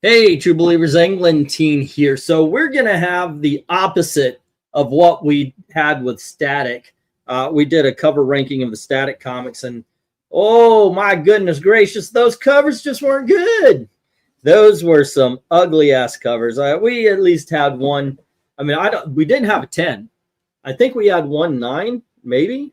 Hey, True Believers England team here. So we're going to have the opposite of what we had with Static. We did a cover ranking of the Static comics, and oh my goodness gracious, those covers just weren't good. Those were some ugly ass covers. We at least had one. I mean, we didn't have a 10. I think we had one 9, maybe,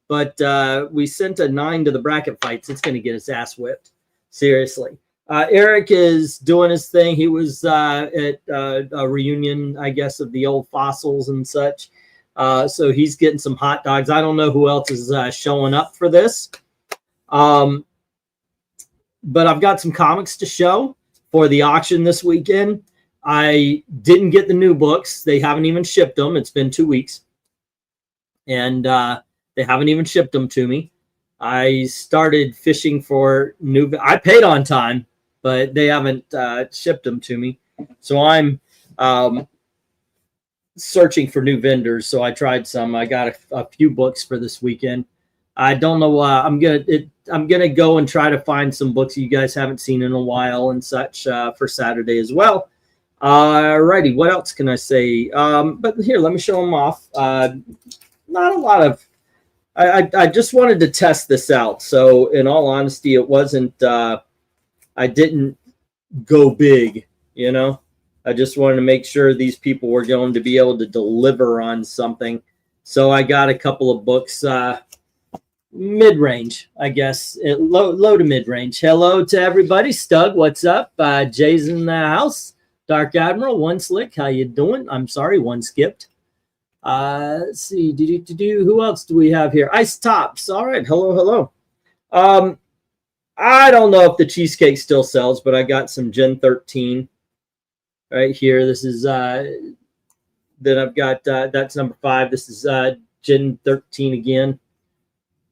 but we sent a 9 to the bracket fights. It's going to get his ass whipped. Seriously. Eric is doing his thing. He was at a reunion, I guess, of the old fossils and such. So he's getting some hot dogs. I don't know who else is showing up for this. But I've got some comics to show for the auction this weekend. I didn't get the new books. They haven't even shipped them. It's been 2 weeks. And they haven't even shipped them to me. I started fishing for new. I paid on time, but they haven't shipped them to me. So I'm searching for new vendors. So I tried some. I got a few books for this weekend. I don't know. I'm gonna go and try to find some books you guys haven't seen in a while and such for Saturday as well. Alrighty, what else can I say? But here, let me show them off. Not a lot of. I just wanted to test this out. So in all honesty, it wasn't. I didn't go big, you know. I just wanted to make sure these people were going to be able to deliver on something. So I got a couple of books, mid-range, I guess, low to mid-range. Hello to everybody. Stug, what's up? Jay's in the house. Dark Admiral, One Slick, how you doing? I'm sorry, one skipped. Let's see. Who else do we have here? Ice Tops. All right. Hello. I don't know if the cheesecake still sells, but I got some Gen 13 right here. This is then I've got that's number 5. This is Gen 13 again.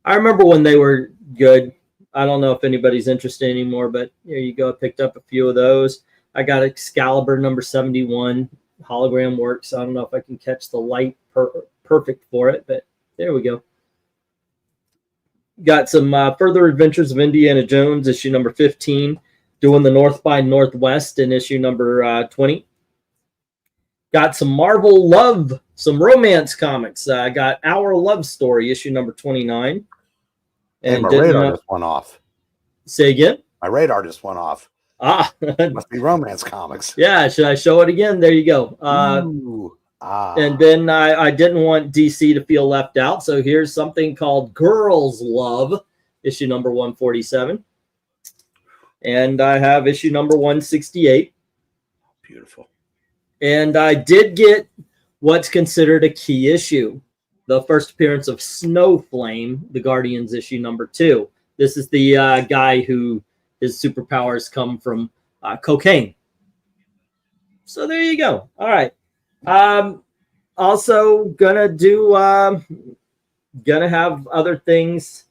I remember when they were good. I don't know if anybody's interested anymore, but here you go. I picked up a few of those. I got Excalibur number 71. Hologram works. I don't know if I can catch the light perfect for it, but there we go. Got some Further Adventures of Indiana Jones, issue number 15, doing the North by Northwest in issue number 20. Got some Marvel Love, some romance comics. I got Our Love Story, issue number 29. And my radar just went off. Say again? My radar just went off. Must be romance comics. Yeah, should I show it again? There you go. And then I didn't want DC to feel left out, so here's something called Girls Love, issue number 147. And I have issue number 168. Beautiful. And I did get what's considered a key issue, the first appearance of Snowflame, the Guardians issue number 2. This is the guy who his superpowers come from cocaine. So there you go. All right. Also gonna have other things.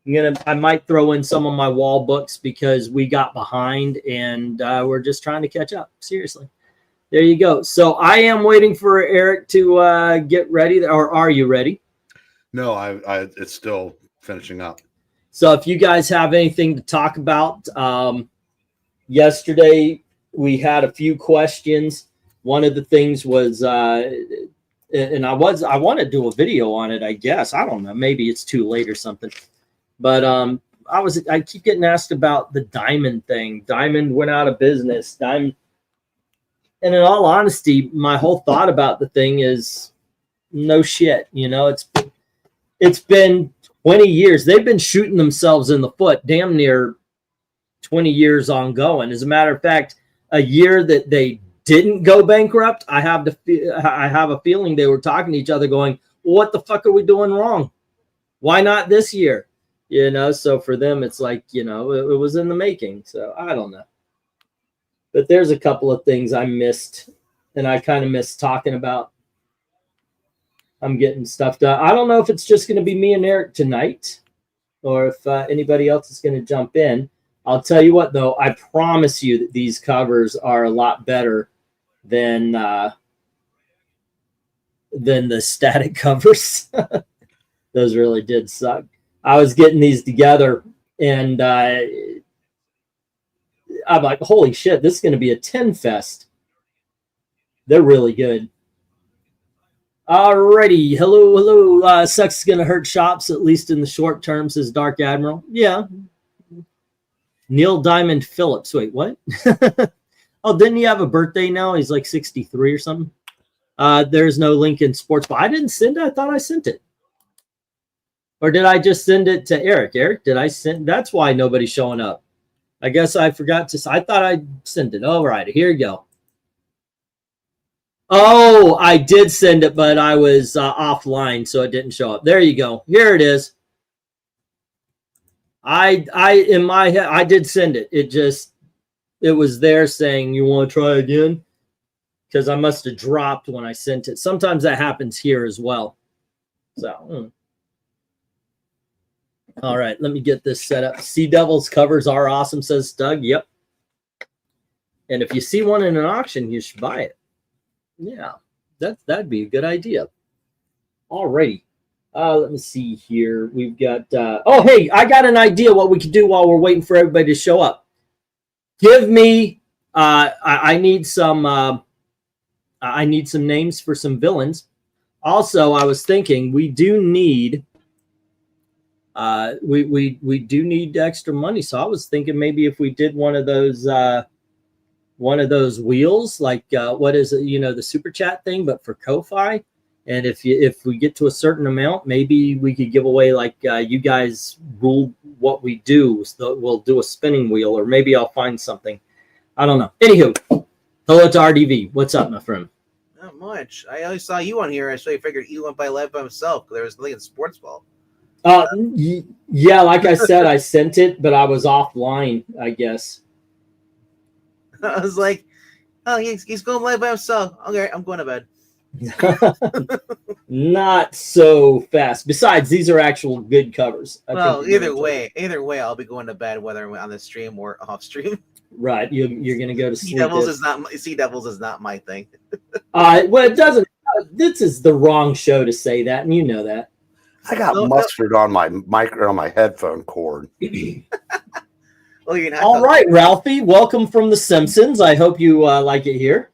I might throw in some of my wall books because we got behind and we're just trying to catch up. Seriously. There you go. So I am waiting for Eric to get ready. Or are you ready? No, it's still finishing up. So if you guys have anything to talk about, yesterday we had a few questions. One of the things was, and I want to do a video on it, I guess. I don't know. Maybe it's too late or something. But I keep getting asked about the Diamond thing. Diamond went out of business. And in all honesty, my whole thought about the thing is no shit. You know, it's been 20 years. They've been shooting themselves in the foot damn near 20 years ongoing. As a matter of fact, a year that they didn't go bankrupt, I have a feeling they were talking to each other going, well, what the fuck are we doing wrong? Why not this year? You know, so for them, it's like, you know, it was in the making. So I don't know. But there's a couple of things I missed, and I kind of missed talking about. I'm getting stuff done. I don't know if it's just going to be me and Eric tonight or if anybody else is going to jump in. I'll tell you what, though. I promise you that these covers are a lot better than the Static covers. Those really did suck. I was getting these together, and I'm like, holy shit, this is going to be a 10 fest. They're really good. Alrighty, hello. Sex is going to hurt shops, at least in the short term, says Dark Admiral. Yeah. Neil Diamond Phillips. Wait, what? Oh, didn't he have a birthday now? He's like 63 or something. There's no link in sports, but I didn't send it. I thought I sent it. Or did I just send it to Eric? Eric, did I send? That's why nobody's showing up. I guess I forgot to. I thought I sent it. All right, here you go. Oh, I did send it, but I was offline, so it didn't show up. There you go. Here it is. I in my head, I did send it. It was there saying, you want to try again? Because I must have dropped when I sent it. Sometimes that happens here as well. So, all right, let me get this set up. Sea Devils covers are awesome, says Doug. Yep. And if you see one in an auction, you should buy it. Yeah, that'd be a good idea. All righty. Let me see here. We've got, oh, hey, I got an idea what we could do while we're waiting for everybody to show up. Give me, I need some names for some villains. Also, I was thinking we do need, we do need extra money. So I was thinking maybe if we did one of those wheels, like what is it? The super chat thing, but for Ko-Fi. And if we get to a certain amount, maybe we could give away, like you guys rule what we do. So we'll do a spinning wheel, or maybe I'll find something. I don't know. Anywho, hello to RDV. What's up, my friend? Not much. I only saw you on here. So I figured he went live by himself. There was nothing in sports ball. Yeah, like I said, I sent it, but I was offline, I guess. I was like, oh, he's going live by himself. Okay, I'm going to bed. Not so fast. Besides, these are actual good covers. Well, either way, I'll be going to bed whether I'm on the stream or off stream. Right, you're going to go to sleep. Sea Devils is not my thing. Well, it doesn't. This is the wrong show to say that, and you know that. I got mustard on my on my headphone cord. Well, you're not. All right, Ralphie. Welcome from The Simpsons. I hope you like it here.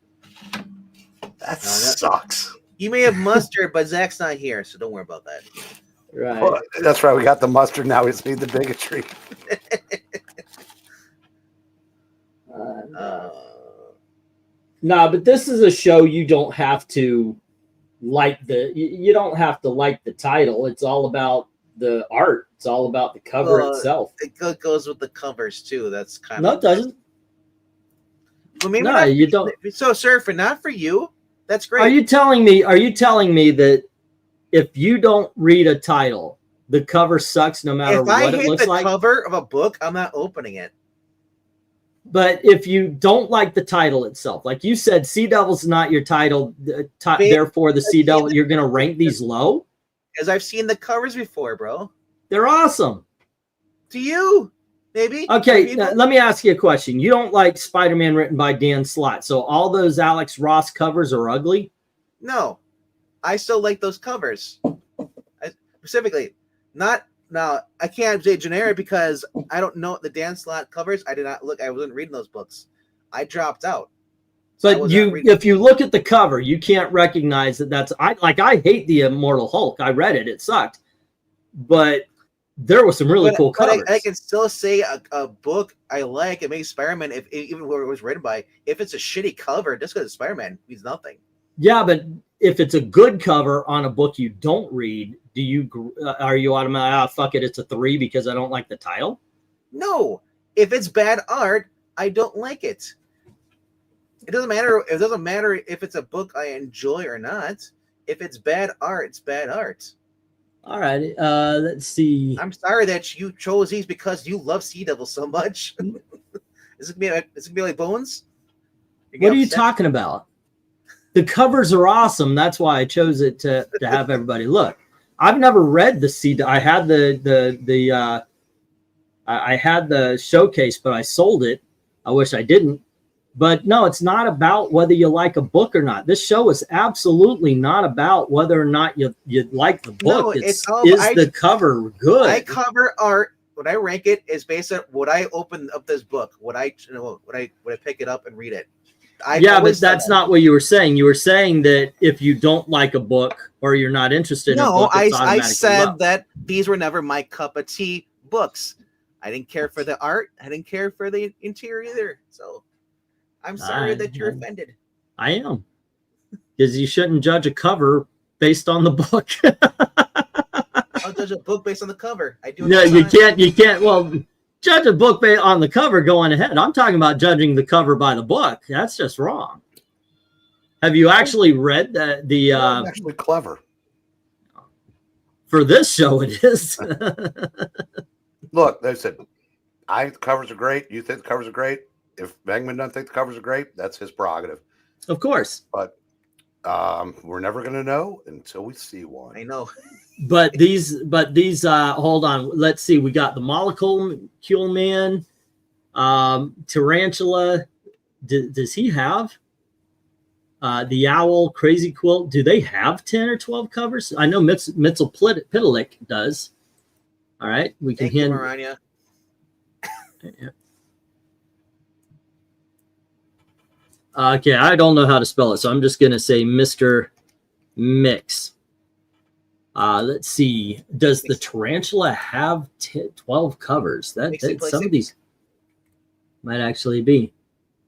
That sucks. You may have mustard, but Zach's not here, so don't worry about that. Right. Well, that's right. We got the mustard now. We just need the bigotry. No, but this is a show you don't have to like you don't have to like the title. It's all about the art. It's all about the cover itself. It goes with the covers too. That's kind of. No, it doesn't. Well, maybe no, you don't. So, sir, not for you. That's great. Are you telling me that if you don't read a title, the cover sucks no matter what it looks like? If I hate the cover of a book, I'm not opening it. But if you don't like the title itself, like you said, Sea Devil's not your title, therefore the Sea Devil, you're going to rank these low? Because I've seen the covers before, bro. They're awesome. To you, maybe. Okay, let me ask you a question. You don't like Spider-Man written by Dan Slott, so all those Alex Ross covers are ugly? No. I still like those covers. Specifically, not... Now, I can't say generic because I don't know the Dan Slott covers. I did not look. I wasn't reading those books. I dropped out. So but if you look at the cover, you can't recognize that that's... I hate the Immortal Hulk. I read it. It sucked. But there were some really cool covers. I can still say a book I like. It makes Spider-Man, even where it was written by, if it's a shitty cover, just because it's Spider-Man means nothing. Yeah, but if it's a good cover on a book you don't read, are you automatically, fuck it, it's a 3 because I don't like the title? No. If it's bad art, I don't like it. It doesn't matter. It doesn't matter if it's a book I enjoy or not. If it's bad art, it's bad art. All right. Let's see. I'm sorry that you chose these because you love Sea Devil so much. Is it gonna be like Bones? What are you talking about? The covers are awesome. That's why I chose it to have everybody look. I've never read the Sea. I had I had the showcase, but I sold it. I wish I didn't. But no, it's not about whether you like a book or not. This show is absolutely not about whether or not you like the book. No, the cover good? I cover art. I rank it is based on would I open up this book? Would I pick it up and read it? But that's not what you were saying. You were saying that if you don't like a book or you're not interested in a book, it's automatically I said low. that these were never my cup of tea books. I didn't care for the art. I didn't care for the interior either. So I'm sorry that you're offended. I am. Because you shouldn't judge a cover based on the book. I'll judge a book based on the cover. I do. No, you can't. You can't. Well, judge a book on the cover going ahead. I'm talking about judging the cover by the book. That's just wrong. Have you actually read the actually clever. For this show, it is. Look, they said, I think the covers are great. You think the covers are great. If Bangman doesn't think the covers are great, that's his prerogative. Of course. But we're never going to know until we see one. I know. But these, hold on. Let's see. We got the Molecule Man, Tarantula. Does he have the Owl, Crazy Quilt? Do they have 10 or 12 covers? I know Mitzel Pitalik does. All right. We can Thank you, Marania. Okay, I don't know how to spell it, so I'm just going to say Mr. Mix. Let's see. Does the Tarantula have 12 covers? That some of these might actually be.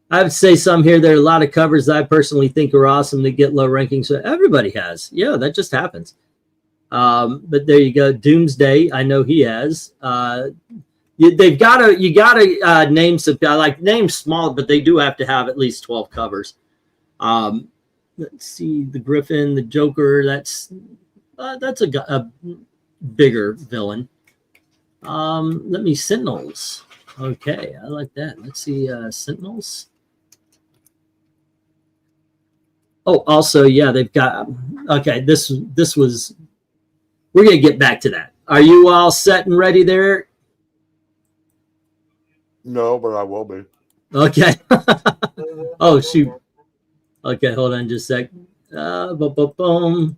I would say some here. There are a lot of covers that I personally think are awesome that get low rankings. So everybody has. Yeah, that just happens. But there you go. Doomsday. I know he has. You gotta name some. I like names small, but they do have to have at least 12 covers. Let's see. The Griffin, the Joker. That's a bigger villain. Let me Sentinels. Okay, I like that. Let's see, Sentinels. Oh, also, yeah, they've got. Okay, this was. We're gonna get back to that. Are you all set and ready there? No, but I will be. Okay. Oh shoot. Okay, hold on just a sec. Boom.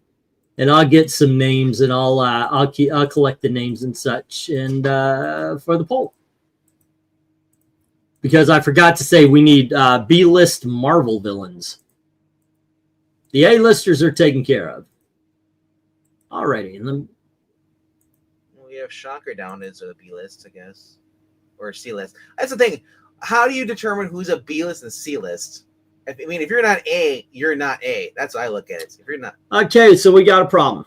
And I'll get some names, and I'll collect the names and such, and for the poll, because I forgot to say we need B-list Marvel villains. The A-listers are taken care of. Alrighty, and then we have Shocker down as a B-list, I guess, or C-list. That's the thing. How do you determine who's a B-list and C-list? I mean, if you're not A, you're not A. That's how I look at it. If you're not. Okay, so we got a problem.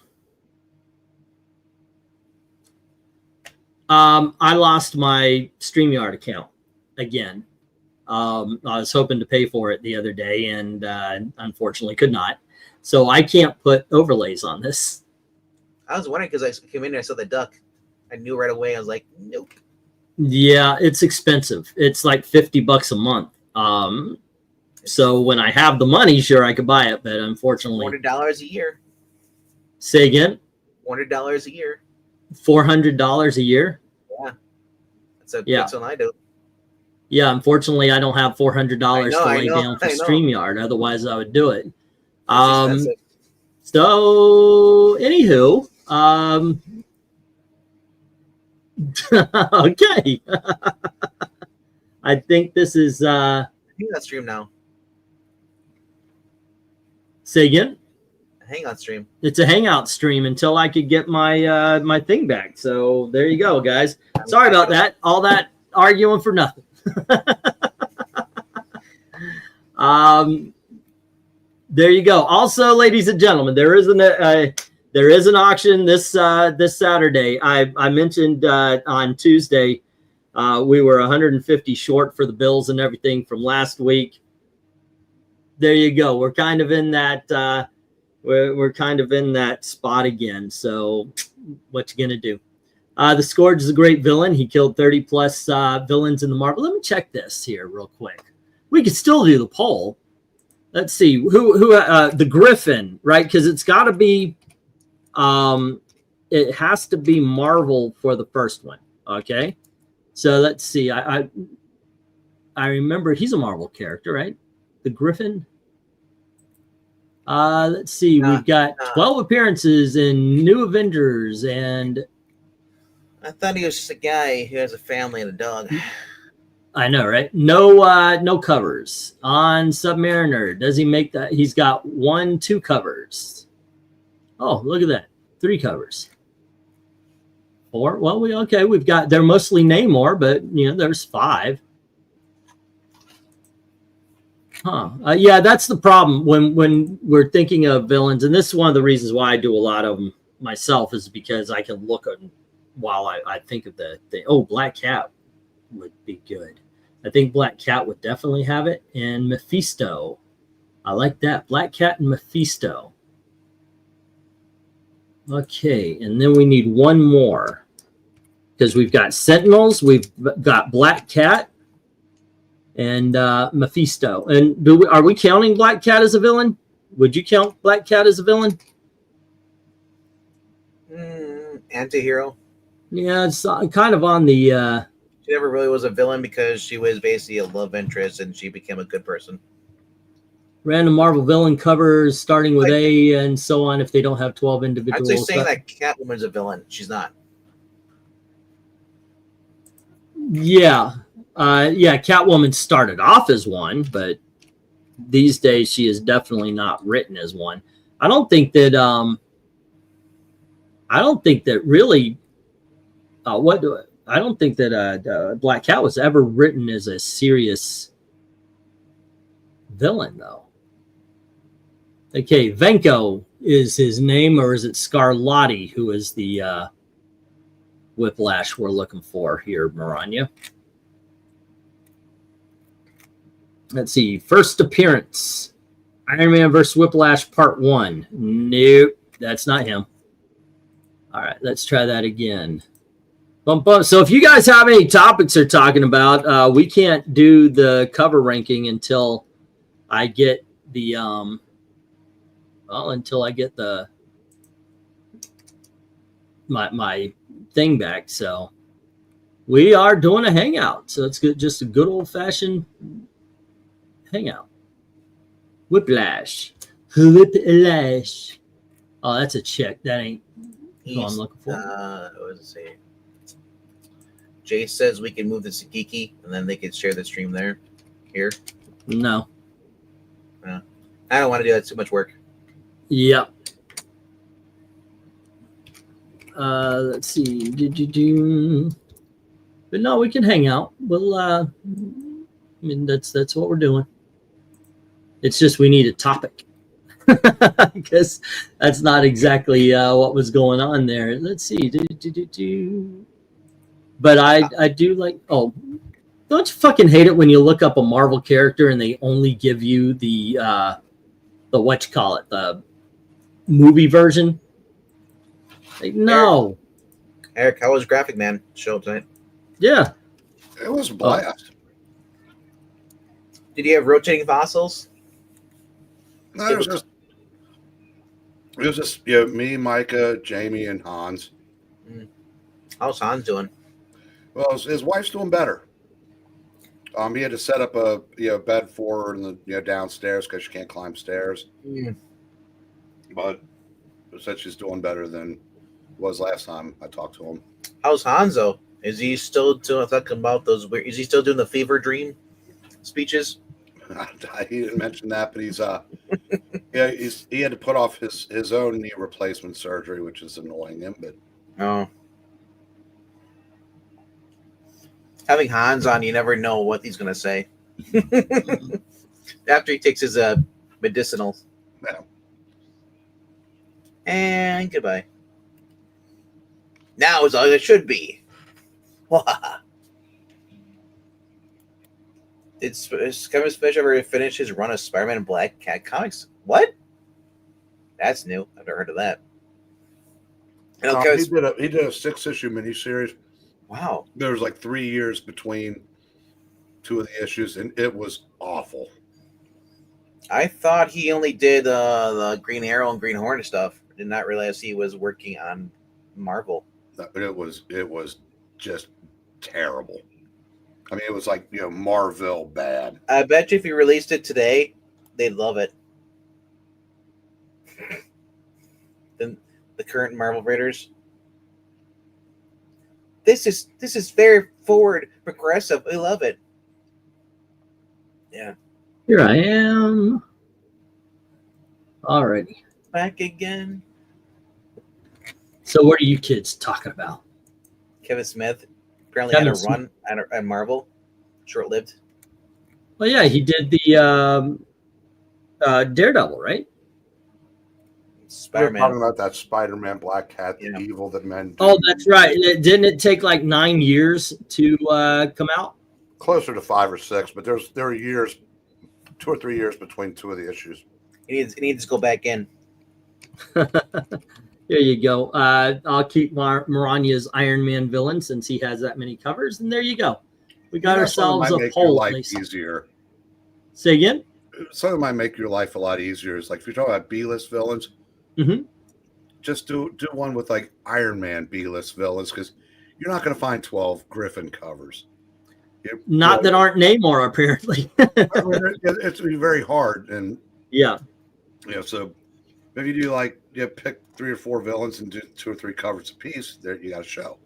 I lost my StreamYard account again. I was hoping to pay for it the other day, and unfortunately could not. So I can't put overlays on this. I was wondering because I came in there, I saw the duck. I knew right away. I was like, nope. Yeah, it's expensive. It's like $50 a month. So when I have the money, sure, I could buy it, but unfortunately, $400 a year. Say again? $400 a year. $400 a year? Yeah. That's what I do. Yeah, unfortunately, I don't have $400 to lay down for StreamYard. Otherwise, I would do it. So, anywho, okay. I think this is. I think that stream now. Say again? Hangout stream. It's a Hangout stream until I could get my my thing back. So there you go, guys. Sorry about that. All that arguing for nothing. There you go. Also, ladies and gentlemen, there is an auction this Saturday. I mentioned on Tuesday we were 150 short for the bills and everything from last week. There you go. We're kind of in that we're kind of in that spot again. So what you gonna do? The Scourge is a great villain. He killed 30 plus villains in the Marvel. Let me check this here real quick. We could still do the poll. Let's see who the Griffin, right? Because it's got to be it has to be Marvel for the first one. Okay, so let's see. I remember he's a Marvel character, right? The Griffin. Let's see. We've got 12 appearances in New Avengers, and I thought he was just a guy who has a family and a dog. I know, right? No covers on Submariner. Does he make that? He's got 2 covers. Oh, look at that, 3 covers. 4. Well, we've got. They're mostly Namor, but there's 5. Huh. Yeah, that's the problem when we're thinking of villains, and this is one of the reasons why I do a lot of them myself, is because I can look at while I think of the thing. Oh, Black Cat would be good. I think Black Cat would definitely have it, and Mephisto. I like that. Black Cat and Mephisto. Okay, and then we need one more because we've got Sentinels, we've got Black Cat, and Mephisto. And are we counting Black Cat as a villain? Would you count Black Cat as a villain? Anti-hero. Yeah, it's kind of on the. She never really was a villain because she was basically a love interest, and she became a good person. Random Marvel villain covers starting with A and so on if they don't have 12 individuals. I'd say saying that Catwoman's a villain. She's not. Yeah. Catwoman started off as one, but these days she is definitely not written as one. I don't think that really I don't think that Black Cat was ever written as a serious villain, though. Okay, Venko is his name, or is it Scarlatti, who is the Whiplash we're looking for here, Maranya? Let's see. First appearance. Iron Man vs. Whiplash Part 1. Nope, that's not him. All right, let's try that again. Bump, bump. So if you guys have any topics they're talking about, we can't do the cover ranking until I get the my thing back. So we are doing a hangout. So it's good, just a good old fashioned hangout. Whiplash. Whiplash. Oh, that's a chick. That ain't who I'm looking for. What does it say? Jay says we can move the Sakiki and then they can share the stream there. Here. No. I don't want to do that. It's too much work. Yep. Let's see. But no, we can hang out. We'll I mean that's what we're doing. It's just we need a topic. Because that's not exactly what was going on there. Let's see. But I do like, don't you fucking hate it when you look up a Marvel character and they only give you the the movie version? Like, no. Eric, how was Graphic Man show tonight? Yeah. It was a blast. Did you have rotating fossils? No, it was just me, Micah, Jamie, and Hans. How's Hans doing? Well, his wife's doing better. He had to set up a bed for her in the downstairs because she can't climb stairs. But said she's doing better than was last time I talked to him. How's Hanzo? Is he still talking about those weird? Is he still doing the fever dream speeches? He didn't mention that, but he's he had to put off his own knee replacement surgery, which is annoying him. But having Hans on, you never know what he's gonna say after he takes his medicinals. Yeah. And goodbye. Now is all it should be. Did Kevin Smith ever finish his run of Spider-Man and Black Cat comics? What? That's new. I've never heard of that. He did a 6-issue miniseries. Wow. There was like 3 years between 2 of the issues, and it was awful. I thought he only did the Green Arrow and Green Hornet stuff. Did not realize he was working on Marvel. But it was just terrible. I mean, it was like Marvel bad. I bet you if you released it today, they'd love it. The current Marvel writers, this is very forward, progressive. I love it. Yeah. Here I am. Alrighty. Back again. So what are you kids talking about? Kevin Smith apparently had Kevin a Smith. run at Marvel, short-lived. Well, yeah, he did the Daredevil, right? We're Spider-Man. talking about that Spider-Man Black Cat, the Yeah. evil that men do. Oh, that's right. Didn't it take like 9 years to come out? Closer to 5 or 6, but there are years, 2 or 3 years between 2 of the issues. He needs to go back in. There you go. I'll keep Miranya's Iron Man villain since he has that many covers, and there you go. We got ourselves a poll. Easier. Say again. Something might make your life a lot easier. Is like if you're talking about B-list villains, just do one with like Iron Man B-list villains because you're not going to find 12 Griffin covers. Not that aren't Namor, apparently. I mean, it's very hard, and yeah, so if you do like pick 3 or 4 villains and do 2 or 3 covers a piece, there you got a show.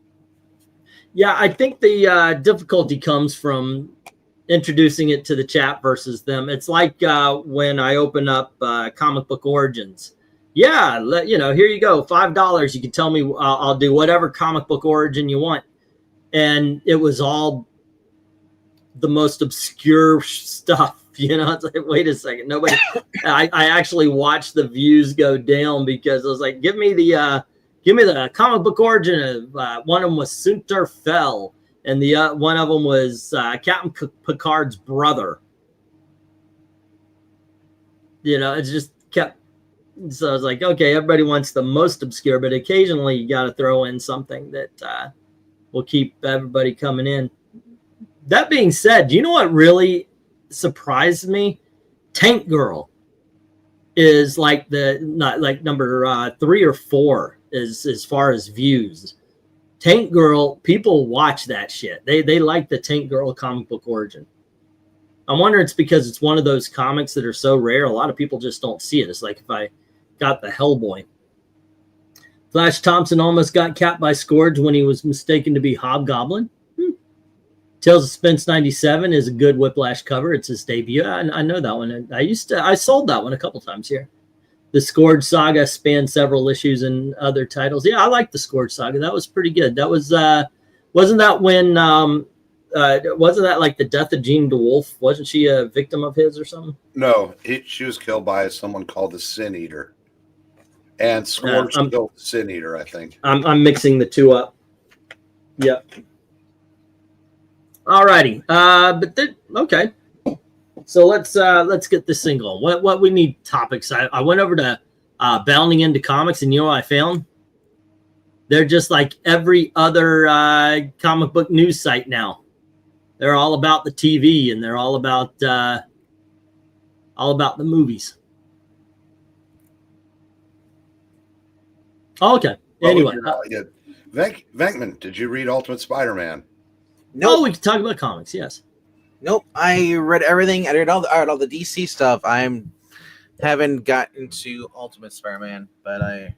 Yeah, I think the difficulty comes from introducing it to the chat versus them. It's like when I open up Comic Book Origins. Yeah, here you go, $5. You can tell me I'll do whatever comic book origin you want, and it was all the most obscure stuff. It's like, wait a second, nobody. I actually watched the views go down because I was like, give me the comic book origin of one of them was Sunter Fell, and the one of them was Captain Picard's brother. It just kept. So I was like, okay, everybody wants the most obscure, but occasionally you got to throw in something that will keep everybody coming in. That being said, do you know what really surprised me? Tank Girl is like number 3 or 4 as far as views. Tank Girl, people watch that shit. They like the Tank Girl comic book origin. I wonder it's because it's one of those comics that are so rare. A lot of people just don't see it. It's like if I got the Hellboy. Flash Thompson almost got capped by Scourge when he was mistaken to be Hobgoblin. Tales of Suspense 97 is a good Whiplash cover. It's his debut. I know that one. I sold that one a couple times here. The Scourge Saga spanned several issues and other titles. Yeah, I like the Scourge Saga. That was pretty good. That was wasn't that when wasn't that like the death of Jean DeWolf? Wasn't she a victim of his or something? No, she was killed by someone called the Sin Eater, and Scourge killed the Sin Eater. I think I'm mixing the two up. Yep. Alrighty, okay. So let's get this single. What we need topics. I went over to Bounding Into Comics, and you know what I found? They're just like every other comic book news site now. They're all about the TV, and they're all about the movies. Okay. Anyway, Venkman, did you read Ultimate Spider-Man? No, we can talk about comics. Yes. Nope. I read everything. I read all the DC stuff. I haven't gotten to Ultimate Spider-Man, but I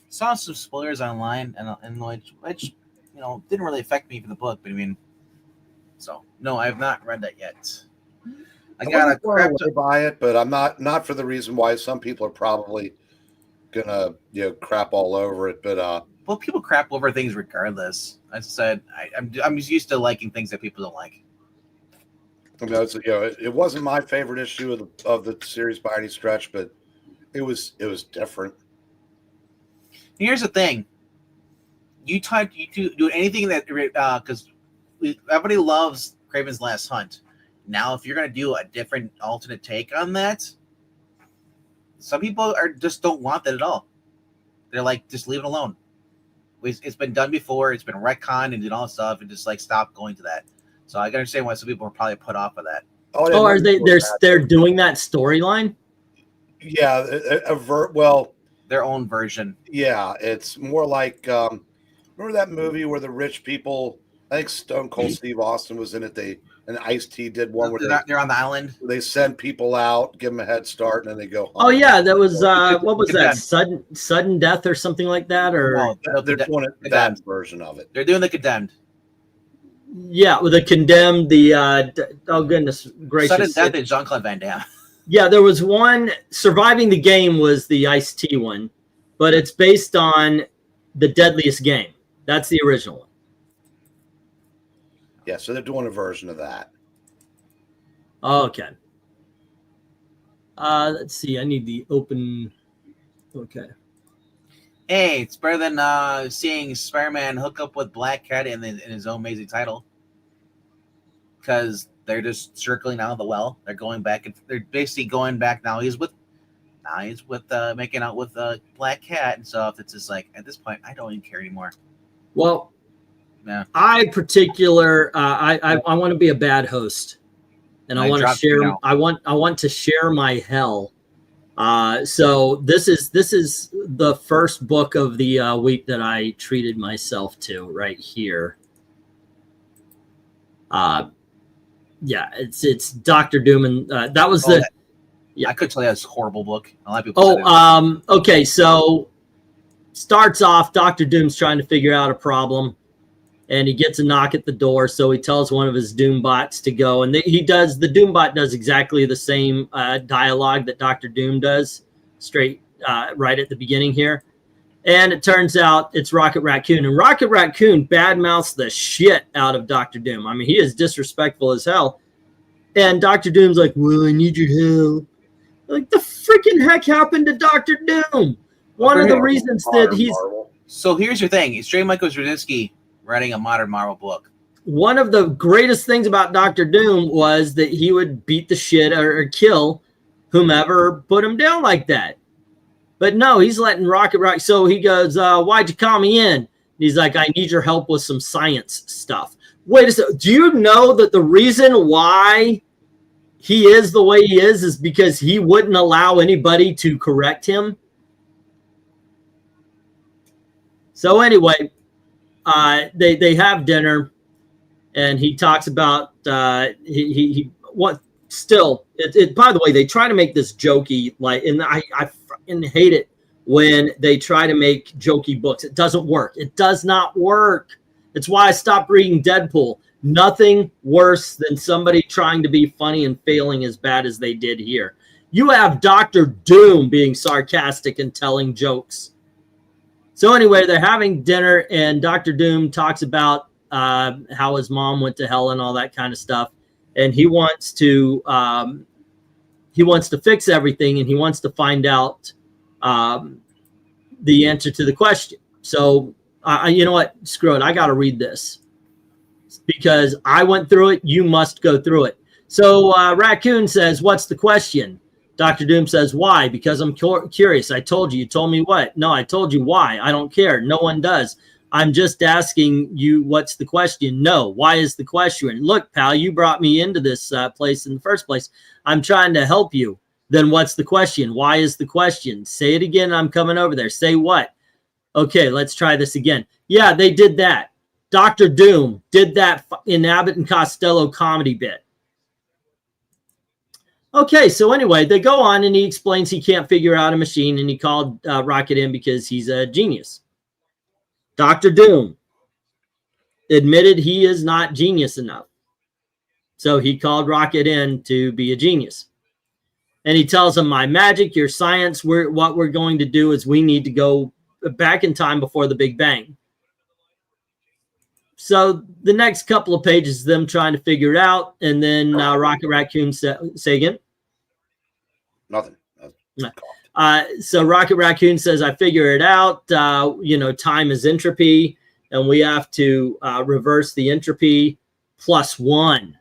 saw some spoilers online, and which didn't really affect me for the book. But I mean, so no, I have not read that yet. I got to buy it, but I'm not for the reason why some people are probably gonna crap all over it, but well, people crap over things regardless. I said I'm just used to liking things that people don't like. It wasn't my favorite issue of the series by any stretch, but it was different. Here's the thing: you do anything that because everybody loves Kraven's Last Hunt. Now, if you're gonna do a different alternate take on that, some people just don't want that at all. They're like, just leave it alone. It's been done before. It's been retconned and did all stuff, and just like stop going to that. So I can understand why some people are probably put off of that. Are they're doing that storyline? Yeah, their own version. Yeah, it's more like remember that movie where the rich people? I think Stone Cold Steve Austin was in it. They And Ice-T did one where they're on the island. they send people out, give them a head start, and then they go home. Oh yeah, that was what was that? Sudden death or something like that, or no, they're doing that version of it. They're doing the Condemned. Yeah, with the Condemned. Oh goodness gracious! Sudden Death is Jean-Claude Van Damme. Yeah, there was one. Surviving the Game was the Ice-T one, but it's based on The Deadliest Game. That's the original one. Yeah, so they're doing a version of that. Okay. Let's see. I need the open. Okay. Hey, it's better than seeing Spider-Man hook up with Black Cat in his own amazing title. Because they're just circling out of the well. They're going back, and they're basically going back. Now he's with making out with Black Cat and stuff. It's just like at this point, I don't even care anymore. Well, yeah. I want to be a bad host, and I want to share. I want to share my hell. So this is the first book of the week that I treated myself to right here. Yeah, it's Dr. Doom, and that was I could tell you that's a horrible book. A lot of people. Okay, so starts off, Dr. Doom's trying to figure out a problem, and he gets a knock at the door, so he tells one of his Doom bots to go, and the Doom bot does exactly the same dialogue that Dr. Doom does, straight right at the beginning here. And it turns out it's Rocket Raccoon. And Rocket Raccoon badmouths the shit out of Dr. Doom. I mean, he is disrespectful as hell. And Dr. Doom's like, well, I need your help. Like, the freaking heck happened to Dr. Doom? One of the reasons that he's... Marvel. So here's your thing. It's J. Michael Straczynski writing a modern Marvel book. One of the greatest things about Dr. Doom was that he would beat the shit or kill whomever put him down like that. But no, he's letting Rocket rock. So he goes, why'd you call me in? And he's like, I need your help with some science stuff. Wait a second. Do you know that the reason why he is the way he is because he wouldn't allow anybody to correct him? So anyway, they have dinner, and he talks about by the way, they try to make this jokey, like, and I fucking hate it when they try to make jokey books. It doesn't work. It does not work. It's why I stopped reading Deadpool. Nothing worse than somebody trying to be funny and failing as bad as they did here. You have Dr. Doom being sarcastic and telling jokes. So anyway, they're having dinner, and Dr. Doom talks about how his mom went to hell and all that kind of stuff. And he wants to fix everything, and he wants to find out the answer to the question. So, you know what? Screw it. I got to read this because I went through it. You must go through it. So Raccoon says, what's the question? Dr. Doom says, why? Because I'm curious. I told you. You told me what? No, I told you why. I don't care. No one does. I'm just asking you, what's the question? No. Why is the question? Look, pal, you brought me into this place in the first place. I'm trying to help you. Then what's the question? Why is the question? Say it again. I'm coming over there. Say what? Okay, let's try this again. Yeah, they did that. Dr. Doom did that in Abbott and Costello comedy bit. Okay, so anyway, they go on, and he explains he can't figure out a machine, and he called Rocket in because he's a genius. Dr. Doom admitted he is not genius enough. So he called Rocket in to be a genius. And he tells him, my magic, your science, what we're going to do is we need to go back in time before the Big Bang. So the next couple of pages is them trying to figure it out. And then Rocket Raccoon say again? Nothing. So Rocket Raccoon says, I figure it out. Time is entropy, and we have to reverse the entropy +1.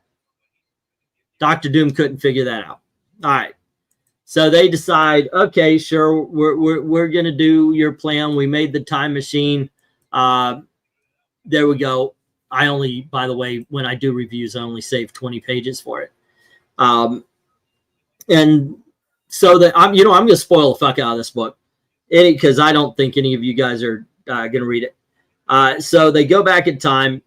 Dr. Doom couldn't figure that out. All right. So they decide, okay, sure, we're going to do your plan. We made the time machine. There we go. By the way, when I do reviews, I only save 20 pages for it. And so that I'm going to spoil the fuck out of this book because I don't think any of you guys are going to read it. So they go back in time,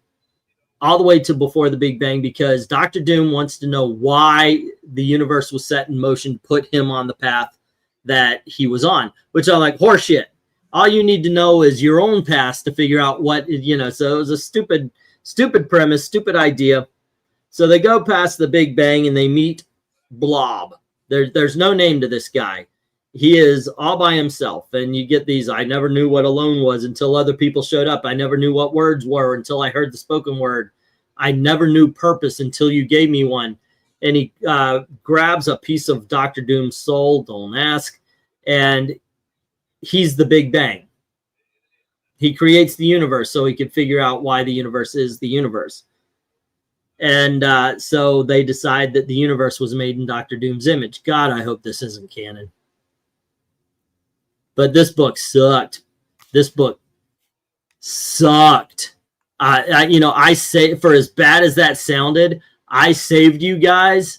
all the way to before the Big Bang, because Dr. Doom wants to know why the universe was set in motion to put him on the path that he was on, which I'm like, horseshit. All you need to know is your own past to figure out what, you know. So it was a stupid premise, stupid idea. So they go past the Big Bang and they meet Blob. There's no name to this guy. He is all by himself. And you get these, I never knew what alone was until other people showed up. I never knew what words were until I heard the spoken word. I never knew purpose until you gave me one. And he grabs a piece of Dr. Doom's soul, don't ask, and he's the Big Bang. He creates the universe so he could figure out why the universe is the universe. And so they decide that the universe was made in Dr. Doom's image. God, I hope this isn't canon. But this book sucked. This book sucked. I say, for as bad as that sounded, I saved you guys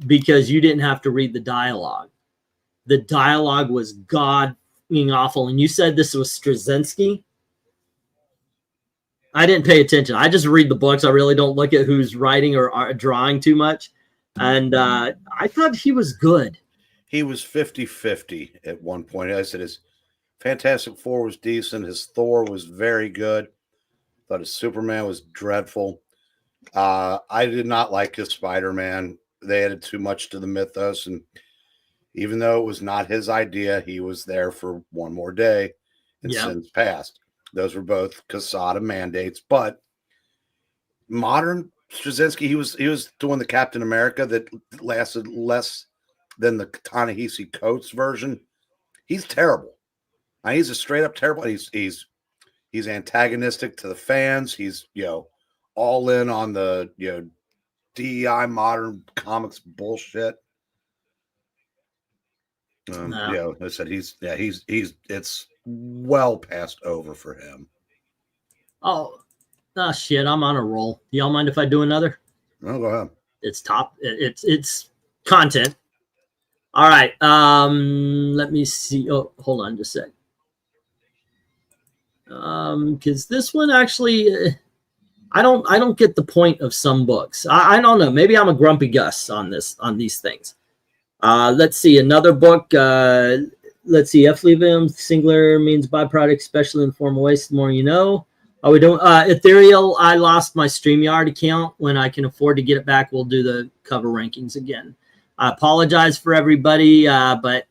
because you didn't have to read the dialogue. The dialogue was god-fucking awful. And you said this was Straczynski? I didn't pay attention. I just read the books. I really don't look at who's writing or drawing too much. And I thought he was good. He was 50-50 at one point. I said his Fantastic Four was decent. His Thor was very good. Thought his Superman was dreadful. I did not like his Spider-Man. They added too much to the mythos. And even though it was not his idea, he was there for one more day and since passed. Those were both Quesada mandates. But modern Straczynski, he was doing the Captain America that lasted less than the Ta-Nehisi Coates version. He's terrible. He's a straight up terrible. He's antagonistic to the fans. He's all in on the DEI modern comics bullshit. I said he's it's well past over for him. Oh shit! I'm on a roll. Y'all mind if I do another? No, go ahead. It's top. It's content. All right. Let me see. Oh, hold on just a sec. Because this one actually, I don't get the point of some books. I don't know. Maybe I'm a grumpy Gus on these things. Let's see another book. Let's see. Effluvium singular means byproduct, especially in the form of waste. The more you know. Oh, we don't. Ethereal. I lost my StreamYard account. When I can afford to get it back, we'll do the cover rankings again. I apologize for everybody, but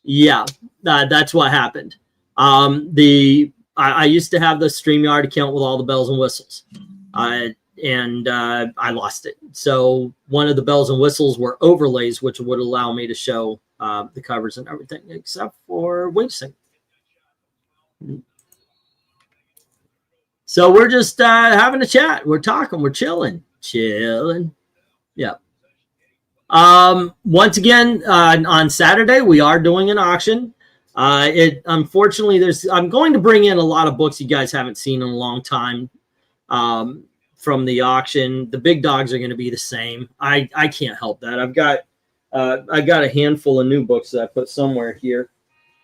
yeah, that's what happened. I used to have the StreamYard account with all the bells and whistles, and I lost it. So one of the bells and whistles were overlays, which would allow me to show the covers and everything, except for wait a second. So we're just having a chat. We're talking. We're chilling. Yeah. Once again, on Saturday, we are doing an auction. Unfortunately, I'm going to bring in a lot of books you guys haven't seen in a long time from the auction. The big dogs are going to be the same. I can't help that. I've got a handful of new books that I put somewhere here.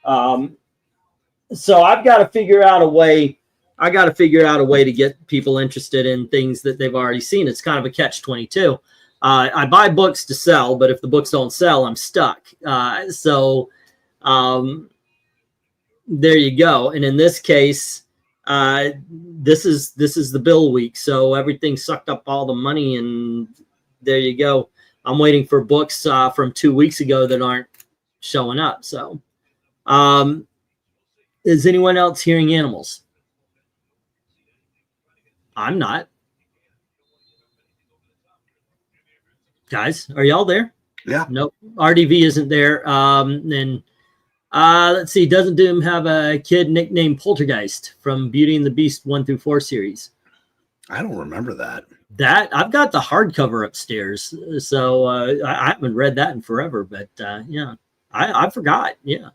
So I've got to figure out a way. To get people interested in things that they've already seen. It's kind of a catch-22. I buy books to sell, but if the books don't sell, I'm stuck. There you go. And in this case, this is the bill week, so everything sucked up all the money, and there you go. I'm waiting for books from 2 weeks ago that aren't showing up. So, is anyone else hearing animals? I'm not. Guys, are y'all there? Yeah. Nope. RDV isn't there. Let's see. Doesn't Doom have a kid nicknamed Poltergeist from Beauty and the Beast 1-4 series? I don't remember that. I've got the hardcover upstairs, so I haven't read that in forever. But yeah, I forgot. Yeah.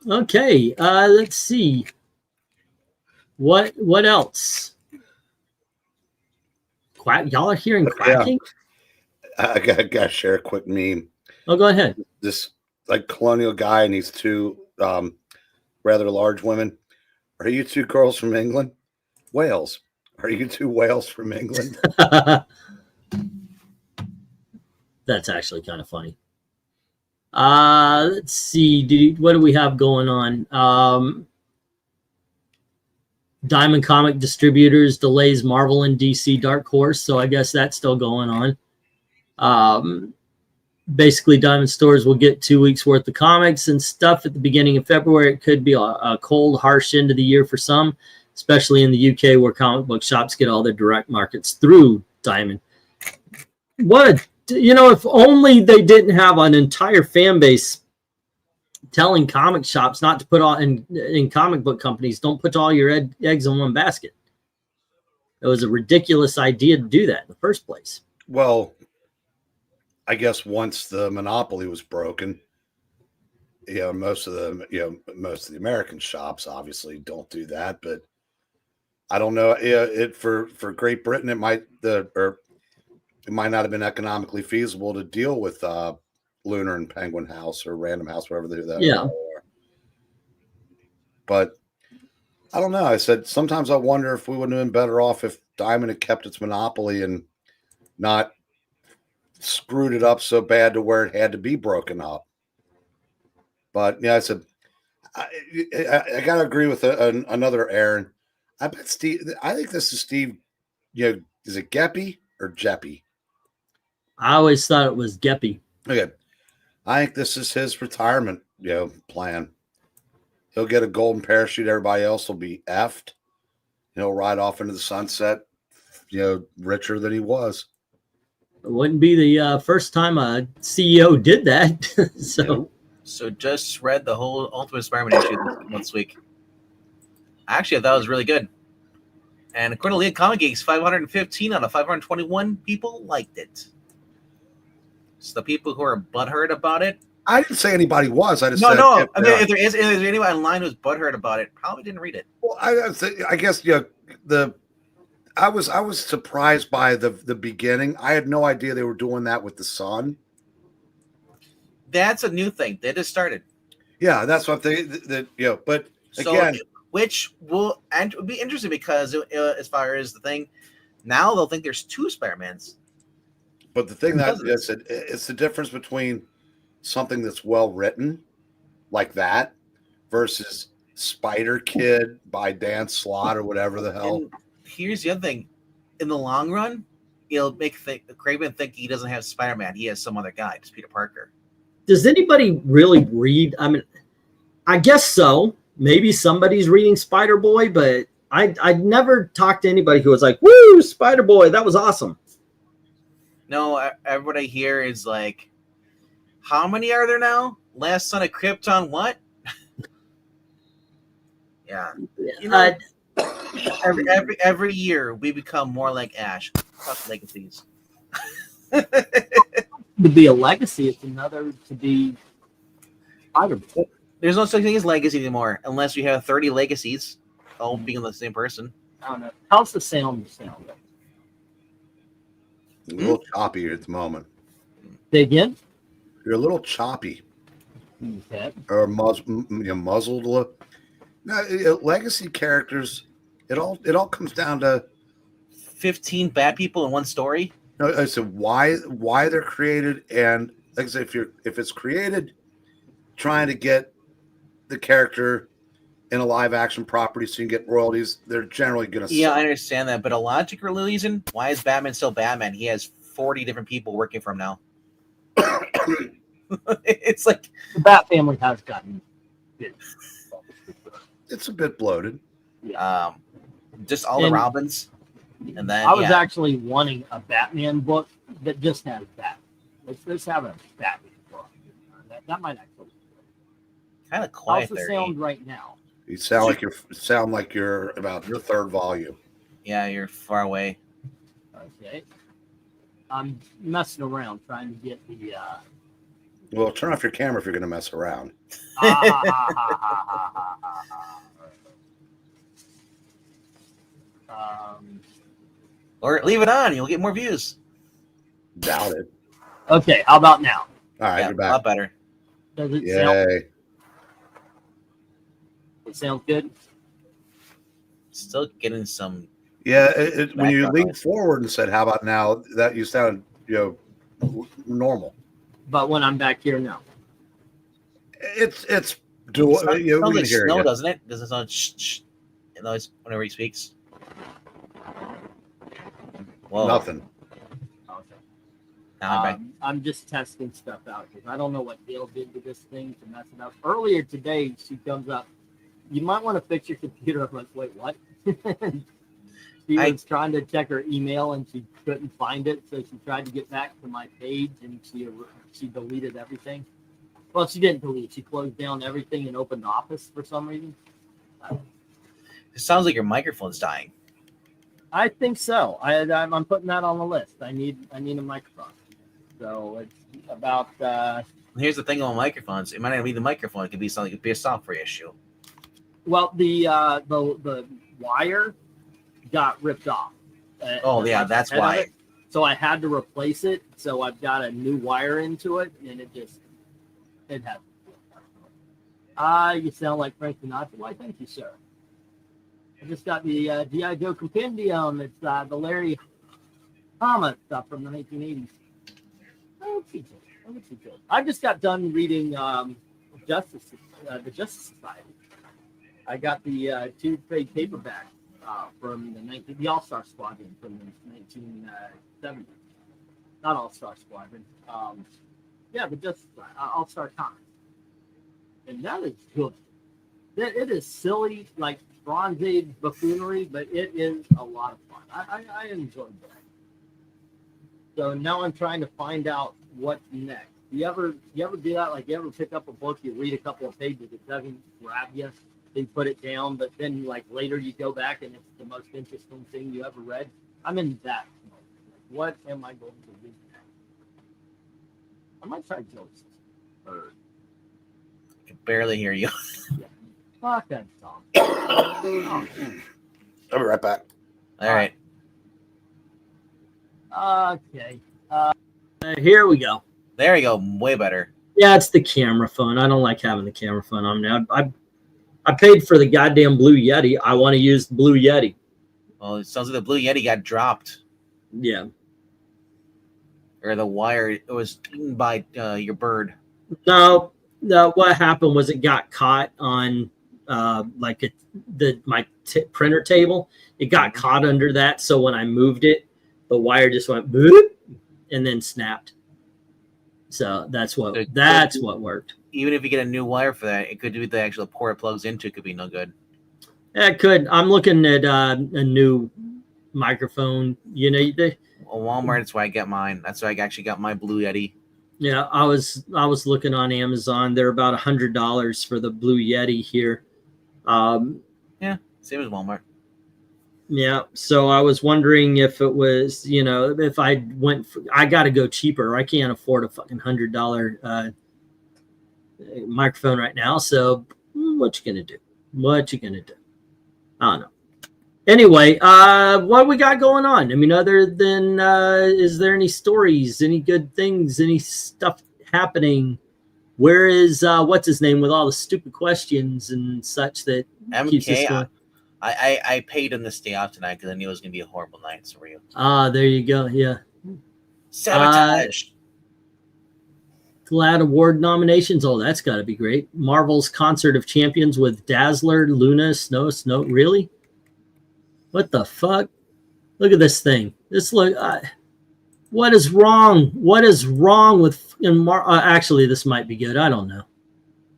Okay. Let's see. What else? Quack! Y'all are hearing quacking? Yeah. I gotta share a quick meme. Oh, go ahead. This colonial guy and these two rather large women Are you two girls from England? Wales. Are you two whales from England? That's actually kind of funny. Let's see. What do we have going on? Diamond Comic Distributors delays Marvel and DC Dark Horse, so I guess that's still going on. Basically, Diamond stores will get 2 weeks worth of comics and stuff at the beginning of February. It could be a cold, harsh end of the year for some, especially in the UK where comic book shops get all their direct markets through Diamond. If only they didn't have an entire fan base telling comic shops not to put all in comic book companies, don't put all your eggs in one basket. It was a ridiculous idea to do that in the first place. Well, I guess once the monopoly was broken, most of the American shops obviously don't do that, but I don't know. For Great Britain, it might not have been economically feasible to deal with Lunar and Penguin House or Random House, whatever they do that. Yeah. But I don't know. I said sometimes I wonder if we wouldn't have been better off if Diamond had kept its monopoly and not screwed it up so bad to where it had to be broken up. But yeah, I said I gotta agree with another Aaron. I bet Steve. I think this is Steve. Is it Geppy or Jeppy? I always thought it was Geppy. Okay, I think this is his retirement, plan. He'll get a golden parachute. Everybody else will be effed. He'll ride off into the sunset, richer than he was. It wouldn't be the first time a CEO did that. So just read the whole Ultimate Spider-Man issue this week. Actually, I thought it was really good. And according to Leah Comic Geeks, 515 out of 521 people liked it. So the people who are butthurt about it. I didn't say anybody was. I just said no. I mean, if there is anyone online who's butthurt about it, probably didn't read it. Well, I guess I was surprised by the beginning. I had no idea they were doing that with the Sun. That's a new thing. They just started. Yeah, that's what they But so, again, which will be interesting because as far as the thing, now they'll think there's two Spider-Mans. But the thing it's the difference between something that's well written like that versus Spider Kid by Dan Slott or whatever the hell. And here's the other thing. In the long run, it'll make Craven think he doesn't have Spider-Man. He has some other guy, just Peter Parker. Does anybody really read? I mean, I guess so. Maybe somebody's reading Spider-Boy, but I never talked to anybody who was like, woo, Spider-Boy, that was awesome. No, everybody I hear is like, how many are there now? Last Son of Krypton, what? Yeah. Every year we become more like Ash. Tough legacies. To be a legacy, it's another to be Spider-Boy. There's no such thing as legacy anymore, unless you have 30 legacies, all being the same person. I don't know. How's the sound sound? A little choppy at the moment. Say again? You're a little choppy. Okay. Or muzzled. No, legacy characters. It all comes down to 15 bad people in one story. No, I said why they're created, and like I said, if it's created trying to get the character in a live action property so you can get royalties, they're generally going to. Yeah, I understand that, but a logical reason why is Batman still Batman? He has 40 different people working for him now. It's like the Bat family has gotten bit. It's a bit bloated. Just all the Robins. And then I was actually wanting a Batman book that just has Batman. Let's have a Batman book. That might actually be kind of quiet. How's the sound right now? You sound like you're about the third volume. Yeah, you're far away. Okay. I'm messing around trying to get the Well, turn off your camera if you're going to mess around. Or leave it on. You'll get more views. Doubt it. Okay, how about now? All right, yeah, you're back. A lot better. Does it Yay. sound good? Still getting some. Yeah, when you Background leaned noise. forward and said, "How about now?" That you sounded, normal. But when I'm back here now, It's It sounds, we sounds can like hear snow, you. doesn't it? Does it sound noise whenever he speaks? Whoa! Nothing. okay. Now I'm back. I'm just testing stuff out because I don't know what Gail did to this thing to mess it up. Earlier today, she comes up. You might want to fix your computer. I'm like, wait, what? She was trying to check her email and she couldn't find it, so she tried to get back to my page and she deleted everything. Well, she didn't delete. She closed down everything and opened Office for some reason. It sounds like your microphone's dying. I think so. I'm putting that on the list. I need a microphone. So it's about. Here's the thing on microphones. It might not be the microphone. It could be something. It could be a software issue. Well, the wire got ripped off. That's why. So I had to replace it. So I've got a new wire into it, and it has. You sound like Frank Sinatra. Why, thank you, sir. I just got the G.I. Joe Compendium. It's the Larry Hama stuff from the 1980s. I just got done reading the Justice Society. I got the two-trade paperback from the All-Star Squadron from the 1970s. Not All-Star Squadron. But just All-Star Comics. And that is good. It is silly, like Bronze Age buffoonery, but it is a lot of fun. I enjoyed that. So now I'm trying to find out what's next. You ever do that? Like, you ever pick up a book, you read a couple of pages, it doesn't grab you, you put it down, but then like later you go back and it's the most interesting thing you ever read? I'm in that mode. What am I going to read next? I might try Joyce. Or I can barely hear you. yeah. Fuck that song. I'll be right back. All right. Okay. Here we go. There we go. Way better. Yeah, it's the camera phone. I don't like having the camera phone on now. I paid for the goddamn Blue Yeti. I want to use the Blue Yeti. Well, it sounds like the Blue Yeti got dropped. Yeah. Or the wire. It was eaten by your bird. No. What happened was it got caught on my printer table. It got caught under that. So when I moved it, the wire just went boop and then snapped. So that's what worked. Even if you get a new wire for that, it could be the actual port it plugs into could be no good. Yeah, it could. I'm looking at a new microphone. Walmart. That's why I get mine. That's why I actually got my Blue Yeti. Yeah, I was looking on Amazon. They're about $100 for the Blue Yeti here. Yeah, same as Walmart. Yeah, so I was wondering if it was, if I I got to go cheaper. I can't afford a fucking $100 microphone right now. So what you gonna do? I don't know. Anyway, what we got going on? I mean, other than is there any stories, any good things, any stuff happening? Where is what's his name with all the stupid questions and such that keeps us going? I paid him to stay out tonight because I knew it was going to be a horrible night. So real. There you go. Yeah. Sabotage. GLAAD award nominations. Oh, that's got to be great. Marvel's Concert of Champions with Dazzler, Luna, Snow. Really? What the fuck? Look at this thing. What is wrong? What is wrong with actually, this might be good. I don't know.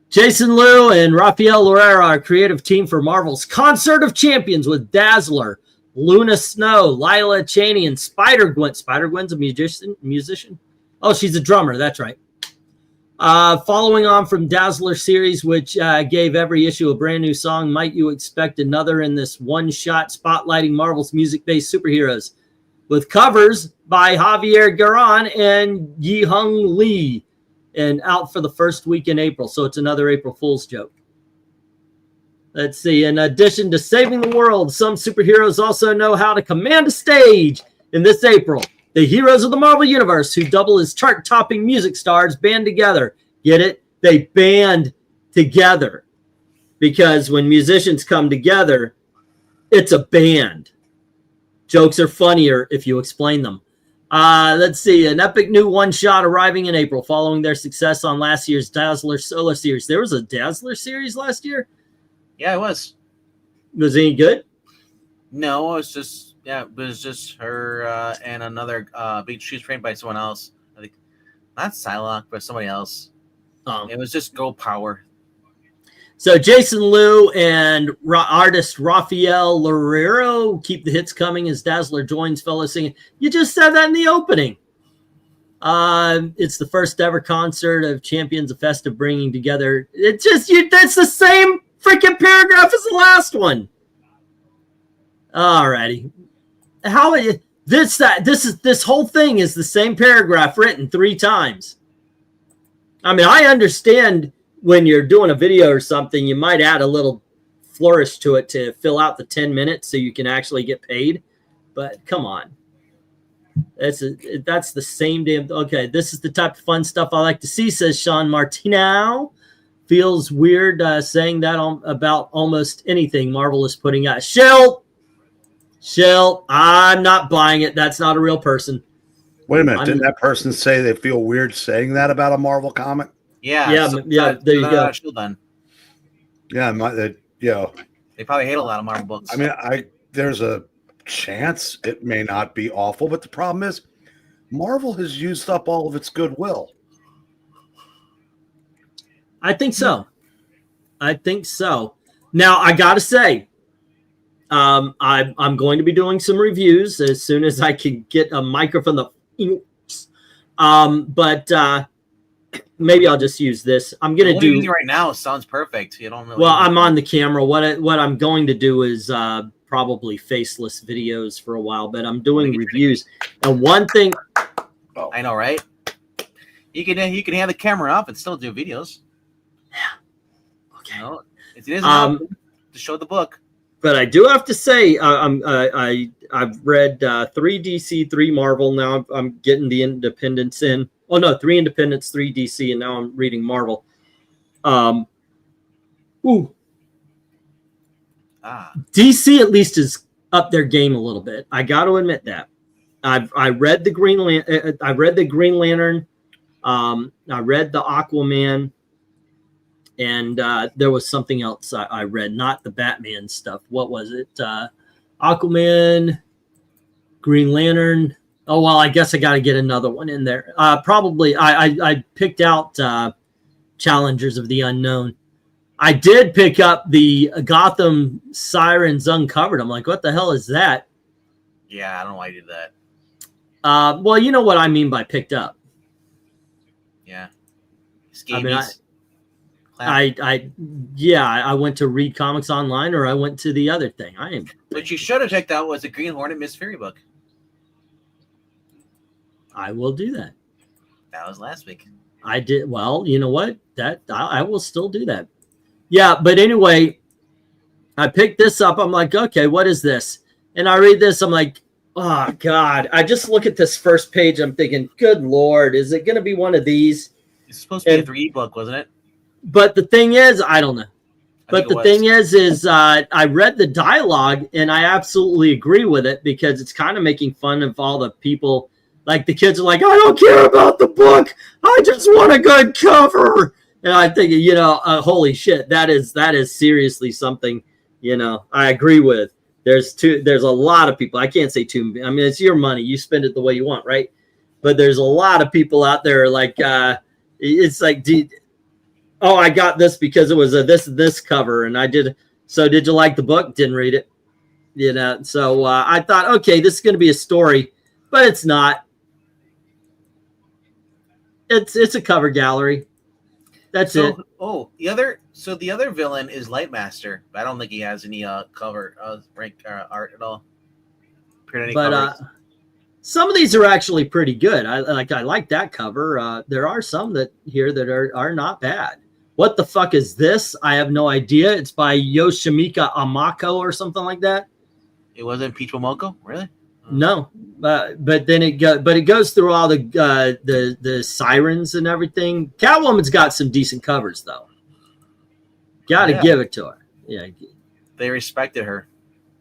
Jason Liu and Rafael Lorera are creative team for Marvel's Concert of Champions with Dazzler, Luna Snow, Lila Cheney, and Spider-Gwen. Spider-Gwen's a musician? Oh, she's a drummer. That's right. Following on from Dazzler series, which gave every issue a brand new song, might you expect another in this one-shot spotlighting Marvel's music-based superheroes with covers by Javier Garron and Yi-Hung Lee, and out for the first week in April. So it's another April Fool's joke. Let's see. In addition to saving the world, some superheroes also know how to command a stage. In this April, the heroes of the Marvel Universe, who double as chart-topping music stars, band together. Get it? They band together. Because when musicians come together, It's a band. Jokes are funnier if you explain them. Let's see. An epic new one-shot arriving in April following their success on last year's Dazzler Solo series. There was a Dazzler series last year? Yeah, it was. Was it any good? No, it was just her and another she's trained by someone else. I think not Psylocke, but somebody else. It was just girl power. So Jason Liu and artist Rafael Loureiro keep the hits coming as Dazzler joins fellow singing. You just said that in the opening. It's the first ever concert of Champions of Festive bringing together. It's just that's the same freaking paragraph as the last one. Alrighty. This whole thing is the same paragraph written 3 times. I mean, I understand when you're doing a video or something, you might add a little flourish to it to fill out the 10 minutes so you can actually get paid. But come on. That's the same damn. Okay, this is the type of fun stuff I like to see, says Sean Martino. Feels weird saying that about almost anything Marvel is putting out. Shell, I'm not buying it. That's not a real person. Wait a minute. Didn't that person say they feel weird saying that about a Marvel comic? Yeah. There you go. Then. Yeah, they probably hate a lot of Marvel books. I mean, there's a chance it may not be awful, but the problem is Marvel has used up all of its goodwill. I think so. Now I gotta say, I'm going to be doing some reviews as soon as I can get a microphone. But maybe I'll just use this. I'm gonna do right now. Sounds perfect. You don't know. Well, I'm on the camera. What I'm going to do is probably faceless videos for a while, but I'm doing reviews. And one thing, I know, right? You can have the camera up and still do videos. Yeah. Okay. You know, it is to show the book. But I do have to say, I've read 3 DC, 3 Marvel. Now I'm getting the Independents in. Oh no, 3 Independents, 3 DC, and now I'm reading Marvel. DC at least is up their game a little bit. I got to admit that. I read the Green Lantern. I read the Aquaman. And there was something else I read, not the Batman stuff. What was it? Aquaman, Green Lantern. Oh, well, I guess I got to get another one in there. Probably I picked out Challengers of the Unknown. I did pick up the Gotham Sirens Uncovered. I'm like, what the hell is that? Yeah, I don't know why you did that. Well, you know what I mean by picked up. Yeah. Scabies. I went to read comics online, or I went to the other thing. What you should have checked out was the Green Hornet Miss Fury book. I will do that. That was last week. I did. Well, you know what? I will still do that. Yeah, but anyway, I picked this up. I'm like, okay, what is this? And I read this. I'm like, oh God! I just look at this first page. I'm thinking, good Lord, is it going to be one of these? It's supposed to be a 3 book, wasn't it? But the thing is, I don't know. But the thing is I read the dialogue and I absolutely agree with it because it's kind of making fun of all the people. Like the kids are like, I don't care about the book. I just want a good cover. And I think, holy shit, that is seriously something, I agree with. There's a lot of people. I can't say too. I mean, it's your money. You spend it the way you want, right? But there's a lot of people out there like, it's like, oh, I got this because it was a this cover, and I did. So, did you like the book? Didn't read it, So I thought, okay, this is going to be a story, but it's not. It's a cover gallery. That's it. Oh, the other villain is Lightmaster, but I don't think he has any cover art at all. But some of these are actually pretty good. I like that cover. There are some that are not bad. What the fuck is this? I have no idea. It's by Yoshimika Amako or something like that. It wasn't Peach Momoko, really? No, but then it goes through all the sirens and everything. Catwoman's got some decent covers though. Got to give it to her. Yeah, they respected her.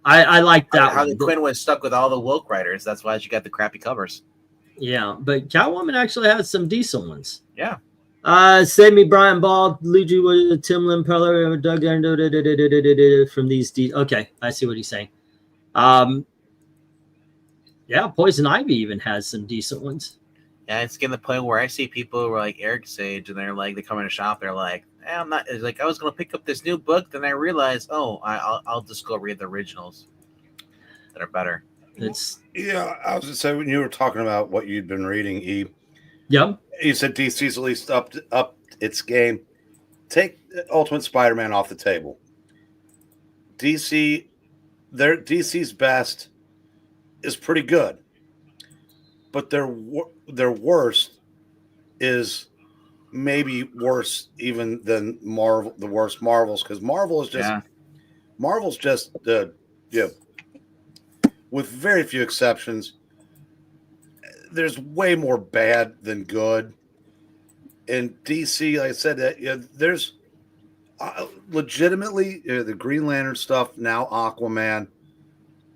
I like that Harley one. Quinn was stuck with all the woke writers. That's why she got the crappy covers. Yeah, but Catwoman actually has some decent ones. Yeah. Save Me, Brian Ball, Luigi with Tim Limpeller, Doug from these. Okay, I see what he's saying. Yeah, Poison Ivy even has some decent ones. Yeah, it's getting to the point where I see people who are like Eric Sage, and they're like, they come in a shop, they're like, I'm not. It's like I was gonna pick up this new book, then I realized, I'll just go read the originals that are better. It's I was gonna say when you were talking about what you'd been reading, yep. You said DC's at least up its game. Take Ultimate Spider-Man off the table. DC's best is pretty good, but their worst is maybe worse even than Marvel. The worst Marvels, because Marvel's just with very few exceptions. There's way more bad than good. In DC, like I said, that there's legitimately the Green Lantern stuff now. Aquaman.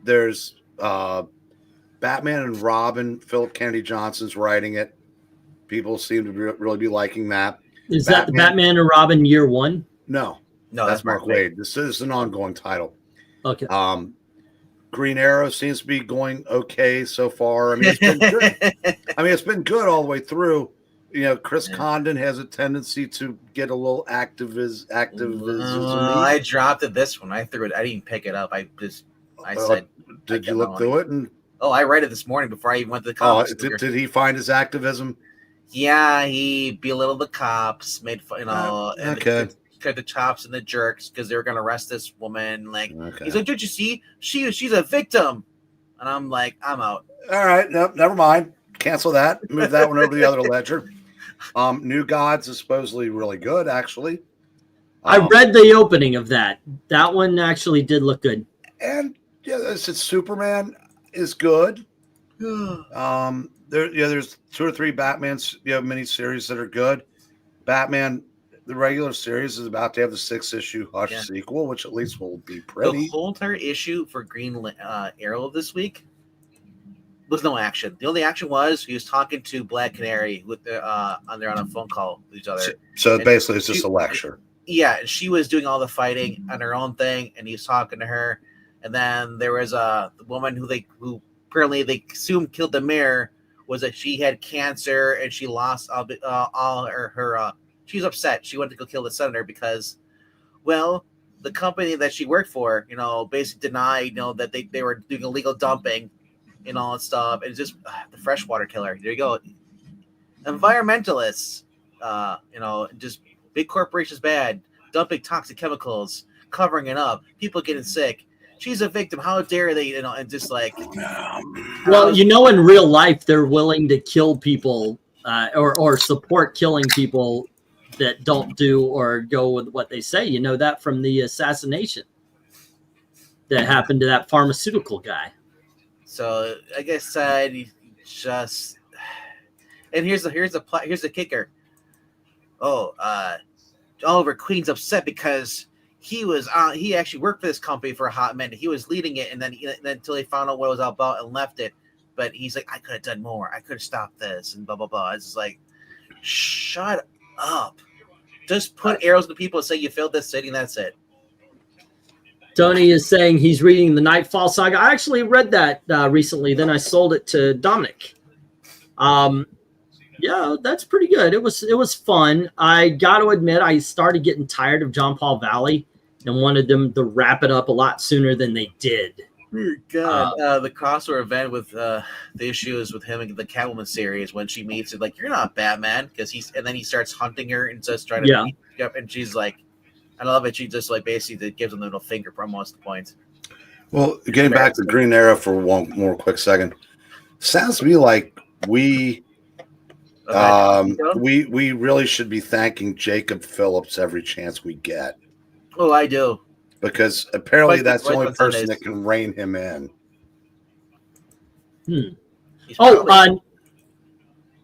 There's Batman and Robin. Philip Kennedy Johnson's writing it. People seem to really be liking that. Is that the Batman and Robin year one? No, that's Mark Waid. This is an ongoing title. Okay. Green Arrow seems to be going okay so far. I mean, it's been good. It's been good all the way through. Chris Condon has a tendency to get a little activism. I dropped it this one. I threw it. I didn't pick it up. I said. Did you look through it? And I read it this morning before I even went to the comics. Did he find his activism? Yeah, he belittled the cops, made fun, cut the chops and the jerks because they were going to arrest this woman. He's like, "Did you see? She's a victim," and I'm like, "I'm out." All right, no, never mind. Cancel that. Move that one over to the other ledger. New Gods is supposedly really good, actually. I read the opening of that. That one actually did look good. And it's Superman is good. There's 2 or 3 Batman miniseries that are good. Batman, the regular series, is about to have the 6th issue Hush sequel, which at least will be pretty. The whole entire issue for Green Arrow this week was no action. The only action was he was talking to Black Canary with on a phone call with each other. So basically, it's just a lecture. Yeah, and she was doing all the fighting on her own thing, and he was talking to her. And then there was the woman who apparently they assumed killed the mayor. Was that she had cancer and she lost all her she's upset. She went to go kill the senator because, well, the company that she worked for, basically denied, that they were doing illegal dumping and all that stuff. It's just the freshwater killer. There you go. Environmentalists, just big corporations bad, dumping toxic chemicals, covering it up, people getting sick. She's a victim. How dare they, and just like. Well, in real life, they're willing to kill people or support killing people that don't do or go with what they say. You know that from the assassination that happened to that pharmaceutical guy. So like I said, just, and here's the kicker. Oliver Queen's upset because he actually worked for this company for a hot minute. He was leading it, and then until he found out what it was all about and left it. But he's like, I could have done more. I could have stopped this and blah blah blah. It's just like, shut up. Just put arrows to people and say you failed this city, and that's it. Tony is saying he's reading the Nightfall Saga. I actually read that recently. Then I sold it to Dominic. Yeah, that's pretty good. It was fun. I got to admit, I started getting tired of John Paul Valley and wanted them to wrap it up a lot sooner than they did. God, the crossover event with the issues with him and the Catwoman series when she meets it, like, you're not Batman, because then he starts hunting her and just trying to beat her up, and she's like, I love it. She just like basically gives him a little finger for most of the points. Well, getting back to Green Arrow for one more quick second, sounds to me like we really should be thanking Jacob Phillips every chance we get. Oh, I do. Because apparently that's the only person that can rein him in.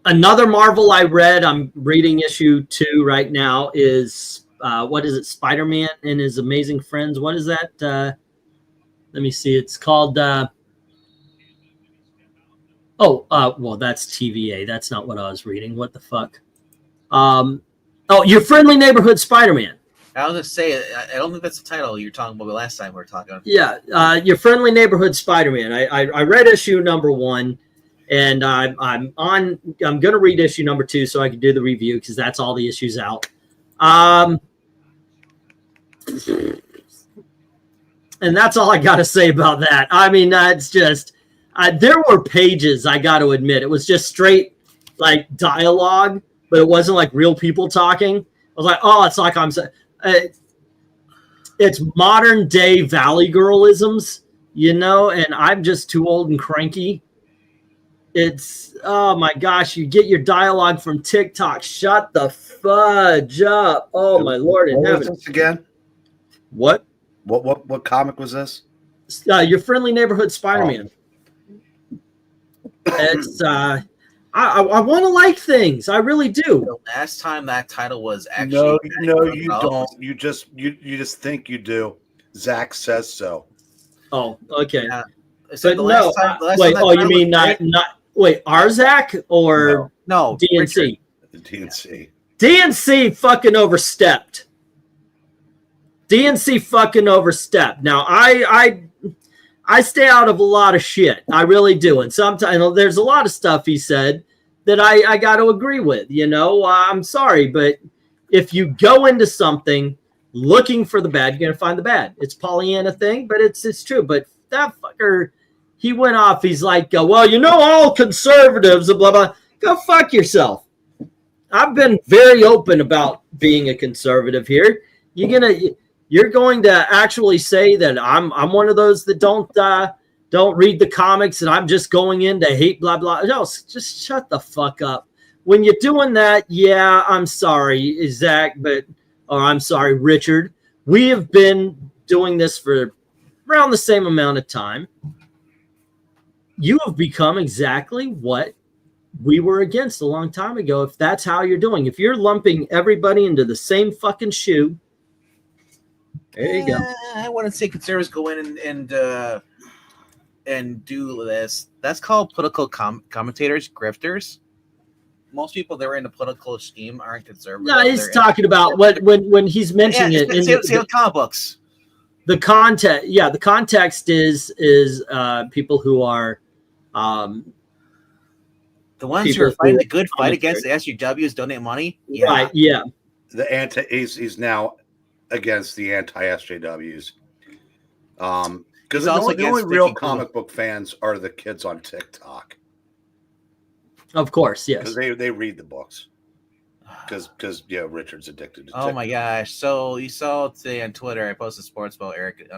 Another Marvel I read, I'm reading issue 2 right now, is what is it? Spider-Man and His Amazing Friends. What is that? Let me see. It's called. Well, that's TVA. That's not what I was reading. What the fuck? Your Friendly Neighborhood Spider-Man. I was gonna say, I don't think that's the title you were talking about the last time we were talking. Yeah, Your Friendly Neighborhood Spider-Man. I read issue number 1, and I'm gonna read issue number 2 so I can do the review because that's all the issues out. And that's all I got to say about that. I mean, it's just there were pages. I got to admit, it was just straight like dialogue, but it wasn't like real people talking. I was like, oh, it's like I'm saying. It's modern day Valley Girlisms, and I'm just too old and cranky. It's, oh my gosh, you get your dialogue from TikTok. Shut the fudge up. Oh my Lord in heaven. Was this again? What? What comic was this? Your Friendly Neighborhood Spider-Man. It's, I want to like things. I really do. The last time that title was actually no, you don't. You just think you do. Zach says so. Oh, okay. But no. You mean not? Wait, our Zach or no DNC? The DNC. DNC fucking overstepped. DNC fucking overstepped. Now I stay out of a lot of shit. I really do. And sometimes there's a lot of stuff he said that I got to agree with. I'm sorry, but if you go into something looking for the bad, you're going to find the bad. It's Pollyanna thing, but it's true. But that fucker, he went off. He's like, well, all conservatives, blah, blah. Go fuck yourself. I've been very open about being a conservative here. You're going to actually say that I'm one of those that don't read the comics and I'm just going in to hate blah blah. No, just shut the fuck up. When you're doing that, yeah, I'm sorry, Zach, or I'm sorry, Richard. We have been doing this for around the same amount of time. You have become exactly what we were against a long time ago. If that's how you're doing, if you're lumping everybody into the same fucking shoe. There you go. I wouldn't say conservatives go in and do this. That's called political commentators, grifters. Most people that are in the political scheme aren't conservative. No, he's talking about when he's mentioning it in the comic books. The context, the context is people who are the ones who are fighting the good fight against the SUWs, donate money. Yeah. Right? Yeah. He's now against the anti-SJWs. Because the only real comic book fans are the kids on TikTok. Of course, yes. Because they read the books. Because Richard's addicted to TikTok. Oh my gosh. So you saw today on Twitter, I posted sports about Eric,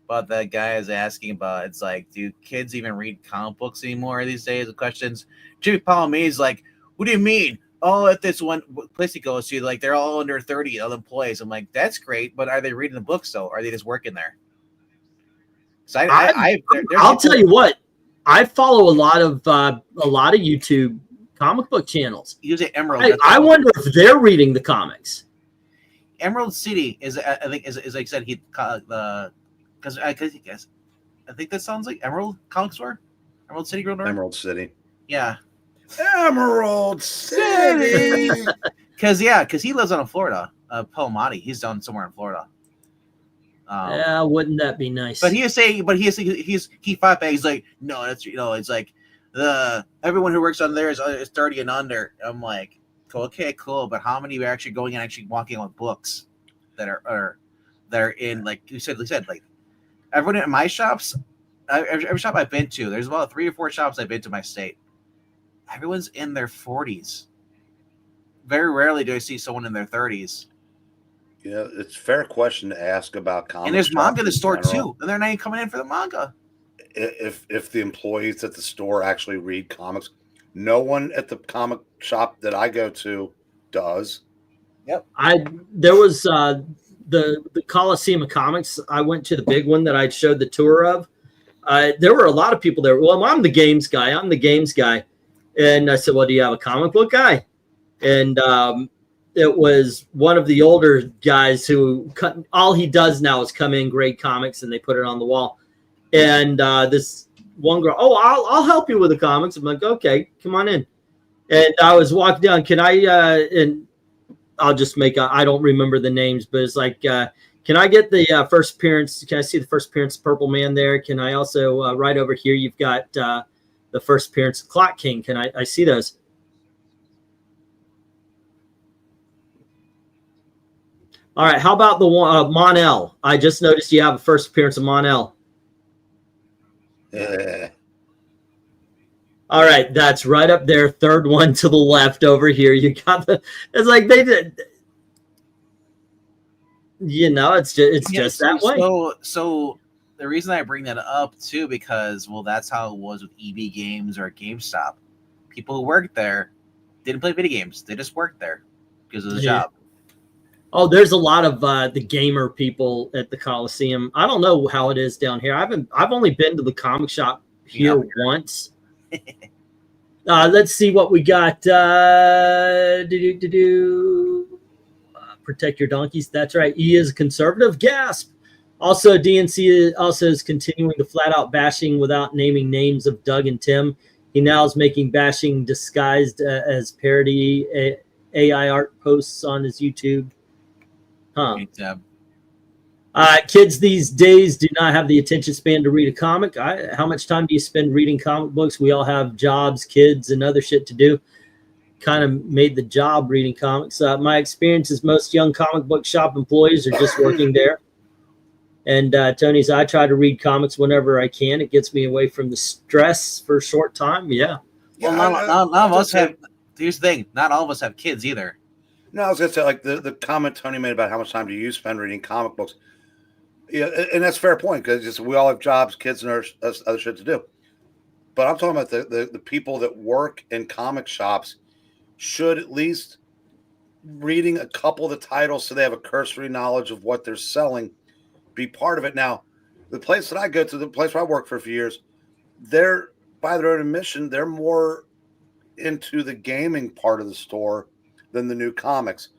but that guy is asking about, it's like, do kids even read comic books anymore these days? The questions. Jimmy Palomé is like, what do you mean? Oh, at this one place he goes to, like, they're all under 30 other employees. I'm like, that's great, but are they reading the books though? Or are they just working there? So I'll tell you what, I follow a lot of YouTube comic book channels. You say Emerald. I wonder if they're reading the comics. Emerald City is, I think, is like I said, because I think that sounds like Emerald Comic Store, Emerald City, Emerald City. Yeah. Emerald City. Because he lives on in Florida. Palomati, he's down somewhere in Florida. Yeah, wouldn't that be nice? But he fought back. He's like, no, that's it's like everyone who works on there is 30 and under. I'm like, okay, cool, but how many are actually going and actually walking on books that are in, like you said, like everyone in my shops, every shop I've been to, there's about 3 or 4 shops I've been to in my state. Everyone's in their 40s. Very rarely do I see someone in their 30s. Yeah, it's a fair question to ask about comics. And there's manga in the store too, and they're not even coming in for the manga. If the employees at the store actually read comics, no one at the comic shop that I go to does. Yep. There was the Coliseum of Comics. I went to the big one that I showed the tour of. There were a lot of people there. Well, I'm the games guy. And I said, well, do you have a comic book guy? And it was one of the older guys who all he does now is come in, grade comics, and they put it on the wall. And this one girl, oh, I'll help you with the comics. I'm like, okay, come on in. And I was walking down. Can I? And I'll just make. I don't remember the names, but it's like, can I get the first appearance? Can I see the first appearance of Purple Man there? Can I also right over here? You've got the first appearance of Clock King. Can I see those? All right. How about the one Mon-El? I just noticed you have a first appearance of Mon-El. All right, that's right up there. Third one to the left over here. You got the. It's like they did. It's just that way. So the reason I bring that up too, because that's how it was with EB Games or GameStop. People who worked there didn't play video games; they just worked there because of the job. Oh, there's a lot of the gamer people at the Coliseum. I don't know how it is down here. I've only been to the comic shop here once. Let's see what we got. Protect your donkeys. That's right. He is a conservative. Gasp. Also, DNC also is continuing to flat out bashing without naming names of Doug and Tim. He now is making bashing disguised as parody AI art posts on his YouTube. Huh. Kids these days do not have the attention span to read a comic. How much time do you spend reading comic books? We all have jobs, kids, and other shit to do. Kind of made the job reading comics. My experience is most young comic book shop employees are just working there. And Tony's, I try to read comics whenever I can. It gets me away from the stress for a short time. Yeah. Well, none of us have. Here's the thing: not all of us have kids either. No, I was gonna say, like the comment Tony made about how much time do you spend reading comic books. Yeah, and that's a fair point because we all have jobs, kids, and other shit to do. But I'm talking about the people that work in comic shops should at least reading a couple of the titles so they have a cursory knowledge of what they're selling, be part of it. Now, the place that I go to, the place where I worked for a few years, they're by their own admission, they're more into the gaming part of the store than the new comics.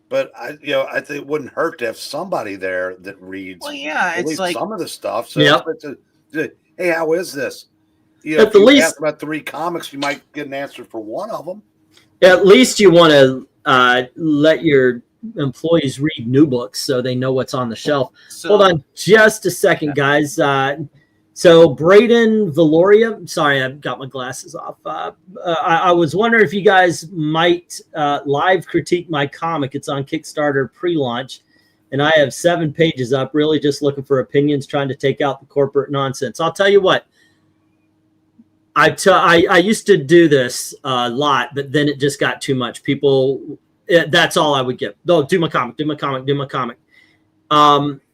But I think it wouldn't hurt to have somebody there that reads. Well, yeah, at it's like some of the stuff. So, hey, how is this? At if you least ask about 3 comics, you might get an answer for one of them. At least you want to let your employees read new books so they know what's on the shelf. Hold on just a second, guys. So Braden Valoria, sorry, I've got my glasses off. I was wondering if you guys might live critique my comic. It's on Kickstarter pre-launch, and I have 7 pages up, really just looking for opinions, trying to take out the corporate nonsense. I'll tell you what. I used to do this a lot, but then it just got too much. That's all I would get. No, do my comic.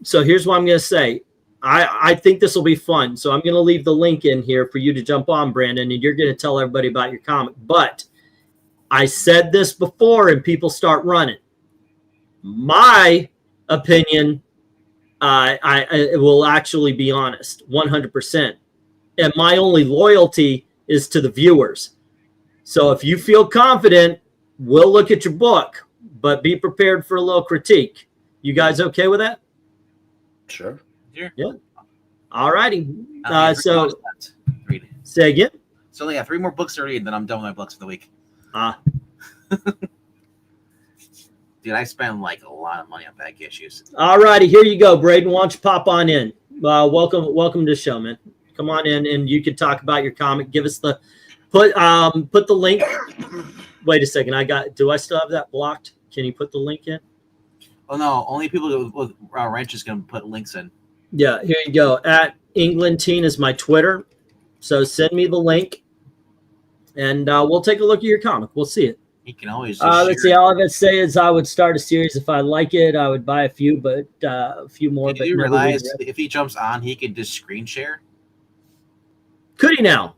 So here's what I'm going to say. I think this will be fun. So I'm going to leave the link in here for you to jump on, Brandon, and you're going to tell everybody about your comic. But I said this before, and people start running. My opinion, I will actually be honest, 100%. And my only loyalty is to the viewers. So if you feel confident, we'll look at your book, but be prepared for a little critique. You guys okay with that? Sure. Yeah. All righty. So read. Say again. So only got 3 more books to read, then I'm done with my books for the week. Dude, I spend like a lot of money on back issues. All righty, here you go, Braden. Why don't you pop on in? Welcome to the show, man. Come on in, and you can talk about your comic. Give us the put the link. Wait a second. Do I still have that blocked? Can you put the link in? Oh no, only people with wrenches can put links in. Yeah, here you go. At England Teen is my Twitter. So send me the link, and we'll take a look at your comic. We'll see it. You can always let's see. All I gotta say is I would start a series if I like it. I would buy a few, but a few more. Did you realize if he jumps on, he can just screen share? Could he now?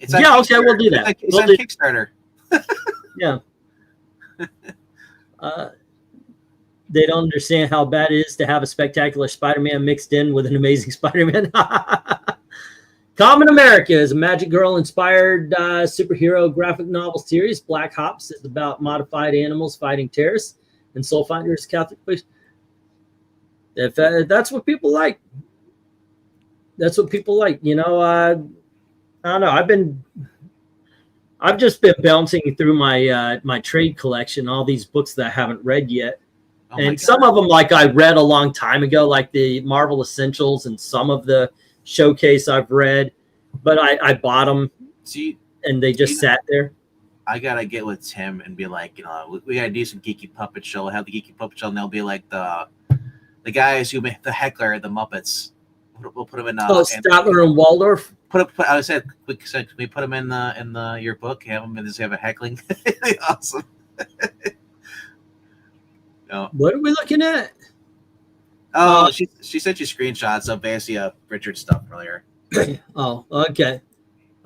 It's yeah, okay, we'll do that. It's on Kickstarter. Yeah. They don't understand how bad it is to have a spectacular Spider-Man mixed in with an amazing Spider-Man. Common America is a Magic Girl-inspired superhero graphic novel series. Black Ops is about modified animals fighting terrorists, and Soulfinder is Catholic priest. If that's what people like, that's what people like. You know, I don't know. I've just been bouncing through my my trade collection, all these books that I haven't read yet. Oh my And some of them, like I read a long time ago, like the Marvel Essentials, and some of the Showcase I've read, but I bought them See, and they just sat there. I gotta get with Tim and be like, you know, we gotta do some geeky puppet show. We'll have the geeky puppet show, and they'll be like the guys who make the heckler, the Muppets. We'll put them in. Statler and Waldorf. I said, can we put them in the your book? Have them and just have a heckling. Awesome. No. What are we looking at? Oh, she sent you screenshots of basically Richard stuff earlier. Oh, okay.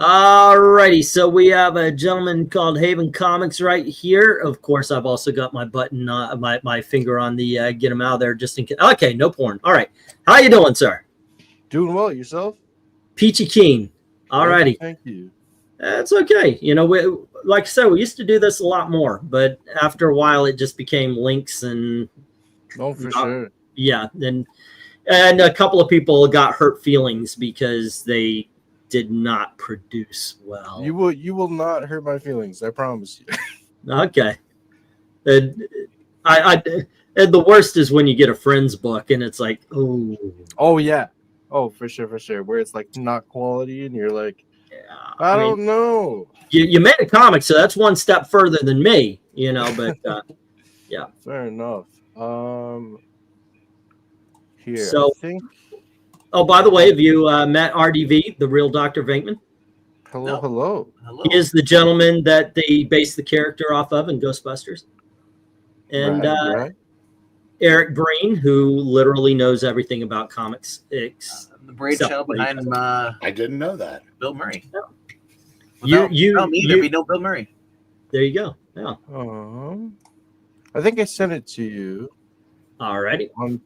Alrighty, so we have a gentleman called Haven Comics right here. Of course, I've also got my button, my finger on the get him out of there just in case. Okay, no porn. All right, how you doing, sir? Doing well, yourself? Peachy keen. Alrighty, Thank you. that's okay. You know, we, like I said, we used to do this a lot more, but after a while, it just became links and Oh, for sure. yeah, and a couple of people got hurt feelings because they did not produce well. You will not hurt my feelings. I promise you. Okay. And and the worst is when you get a friend's book and it's like, oh. Oh yeah. Oh, for sure, for sure. Where it's like not quality, and you're like, Yeah, I mean, don't know. You made a comic, so that's one step further than me, you know. But yeah. Fair enough. Here, So- I think. Oh, by the way, have you met RDV, the real Dr. Venkman? Hello, No. hello. Hello. He is the gentleman that they based the character off of in Ghostbusters. And Right. Eric Breen, who literally knows everything about comics. The brain Except shell for behind I didn't know that. Bill Murray. You- Without me, you- there'd be no Bill Murray. There you go. Yeah. I think I sent it to you Alrighty. on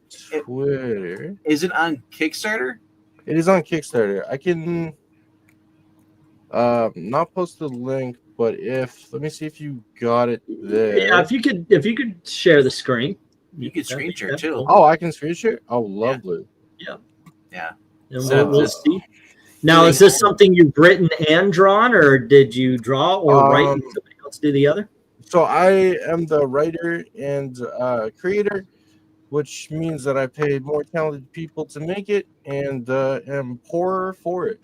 Twitter. Is it on Kickstarter? It is on Kickstarter. I can not post the link, but let me see if you got it there. Yeah, if you could share the screen. You could screen share too. cool. Oh, I can screen share? Oh, lovely. Yeah. And So, we'll see. Now, is this something you've written and drawn, or did you draw or write and somebody else do the other? So I am the writer and creator, which means that I paid more talented people to make it and am poorer for it.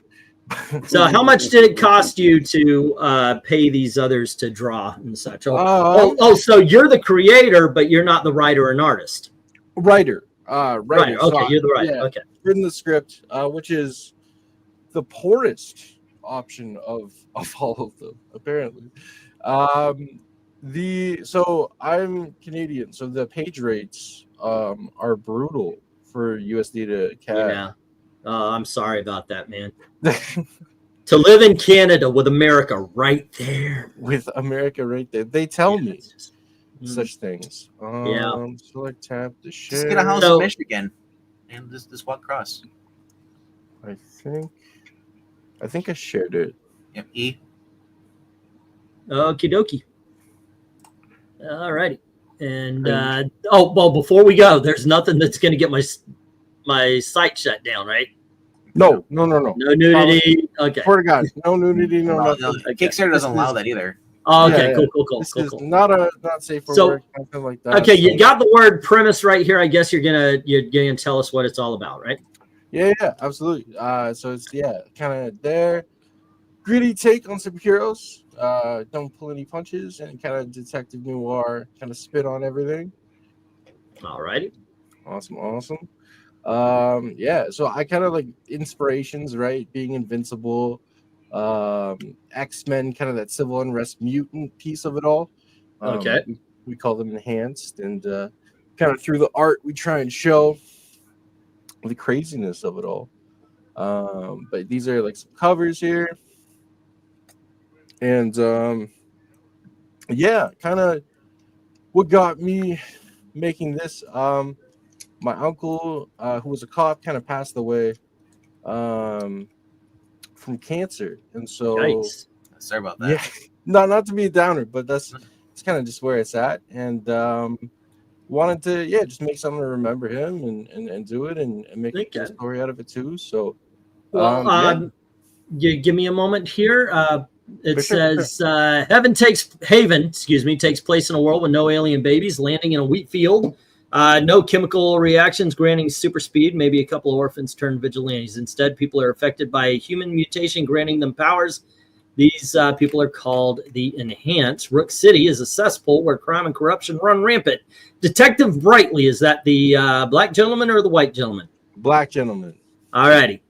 So, how much did it cost you to pay these others to draw and such? So you're the creator, but you're not the writer and artist. Writer. Right. Writer. Okay, So, you're the writer. yeah, Okay. written the script, which is the poorest option of all of them, apparently. So I'm Canadian, so the page rates are brutal for USD to CAD. Yeah. I'm sorry about that, man. To live in Canada with America right there. With America right there, they tell me it's just- such things. Yeah. Select tab to share. Just get a house So- in Michigan and just walk across. I think I shared it. Yep. E. Okie dokie. All righty. And well, before we go, there's nothing that's going to get my site shut down, right? No. No nudity. Okay. Swear to God, no nudity, no No, nothing. Kickstarter doesn't This allow is- that either. Okay. Yeah, Cool. This is not safe for So- work, nothing like that. Okay, you so- got the word premise right here. I guess you're gonna tell us what it's all about, right? Yeah, absolutely. So it's kind of their gritty take on superheroes. Don't pull any punches and kind of detective noir kind of spit on everything. All righty. Awesome. So I kind of like inspirations, right? Being invincible, X-Men, kind of that civil unrest mutant piece of it all. Okay. We call them enhanced, and kind of through the art we try and show the craziness of it all. But these are like some covers here, and kind of what got me making this. My uncle, who was a cop, kind of passed away from from cancer, and so Yikes. Sorry about that. yeah, not to be a downer, but it's kind of just where it's at, and wanted to just make something to remember him and do it and make a cool story out of it too. So Well, you give me a moment here. It For sure. says Haven takes place in a world with no alien babies landing in a wheat field. No chemical reactions granting super speed. Maybe a couple of orphans turn vigilantes. Instead, people are affected by a human mutation granting them powers. These people are called the Enhanced. Rook City is a cesspool where crime and corruption run rampant. Detective Brightly, is that the black gentleman or the white gentleman? Black gentleman. All righty.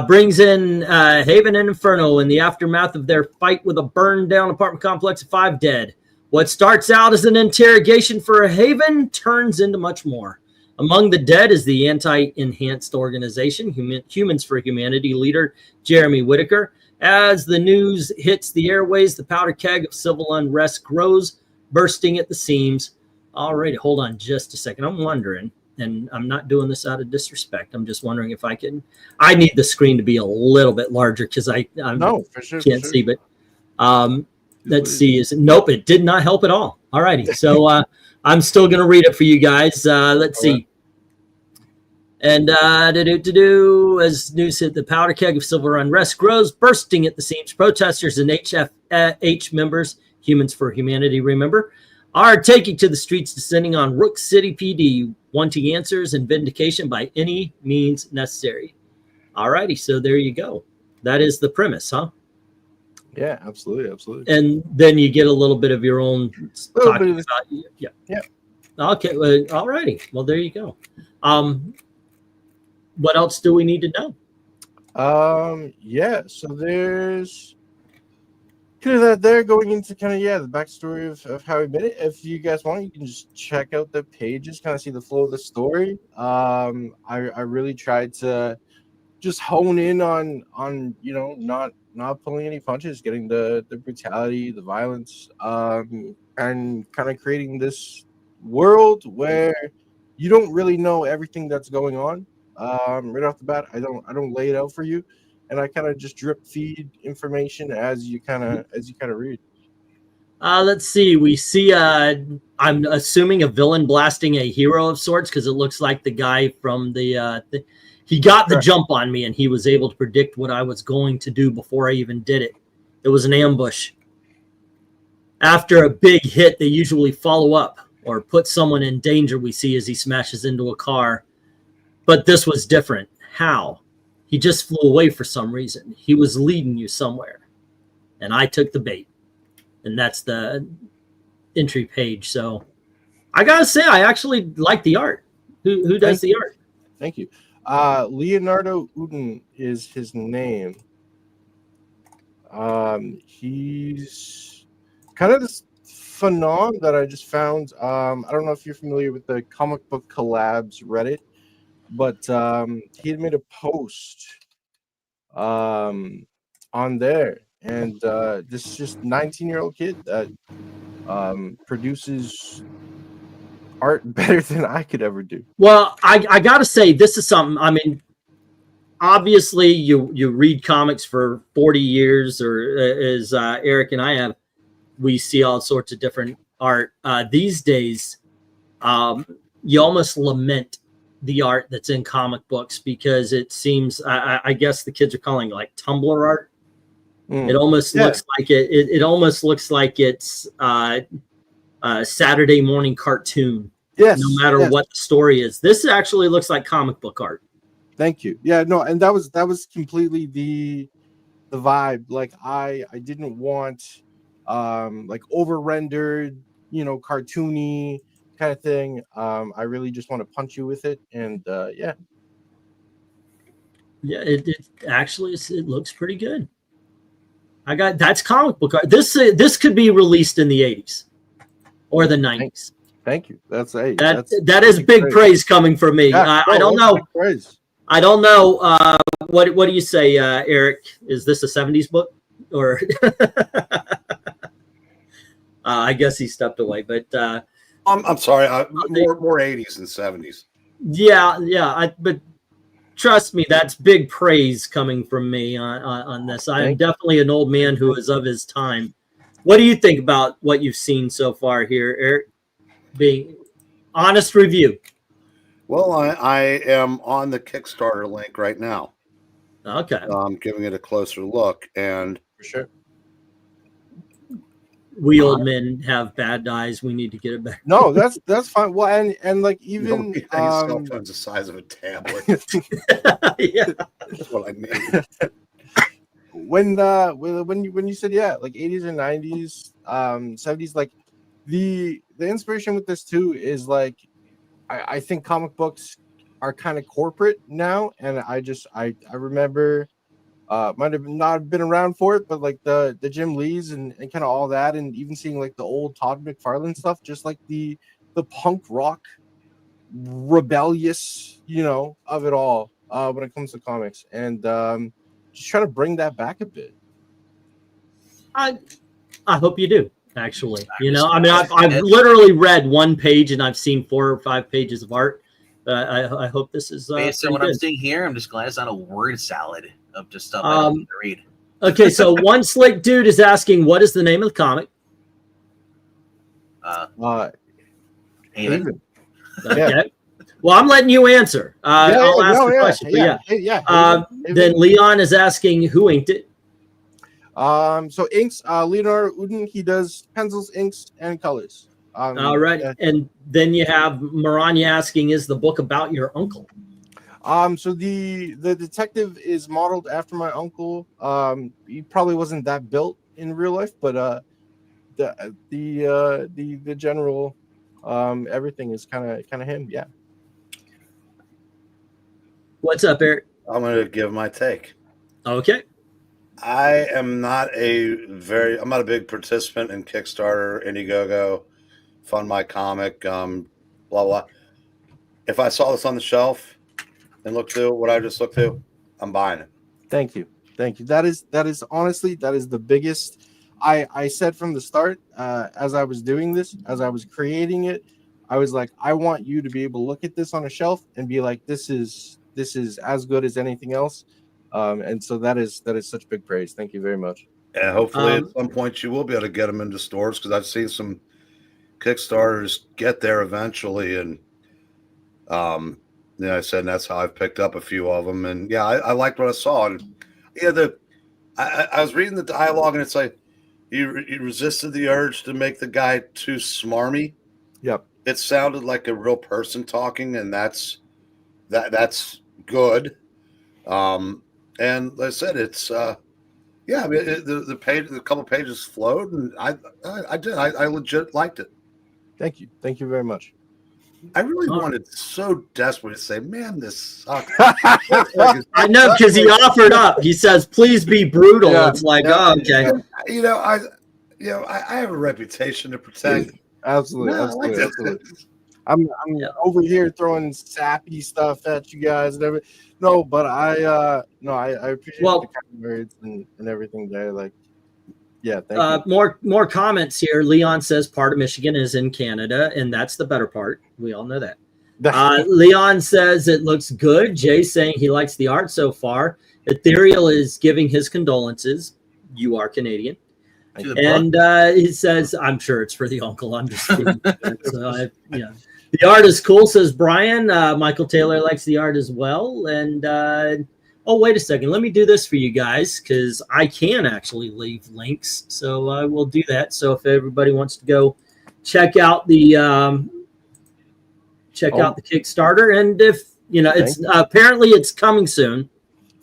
Brings in Haven and Inferno in the aftermath of their fight with a burned down apartment complex of 5 dead. What starts out as an interrogation for a Haven turns into much more. Among the dead is the anti-enhanced organization, Humans for Humanity leader Jeremy Whitaker. As the news hits the airways, the powder keg of civil unrest grows, bursting at the seams. All right, hold on just a second. I'm wondering, and I'm not doing this out of disrespect. I'm just wondering if I need the screen to be a little bit larger because I for sure, can't see, but let's see. Nope, it did not help at all. All righty. So I'm still going to read it for you guys. Let's see. And as news hit the powder keg of civil unrest grows, bursting at the seams, protesters and HFH members, Humans for Humanity, remember, are taking to the streets, descending on Rook City PD, wanting answers and vindication by any means necessary. All righty, so there you go. That is the premise, huh? Yeah, absolutely. And then you get a little bit of your own talking about. Yeah. Okay. Well, all righty. Well, there you go. What else do we need to know? So there's kind of that there going into kind of the backstory of how he made it. If you guys want, you can just check out the pages, kind of see the flow of the story. I really tried to just hone in on not pulling any punches, getting the brutality, the violence, and kind of creating this world where you don't really know everything that's going on. Right off the bat, I don't lay it out for you, and I kind of just drip feed information as you kind of read. Let's see. We see. I'm assuming a villain blasting a hero of sorts because it looks like the guy from he got the jump on me and he was able to predict what I was going to do before I even did it. It was an ambush. After a big hit, they usually follow up or put someone in danger. We see as he smashes into a car. But this was different. How? He just flew away for some reason. He was leading you somewhere. And I took the bait. And that's the entry page. So I got to say, I actually like the art. Who does the art? Thank you. Leonardo Uden is his name. He's kind of this phenom that I just found. I don't know if you're familiar with the Comic Book Collabs Reddit. But he had made a post on there, and this just 19-year-old kid that produces art better than I could ever do. Well, I got to say, this is something. I mean, obviously, you read comics for 40 years, or as Eric and I have, we see all sorts of different art. These days, you almost lament the art that's in comic books because it seems I guess the kids are calling it like Tumblr art. It almost looks like it almost looks like it's a Saturday morning cartoon. Yes, no matter what the story is. This actually looks like comic book art. Thank you. Yeah, no, and that was completely the vibe. Like I didn't want like over rendered, cartoony kind of thing. I really just want to punch you with it, and it actually it looks pretty good. That's comic book art. This could be released in the 80s or the 90s. Thank you. That is big praise coming from me. Yeah, I don't know. I don't know. What do you say, Eric? Is this a 70s book or? I guess he stepped away, but. I'm sorry. More 80s than 70s. Yeah. But trust me, that's big praise coming from me on this. I am definitely an old man who is of his time. What do you think about what you've seen so far here, Eric? Being honest review. Well, I am on the Kickstarter link right now. Okay. Giving it a closer look, and For sure. We old men have bad eyes. We need to get it back. No, that's fine. Well, and like even cell phone's the size of a tablet. Yeah, that's what I mean. when you said like 80s and 90s, 70s, like the inspiration with this too is like I think comic books are kind of corporate now, and I remember might have not been around for it, but like the Jim Lees and kind of all that, and even seeing like the old Todd McFarlane stuff, just like the punk rock rebellious, of it all when it comes to comics, and just trying to bring that back a bit. I hope you do. Actually, I mean, I've literally read one page and I've seen 4 or 5 pages of art. I hope this is based on what I'm seeing here. I'm just glad it's not a word salad of just stuff I don't need to read. Okay, so one slick dude is asking, what is the name of the comic? Haven. Okay. Yeah. Well, I'm letting you answer. I'll ask the question. Then Leon is asking, who inked it? So inks, Leonardo Uden, he does pencils, inks, and colors. All right. And then you have Maranya asking, is the book about your uncle? So the detective is modeled after my uncle. He probably wasn't that built in real life, but the general everything is kind of him. Yeah. What's up, Eric? I'm going to give my take. Okay. I'm not a big participant in Kickstarter, Indiegogo, Fund My Comic, blah, blah. If I saw this on the shelf and looked through what I just looked through, I'm buying it. Thank you. That is honestly, that is the biggest. I said from the start, as I was doing this, as I was creating it, I was like, I want you to be able to look at this on a shelf and be like, this is as good as anything else. And so that is such big praise. Thank you very much. And hopefully at some point you will be able to get them into stores, because I've seen some Kickstarters get there eventually, and I said that's how I've picked up a few of them. And I liked what I saw. And I was reading the dialogue, and it's like you resisted the urge to make the guy too smarmy. Yep. It sounded like a real person talking, and that's good. And like I said, it's I mean, the page, a couple pages flowed, and I legit liked it. Thank you very much. I really wanted so desperately to say, man, this sucks. I know, because he offered up. He says, please be brutal. Yeah, it's like, okay. I have a reputation to protect. Absolutely. I'm over here throwing sappy stuff at you guys and everything. No, but I appreciate the kind words and everything there. Like, yeah, thank you. More comments here. Leon says part of Michigan is in Canada, and that's the better part. We all know that. Leon says it looks good. Jay's saying he likes the art so far. Ethereal is giving his condolences. You are Canadian. And he says, I'm sure it's for the uncle. I'm just kidding. The art is cool, says Brian. Michael Taylor likes the art as well. And wait a second. Let me do this for you guys, because I can actually leave links. So I will do that. So if everybody wants to go check out the Kickstarter, and if it's apparently it's coming soon.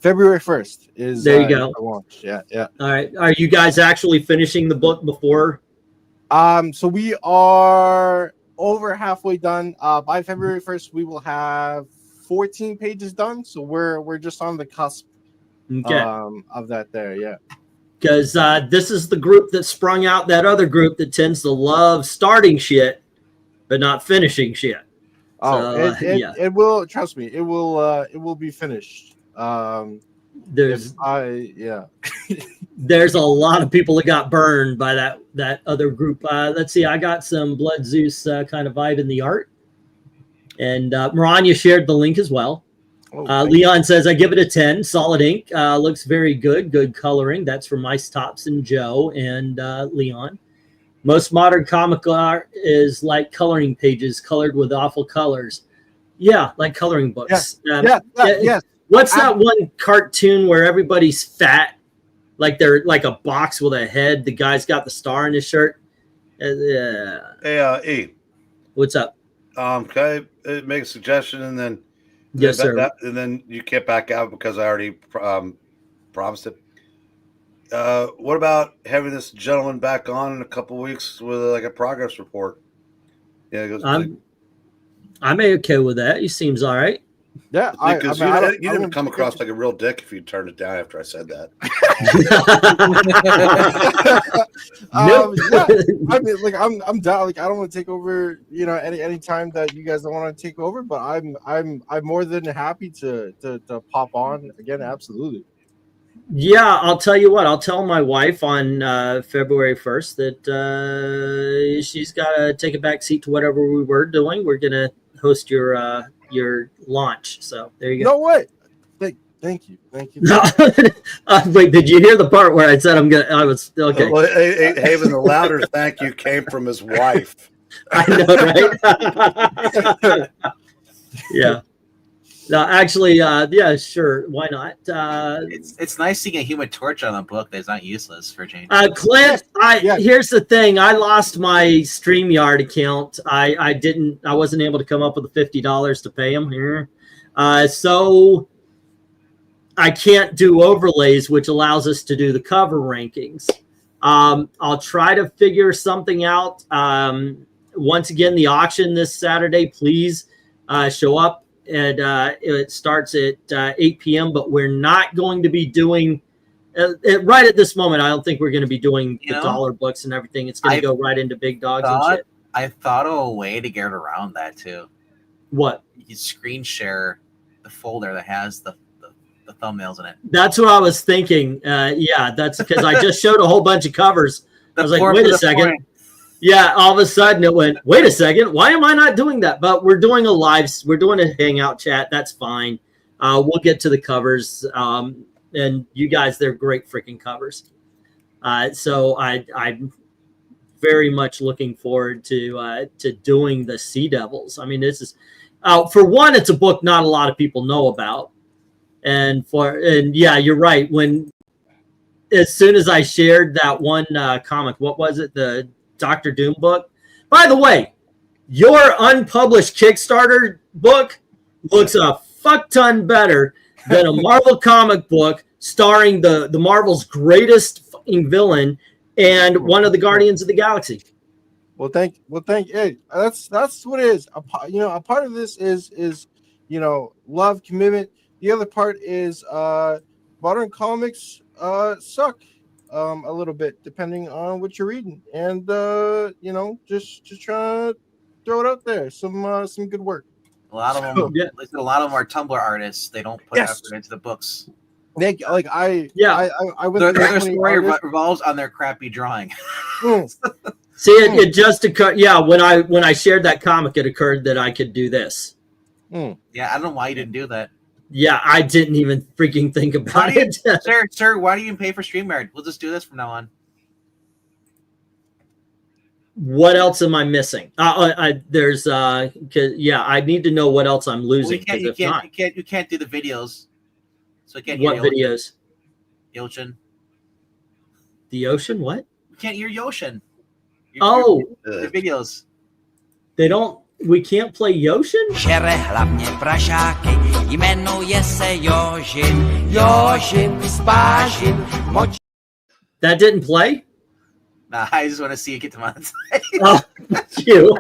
February 1st is there. You go. Launch. Yeah. All right. Are you guys actually finishing the book before? So we are over halfway done. By February 1st, we will have 14 pages done. So we're just on the cusp of that there. Yeah. Because this is the group that sprung out that other group that tends to love starting shit, but not finishing shit. It will, trust me, it will be finished. There's a lot of people that got burned by that other group. Let's see, I got some Blood Zeus kind of vibe in the art, and Maranya shared the link as well. Leon says, I give it a 10. Solid ink. Looks very good. Good coloring. That's from Ice Tops and Joe and Leon. Most modern comic art is like coloring pages colored with awful colors. Yeah, like coloring books. Yes. What's that one cartoon where everybody's fat? Like they're like a box with a head. The guy's got the star in his shirt. Hey, E. What's up? Can I make a suggestion and then Yes, sir. And then you can't back out because I already promised it. What about having this gentleman back on in a couple weeks with like a progress report? Yeah, it goes, I'm okay with that. He seems all right. Yeah, because you didn't come across like a real dick if you turned it down after I said that. I mean, like I'm down. Like I don't want to take over. You know, any time that you guys don't want to take over, but I'm more than happy to pop on again. Absolutely. Yeah, I'll tell you what. I'll tell my wife on February 1st that she's got to take a back seat to whatever we were doing. We're gonna host your launch. So there you go. No way. Thank you. No, wait, did you hear the part where I said I was okay? Well, Haven, the louder thank you came from his wife. I know, right? Yeah. No, actually, yeah, sure. Why not? It's nice seeing a Human Torch on a book that's not useless for change. Clint, here's the thing. I lost my StreamYard account. I wasn't able to come up with the $50 to pay him here. So I can't do overlays, which allows us to do the cover rankings. I'll try to figure something out. Once again, the auction this Saturday, please show up. And it starts at 8 p.m., but we're not going to be doing right at this moment. I don't think we're going to be doing the dollar books and everything. It's going to go right into big dogs and shit. I thought of a way to get around that too. What? You can screen share the folder that has the thumbnails in it. That's what I was thinking. Yeah, that's because I just showed a whole bunch of covers. I was like, wait a second. Yeah, all of a sudden it went, wait a second, why am I not doing that? But we're doing a hangout chat. That's fine. We'll get to the covers. And you guys, they're great freaking covers. So I'm very much looking forward to doing the Sea Devils. I mean, this is, for one, it's a book not a lot of people know about. And yeah, you're right. As soon as I shared that one comic, what was it? The Dr. Doom book. By the way, your unpublished Kickstarter book looks a fuck ton better than a Marvel comic book starring the Marvel's greatest fucking villain and one of the Guardians of the Galaxy. Well, thank. Hey, that's what it is. A part of this is love, commitment. The other part is modern comics suck. A little bit depending on what you're reading, and just trying to throw it out there. Some good work. A lot of them, a lot of them are Tumblr artists. They don't put effort into the books. I went. Their story revolves on their crappy drawing. See, it just occurred. Yeah, when I shared that comic, it occurred that I could do this. Yeah, I don't know why you didn't do that. Yeah, I didn't even freaking think about it. Sir, why do you even pay for StreamYard? We'll just do this from now on. What else am I missing? I need to know what else I'm losing. Well, you can't do the videos. So I can't hear what videos? The ocean. The ocean? What? You can't hear Yoshin. The videos. They don't. We can't play Yoshin? That didn't play? Nah, I just want to see you get to monetize. Oh, you.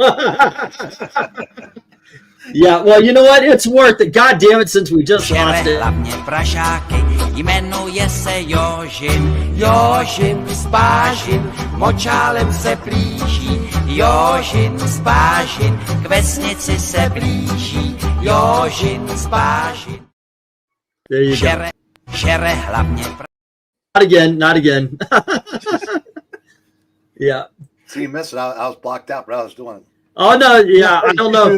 Yeah, well, you know what? It's worth it. God damn it, since we just lost it. Jmenuje se Jožin, Jožin z Pážin, močálem se plíží, Jožin z Pážin, k vesnici se blíží, Jožin z Pážin. There you go. Žere hlavně. Not again. Yeah. See, you missed it. I was blocked out, but I was doing it. Oh no, yeah, I don't know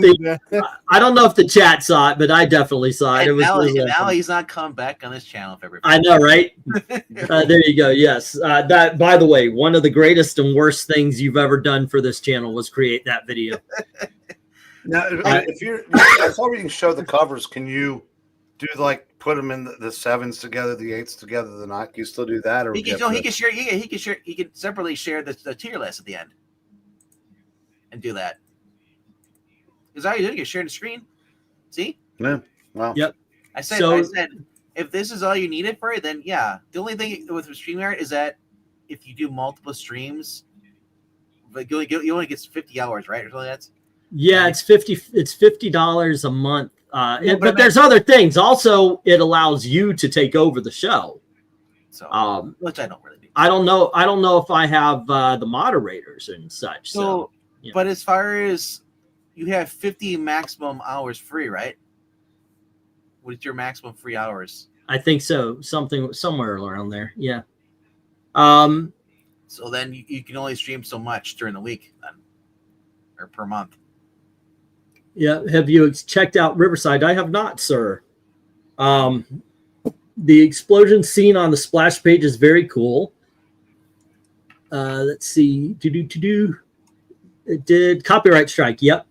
if the chat saw it, but I definitely saw it. And It now he's not come back on his channel for every. I know, right? There you go. Yes, that. By the way, one of the greatest and worst things you've ever done for this channel was create that video. Now, if you're before we can show the covers, can you do like put them in the 7s together, the 8s together, the 9? Can you still do that, or He can share. He can separately share the tier list at the end, and do that. Because all you do, you're sharing the screen. See? Yeah. Wow. Yep. I said, if this is all you need it for, then yeah. The only thing with StreamYard is that if you do multiple streams, like you only get 50 hours, right? Or something like that. Yeah, it's $50 a month. but But there's other things. Also, it allows you to take over the show. So, which I don't really do. I don't know if I have the moderators and such. So, yeah. But as far as you have 50 maximum hours free, right? What is your maximum free hours? I think so. Somewhere around there. Yeah. So then you can only stream so much during the week, then, or per month. Yeah. Have you checked out Riverside? I have not, sir. The explosion scene on the splash page is very cool. Let's see. It did copyright strike. Yep.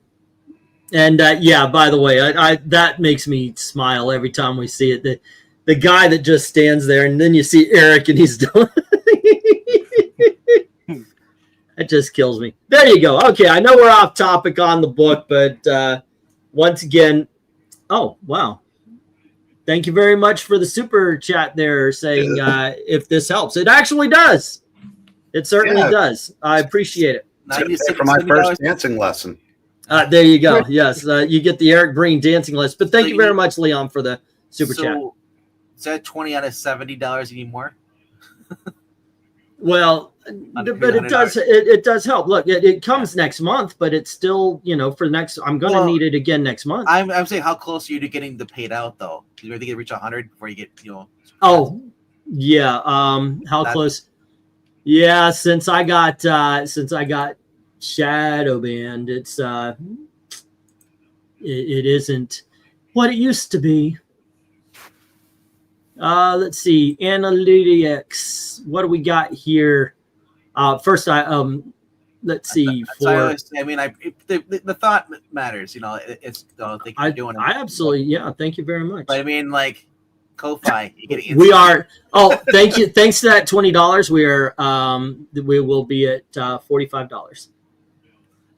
And yeah, by the way, I that makes me smile every time we see it. The guy that just stands there, and then you see Eric, and he's doing. It just kills me. There you go. Okay, I know we're off topic on the book, but once again, oh wow, thank you very much for the super chat there, saying if this helps. It actually does. It certainly does. I appreciate it. For my first dancing lesson. There you go. Yes, you get the Eric Breen dancing list. But thank you very much, Leon, for the super chat. Is that 20 out of $70 you need more? Well, but it does help. Look, it comes next month, but it's still, for next. I'm going to need it again next month. I'm saying, how close are you to getting the paid out though? You ready to reach 100 before you get Oh, yeah. How close? Yeah, since I got shadow banned, it's it isn't what it used to be. Let's see, analytics. What do we got here? First, let's see. The thought matters. It's I doing it. I absolutely Thank you very much. But I mean, like Ko-Fi, you get we are. Oh, thank you. Thanks to that $20, we will be at $45.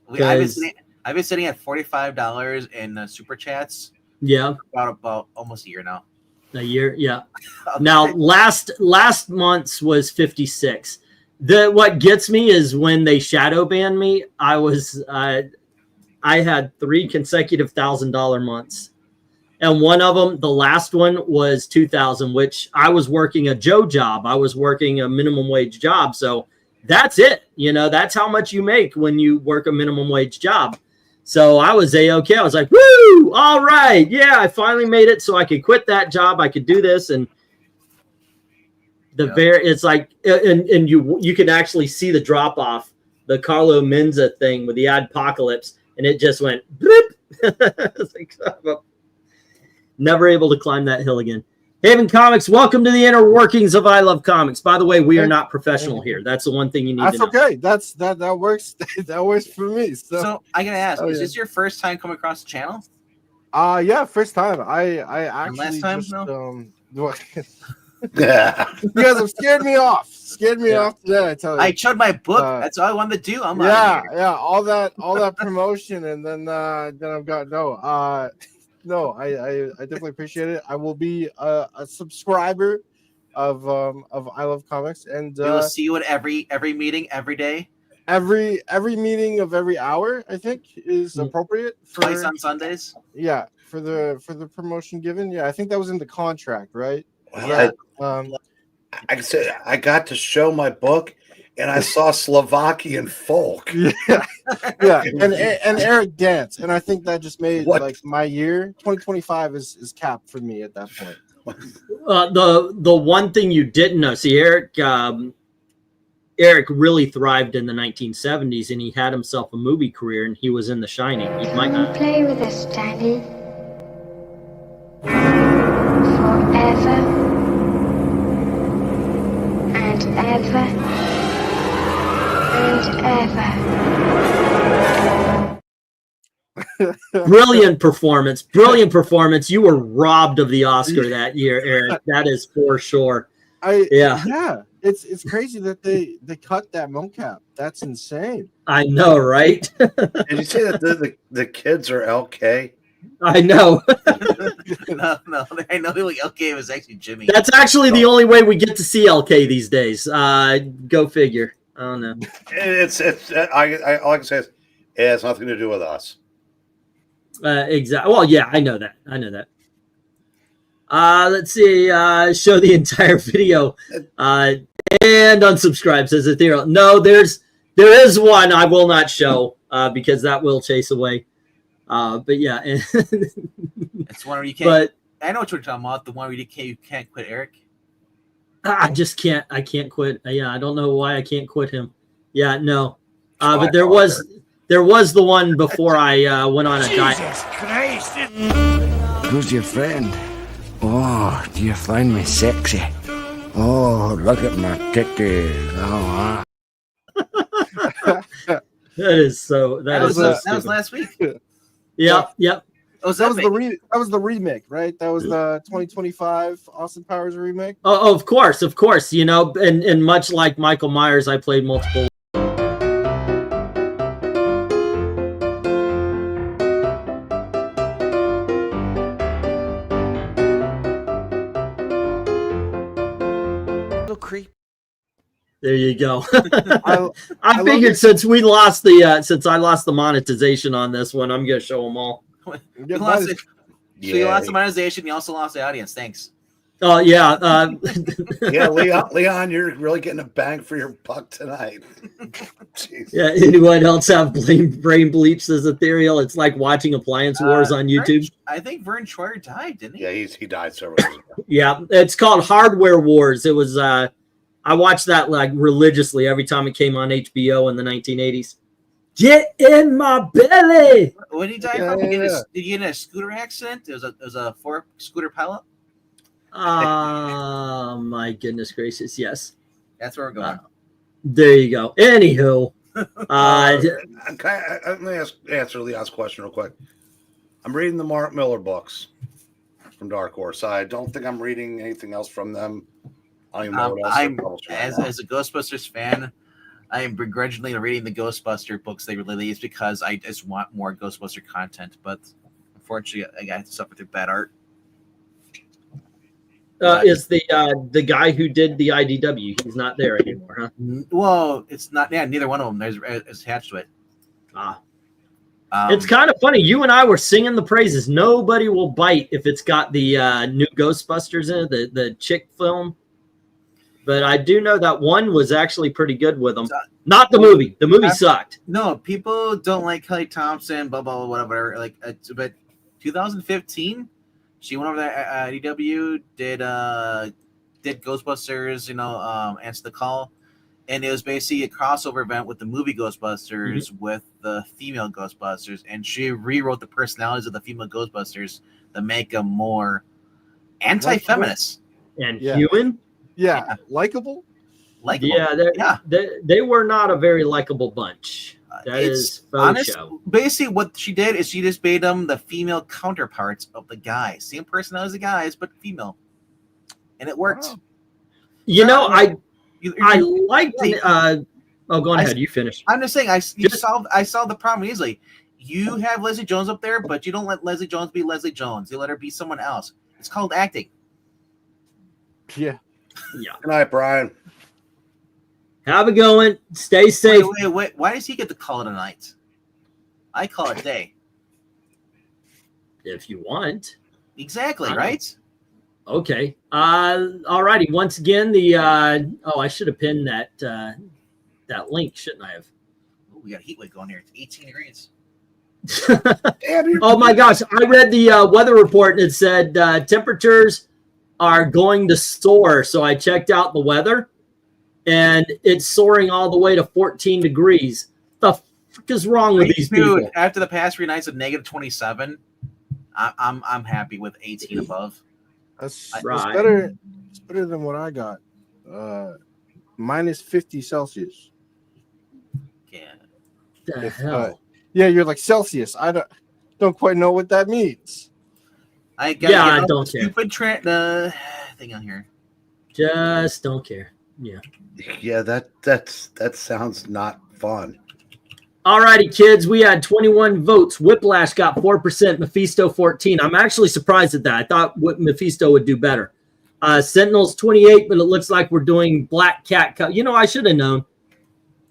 I've been sitting at $45 in super chats. Yeah, about almost a year now. A year, yeah. Now last month's was 56. What gets me is when they shadow banned me. I had 3 consecutive $1,000 months, and one of them, the last one, was 2,000. Which I was working a Joe job. I was working a minimum wage job, so that's it. That's how much you make when you work a minimum wage job. So I was A-okay. I was like, woo, all right. Yeah, I finally made it so I could quit that job. I could do this. And it's like, and you can actually see the drop off, the Carlo Menza thing with the adpocalypse. And it just went, bloop. It's like, never able to climb that hill again. Haven Comics, welcome to the inner workings of I Love Comics. By the way, we are not professional here. That's the one thing you need to know. That's okay. That works. That works for me. So I gotta ask, is this your first time coming across the channel? Yeah, first time. I actually last time, just, you guys have scared me off. Off today, I tell you. I showed my book. That's all I wanted to do. I'm all that promotion, and then I've got No, I definitely appreciate it. I will be a subscriber of I Love Comics, and we'll see you at every meeting every day. Every meeting of every hour, I think, is appropriate. Twice on Sundays. Yeah, for the promotion given. Yeah, I think that was in the contract, right? Yeah. I said I got to show my book, and I saw Slovakian folk. Yeah, and Eric dance, and I think that just made like my year. 2025 is capped for me at that point. The one thing you didn't know, see, Eric, Eric really thrived in the 1970s, and he had himself a movie career, and he was in The Shining. He might Come not. play with us, Danny. Forever and ever and ever. Brilliant performance. Brilliant performance. You were robbed of the Oscar that year, Eric. That is for sure. Yeah. It's crazy that they cut that mocap. That's insane. I know, right? Did you say that the kids are LK? I know. No, I know. Like, okay, it was actually Jimmy. That's actually the only way we get to see LK these days. Go figure. I don't know. It's I all I can say is it has nothing to do with us. Exactly. Well, yeah, I know that. Let's see. Show the entire video and unsubscribe, says Ethereal. No, there is one I will not show because that will chase away. But yeah, It's one where you can't. but I know what you're talking about. The one where you can't quit Eric. I just can't. I can't quit. Yeah, I don't know why I can't quit him. Yeah, no. It's But there was the one before I went on a diet. Jesus Christ! Who's your friend? Oh, do you find me sexy? Oh, look at my titties. Oh, That is so. That is so. That was last week. Yep. Oh, That was the remake, right? That was the 2025 Austin Powers remake. Oh, of course. You know, and much like Michael Myers, I played multiple. little creep. There you go. I I figured since I lost the monetization on this one, I'm gonna show them all. You lost it. So you lost the monetization. You also lost the audience. Thanks. Oh yeah. Yeah, Leon, you're really getting a bang for your buck tonight. Jeez. Yeah. Anyone else have brain bleach? Says Ethereal. It's like watching Appliance Wars on YouTube. I think Vern Troyer died, didn't he? Yeah, he died several years ago. Yeah, it's called Hardware Wars. It was. I watched that like religiously every time it came on HBO in the 1980s. Get in my belly. When he died from, did he get in a scooter accident? It was a Ford scooter pilot. Oh my goodness gracious! Yes, That's where we're going. there you go. Anywho, Let me answer Leon's question real quick. I'm reading the Mark Miller books from Dark Horse. I don't think I'm reading anything else from them. I don't even know what else they're publishing right now. As a Ghostbusters fan, I am begrudgingly reading the Ghostbuster books they released because I just want more Ghostbuster content. But unfortunately, I got to suffer through bad art. is the guy who did the IDW? He's not there anymore, huh? Well, it's not. Yeah, neither one of them is attached to it. It's kind of funny. You and I were singing the praises. Nobody will bite if it's got the new Ghostbusters in it, the chick film. But I do know that one was actually pretty good with them. Not the movie. The movie sucked. No, people don't like Kelly Thompson, blah blah whatever. Like, but 2015, she went over there at IDW, did Ghostbusters, Answer the Call, and it was basically a crossover event with the movie Ghostbusters with the female Ghostbusters, and she rewrote the personalities of the female Ghostbusters to make them more anti-feminist and human. Yeah, likable. Yeah, they were not a very likable bunch. That is show. Basically, what she did is she just made them the female counterparts of the guys, same personality as the guys, but female, and it worked. Wow. I liked. Go ahead. You finish. I'm just saying, I solved the problem easily. You have Leslie Jones up there, but you don't let Leslie Jones be Leslie Jones. You let her be someone else. It's called acting. Yeah. Yeah. Good night, Brian. Have a going. Stay safe. Wait. Why does he get to call it a night? I call it day. If you want. Exactly, right? Okay. All righty. Once again, I should have pinned that link, shouldn't I have? Ooh, we got a heat wave going here. It's 18 degrees. Oh my gosh. I read the weather report and it said temperatures are going to soar. So I checked out the weather and it's soaring all the way to 14 degrees. The fuck is wrong with these Dude, people? after the past 3 nights of negative 27, I'm happy with 18 above. That's Right. better. It's better than what I got. Minus 50 Celsius. Yeah. The hell? Yeah, you're like Celsius. I don't quite know what that means. I got I don't care. stupid thing on here. Just don't care. Yeah. Yeah, that sounds not fun. All righty, kids. We had 21 votes. Whiplash got 4%. Mephisto 14. I'm actually surprised at that. I thought Mephisto would do better. Sentinel's 28, but it looks like we're doing Black Cat. I should have known.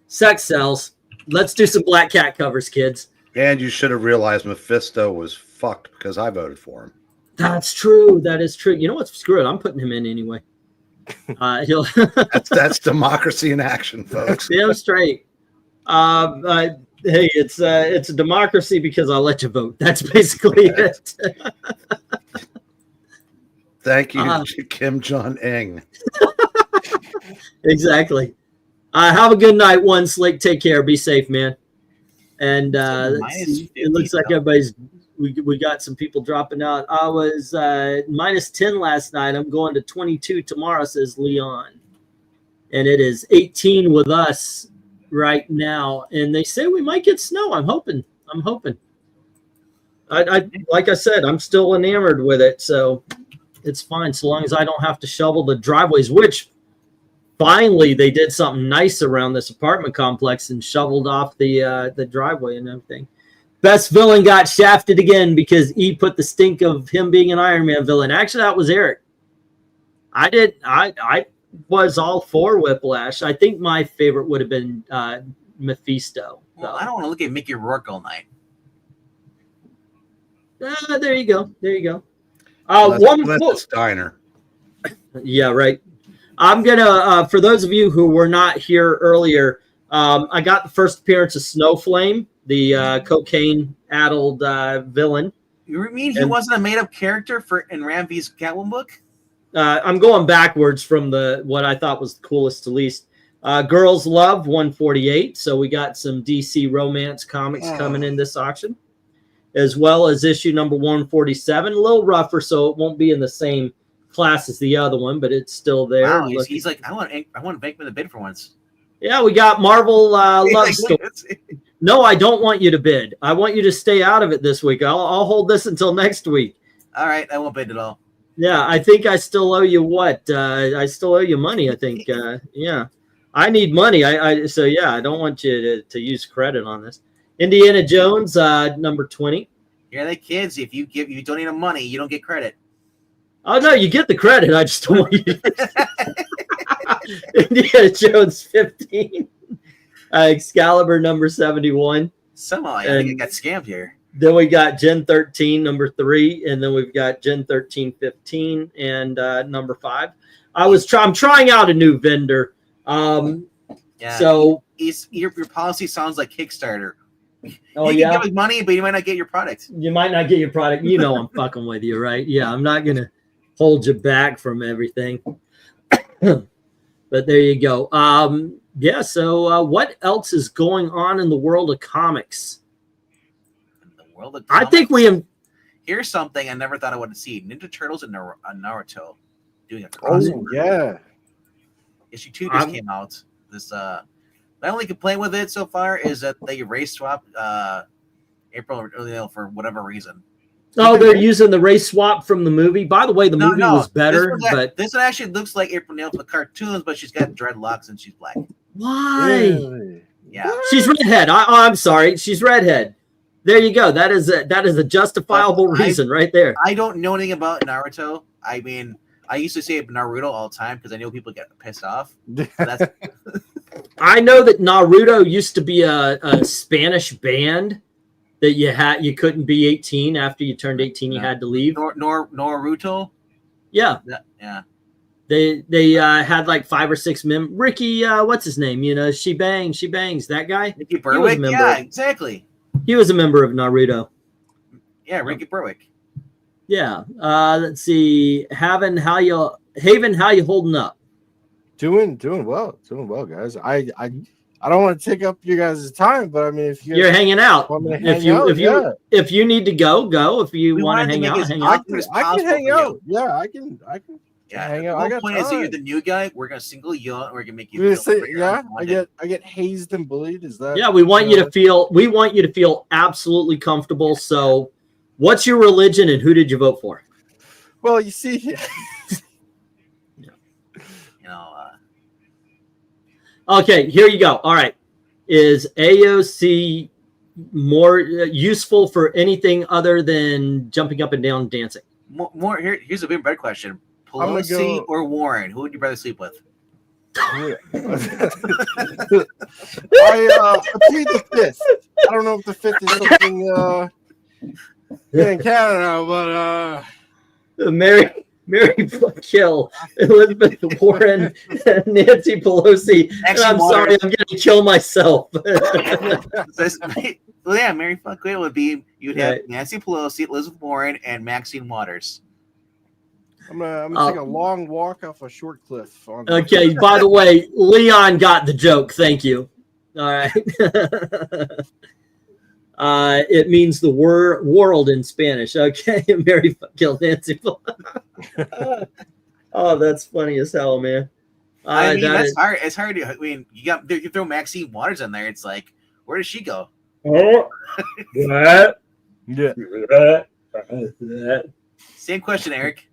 Sex sells. Let's do some Black Cat covers, kids. And you should have realized Mephisto was fucked because I voted for him. That's true. That is true. You know what? Screw it. I'm putting him in anyway. He'll. That's democracy in action, folks. Damn straight. Hey, it's a democracy because I'll let you vote. That's basically it. Thank you, Kim Jong-un. Exactly. Have a good night, One Slick. Take care. Be safe, man. And it looks like everybody's. We got some people dropping out. I was minus 10 last night. I'm going to 22 tomorrow, says Leon. And it is 18 with us right now. And they say we might get snow. I'm hoping. I like I said, I'm still enamored with it. So it's fine so long as I don't have to shovel the driveways, which finally they did something nice around this apartment complex and shoveled off the driveway and everything. Best villain got shafted again because E put the stink of him being an Iron Man villain. Actually, that was Eric. I was all for Whiplash. I think my favorite would have been Mephisto. Well, I don't want to look at Mickey Rourke all night. There you go. Let's diner. Yeah, right. I'm gonna for those of you who were not here earlier, I got the first appearance of Snowflame, the cocaine-addled villain. You mean he wasn't a made-up character in Ram V's Catwoman book? I'm going backwards from what I thought was the coolest to least. Girls Love 148. So we got some DC romance comics coming in this auction, as well as issue number 147. A little rougher, so it won't be in the same class as the other one, but it's still there. Wow, he's like, I want Venkman to bid for once. Yeah, we got Marvel Love Story. No, I don't want you to bid. I want you to stay out of it this week. I'll hold this until next week. All right, I won't bid at all. Yeah, I think I still owe you what? I still owe you money, I think. Yeah. I need money. So yeah, I don't want you to use credit on this. Indiana Jones, number 20. Yeah, the kids, if you donate them money, you don't get credit. Oh no, you get the credit. I just don't want you to. Indiana Jones 15. Excalibur number 71. Somehow I think I got scammed here. Then we got Gen 13 number 3, and then we've got Gen 13 15 and number 5. I'm trying out a new vendor. Yeah. So your policy sounds like Kickstarter. Oh, you can give us money, but you might not get your product. You might not get your product. You know I'm fucking with you, right? Yeah, I'm not gonna hold you back from everything. But there you go. Yeah. So what else is going on in the world of comics? I think Here's something I never thought I would see: Ninja Turtles and Naruto doing a crossover. Oh yeah. Issue 2 just came out. This my only complaint with it so far is that they race swap April for whatever reason. Oh, they're using the race swap from the movie. By the way, the movie was better, but this one actually looks like April O'Neil from the cartoons, but she's got dreadlocks and she's black. Why? Really? Yeah, she's redhead. I'm sorry, she's redhead. There you go. That is a justifiable reason right there. I don't know anything about Naruto. I mean, I used to say Naruto all the time because I know people get pissed off. I know that Naruto used to be a Spanish band that you couldn't be 18 after you turned 18. You had to leave. Naruto. Yeah. Yeah. They had like 5 or 6 members. Ricky, what's his name? She bangs. That guy. Ricky Berwick. Yeah, exactly. He was a member of Naruto. Yeah, Ricky Berwick. Yeah. Let's see. Haven, how you holding up? Doing well, guys. I don't want to take up your guys' time, but I mean, if You're hanging out. want me to If hang you out, if you if you need to go, go. If you We want to wanted to hang make out, it hang I out. can, as I can possible hang for out. you. Yeah, I can Yeah, hang the out. I whole got point is that you're time. the new guy. We're gonna single you out. And we're gonna make you You're gonna feel say, pretty yeah, unwanted. I get hazed and bullied. Is that? Yeah, we want you to feel absolutely comfortable. So, what's your religion and who did you vote for? Well, you see, You know, Okay, here you go. All right. Is AOC more useful for anything other than jumping up and down dancing? more here's a big better question: I'm gonna Pelosi go- or Warren? Who would you rather sleep with? I plead the fifth. I don't know if the fifth is something in Canada, but Mary kill Elizabeth Warren, Nancy Pelosi, and Actually, I'm sorry, I'm going to kill myself. Well, yeah, Mary fuck Quayle would be you'd have Right. Nancy Pelosi, Elizabeth Warren, and Maxine Waters. I'm gonna take a long walk off a short cliff. Okay, by the way, Leon got the joke. Thank you. All right. It means the world in Spanish. Okay, Mary killed Nancy. Oh, that's funny as hell, man. I mean, that that's is- hard. It's hard to. I mean, you throw Maxine Waters in there. It's like, where does she go? Oh, what? Yeah. Same question, Eric.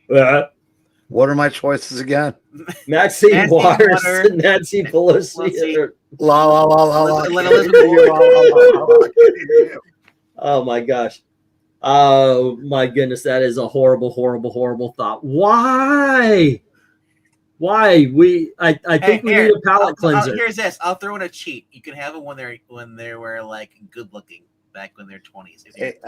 What are my choices again? Maxine Maxine Waters, Waters, Nancy Pelosi. Pelosi. La la la la la. Let Elizabeth Warren. Oh my gosh. Oh my goodness, that is a horrible, horrible, horrible thought. Why? Why? I think we need a palate cleanser. Here's this. I'll throw in a cheat. You can have them when they were like good looking back when they're 20s. Hey,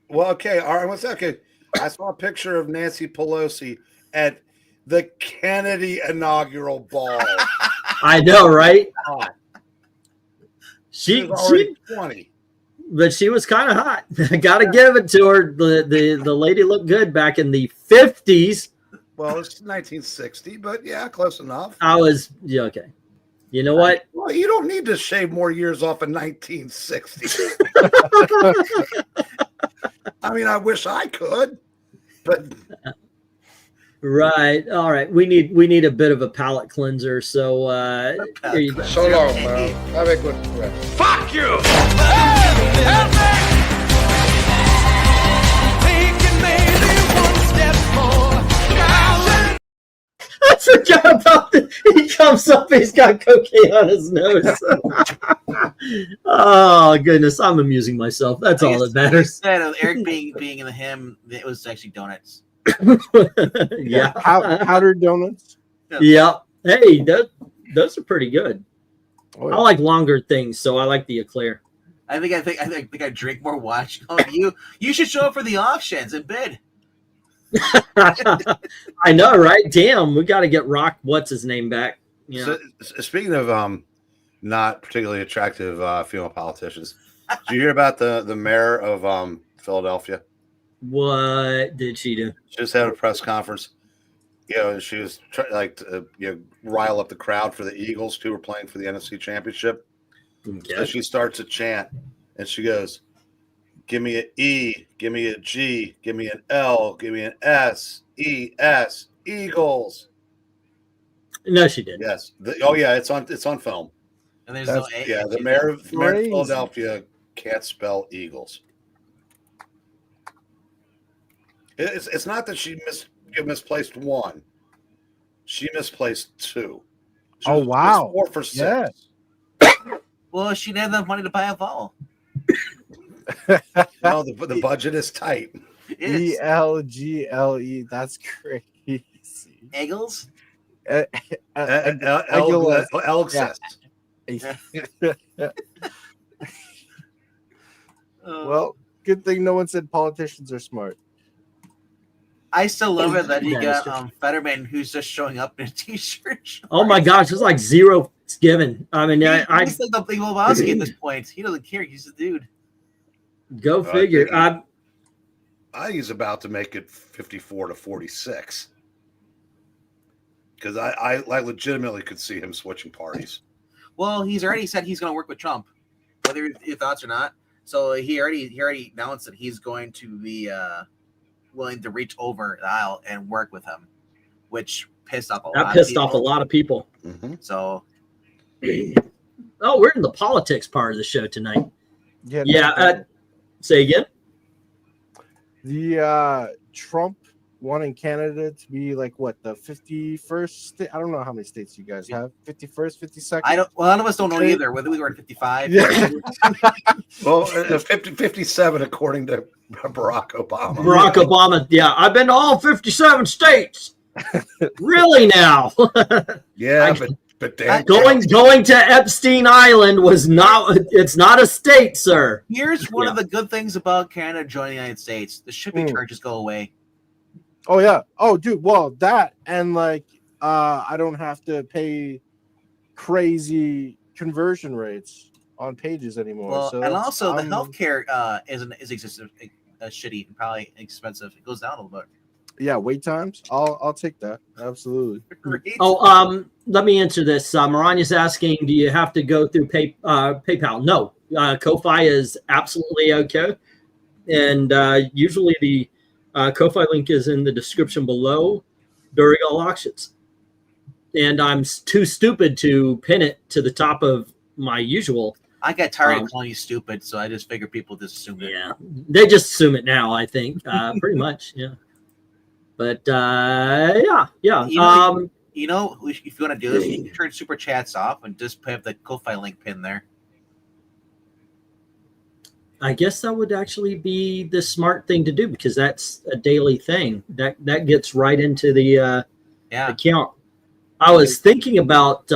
well, okay, all right. What's that? Okay, I saw a picture of Nancy Pelosi at the Kennedy inaugural ball. I know, right? She She, was already she 20. but she was kind of hot. I gotta give it to her. The lady looked good back in the 50s. Well, it's 1960, but yeah, close enough. Yeah, okay. You know what? Well, you don't need to shave more years off in 1960. I mean, I wish I could, but Right. All right. We need a bit of a palate cleanser. So here you go. so long, man. Have a good rest. Fuck you! I forgot about that. He comes up, he's got cocaine on his nose. Oh goodness, I'm amusing myself. That's all that matters. Instead of Eric being in the hymn, it was actually donuts. Yeah. Powdered donuts. Yep. Hey, those are pretty good. Oh, I like longer things, so I like the eclair. I think I drink more watch. Oh, you should show up for the auctions and bid. I know, right? Damn, we got to get Rock. What's his name back? Yeah. So, speaking of not particularly attractive female politicians, did you hear about the mayor of Philadelphia? What did she do? She just had a press conference. You know, she was trying to rile up the crowd for the Eagles who were playing for the NFC Championship. Okay. So she starts a chant, and she goes, "Give me an E, give me a G, give me an L, give me an S, E, S, Eagles." No, she didn't. Yes. It's on film. And there's That's- no A. Yeah, the mayor of Crazy. Philadelphia can't spell Eagles. It's not that she misplaced one; she misplaced two. She Oh, was wow. 4 for 6. Yeah. Well, she didn't have enough money to buy a vowel. No, the budget is tight. It is. ELGLE. That's crazy. Eagles? Elgses. Well, good thing no one said politicians are smart. I still love it that you Yeah, got Fetterman who's just showing up in a t-shirt. Oh my gosh, there's like zero given. I mean, I He's like the big Lebowski at this point. He doesn't care. He's a dude. go figure. I think he's about to make it 54 to 46. Because I legitimately could see him switching parties. Well, he's already said he's going to work with Trump, whether your thoughts or not. So he already announced that he's going to be willing to reach over the aisle and work with him, which pissed off a lot. That pissed off a lot of people. Mm-hmm. So, oh, we're in the politics part of the show tonight. Yeah. Yeah. Say again. The Trump wanting Canada to be like what, the 51st state? I don't know how many states you guys have. 51st, 52nd? I don't. Well, none of us don't know either whether we were at 55. Yeah. Well, 57 according to Barack Obama. Barack Obama. Yeah, I've been to all 57 states. Really now? Yeah, but damn, going to Epstein Island was not. It's not a state, sir. Here's one of the good things about Canada joining the United States: the shipping charges go away. Oh yeah. Oh, dude. Well, that and like, I don't have to pay crazy conversion rates on pages anymore. Well, so and also the healthcare is shitty and probably expensive. It goes down a little bit. Yeah, wait times. I'll take that. Absolutely. Oh, let me answer this. Maranya's asking, do you have to go through PayPal? No. Ko-Fi is absolutely okay. And usually the Ko-Fi link is in the description below during all auctions. And I'm too stupid to pin it to the top of my usual. I got tired of calling you stupid, so I just figured people just assume it. Yeah, they just assume it now, I think. Pretty much, yeah. But yeah. You know, if you want to do this, you can turn super chats off and just have the Ko-Fi link pin there. I guess that would actually be the smart thing to do because that's a daily thing. That gets right into the account. I was thinking about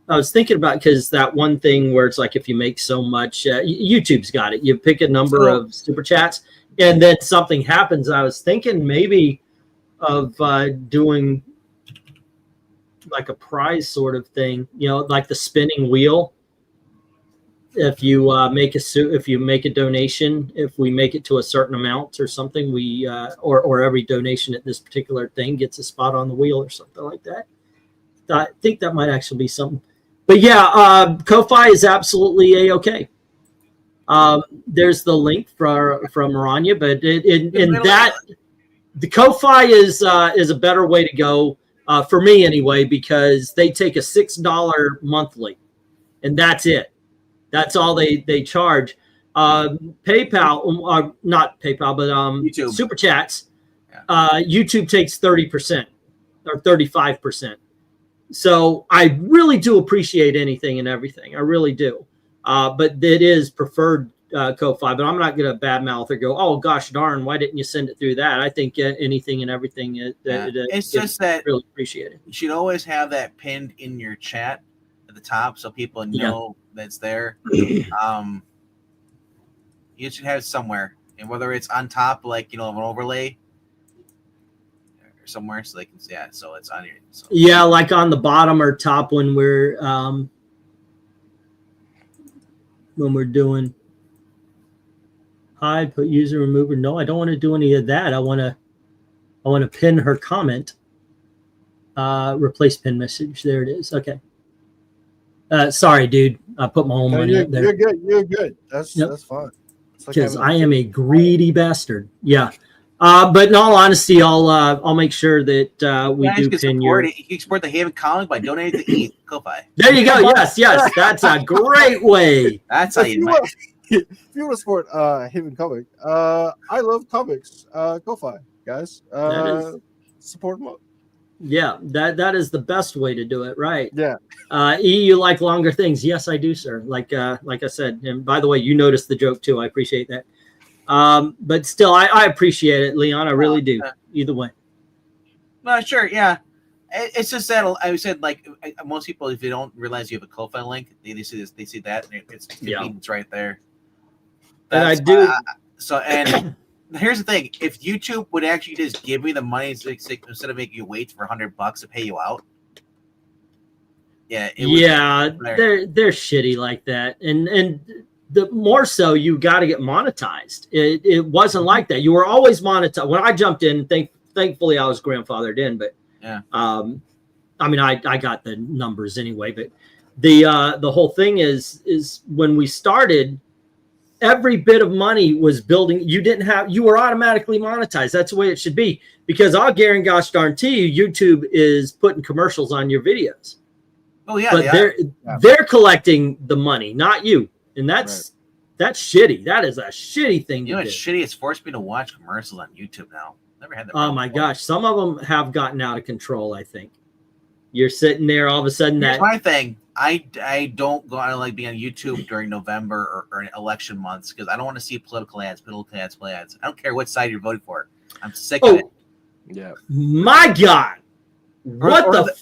because that one thing where it's like if you make so much, YouTube's got it. You pick a number of super chats, and then something happens. I was thinking maybe of doing like a prize sort of thing, like the spinning wheel. If you make a donation, if we make it to a certain amount or something, we or every donation at this particular thing gets a spot on the wheel or something like that. I think that might actually be something. But yeah, Ko-Fi is absolutely a-okay. There's the link from Maranya, but the Ko-Fi is a better way to go for me anyway, because they take a $6 monthly, and that's it. That's all they charge. PayPal, not PayPal, but YouTube. Super Chats. YouTube takes 30% or 35%. So I really do appreciate anything and everything. I really do. But it is preferred Ko-Fi. But I'm not going to badmouth or go, oh gosh darn, why didn't you send it through that? I think anything and everything it's just that really appreciate it. You should always have that pinned in your chat at the top so people know that's there. You should have it somewhere, and whether it's on top, like of an overlay, or somewhere so they can see it. So it's on here. So. Yeah, like on the bottom or top when we're doing hide, put user remover. No, I don't want to do any of that. I want to pin her comment. Replace pin message. There it is. Okay. Sorry, dude. I put my own money up there. You're good. You're good. That's fine. Because I am a greedy bastard. Yeah. But in all honesty, I'll make sure that we do pin your. You can support the Haven comic by donating to Ko-Fi. There you go. Yes. That's a great way. That's how you might. If you want to support Haven Comic, I love comics. Ko-Fi, guys. Support them up. Yeah, that is the best way to do it, right? Yeah. You like longer things? Yes, I do, sir. Like I said, and by the way, you noticed the joke too. I appreciate that. But still, I appreciate it, Leon. I really do. Either way. No, sure, yeah. It's just that I said like most people, if they don't realize you have a Ko-Fi link, they see this, they see that, and it's right there. And I do. And here's the thing: if YouTube would actually just give me the money instead of making you wait for $100 to pay you out, they're shitty like that, and the more so you got to get monetized. It wasn't like that. You were always monetized when I jumped in. Thankfully, I was grandfathered in, but Yeah. I mean, I got the numbers anyway, but the whole thing is when we started, every bit of money was building. You were automatically monetized. That's the way it should be, because I'll guarantee you, YouTube is putting commercials on your videos. Oh yeah, but they're collecting the money, not you, and that's shitty. That is a shitty thing You know to what's do. shitty? It's forced me to watch commercials on YouTube now. Never had that. Oh my gosh, some of them have gotten out of control. I think you're sitting there, all of a sudden Here's that my thing. I don't go. I don't like being on YouTube during November or election months because I don't want to see political ads. I don't care what side you're voting for. I'm sick of it. Yeah. My God, what the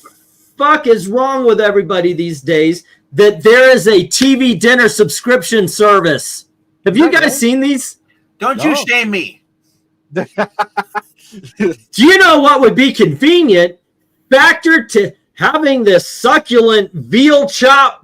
fuck is wrong with everybody these days? That there is a TV dinner subscription service. Have you guys seen these? Don't you shame me. Do you know what would be convenient? Factor to having this succulent veal chop.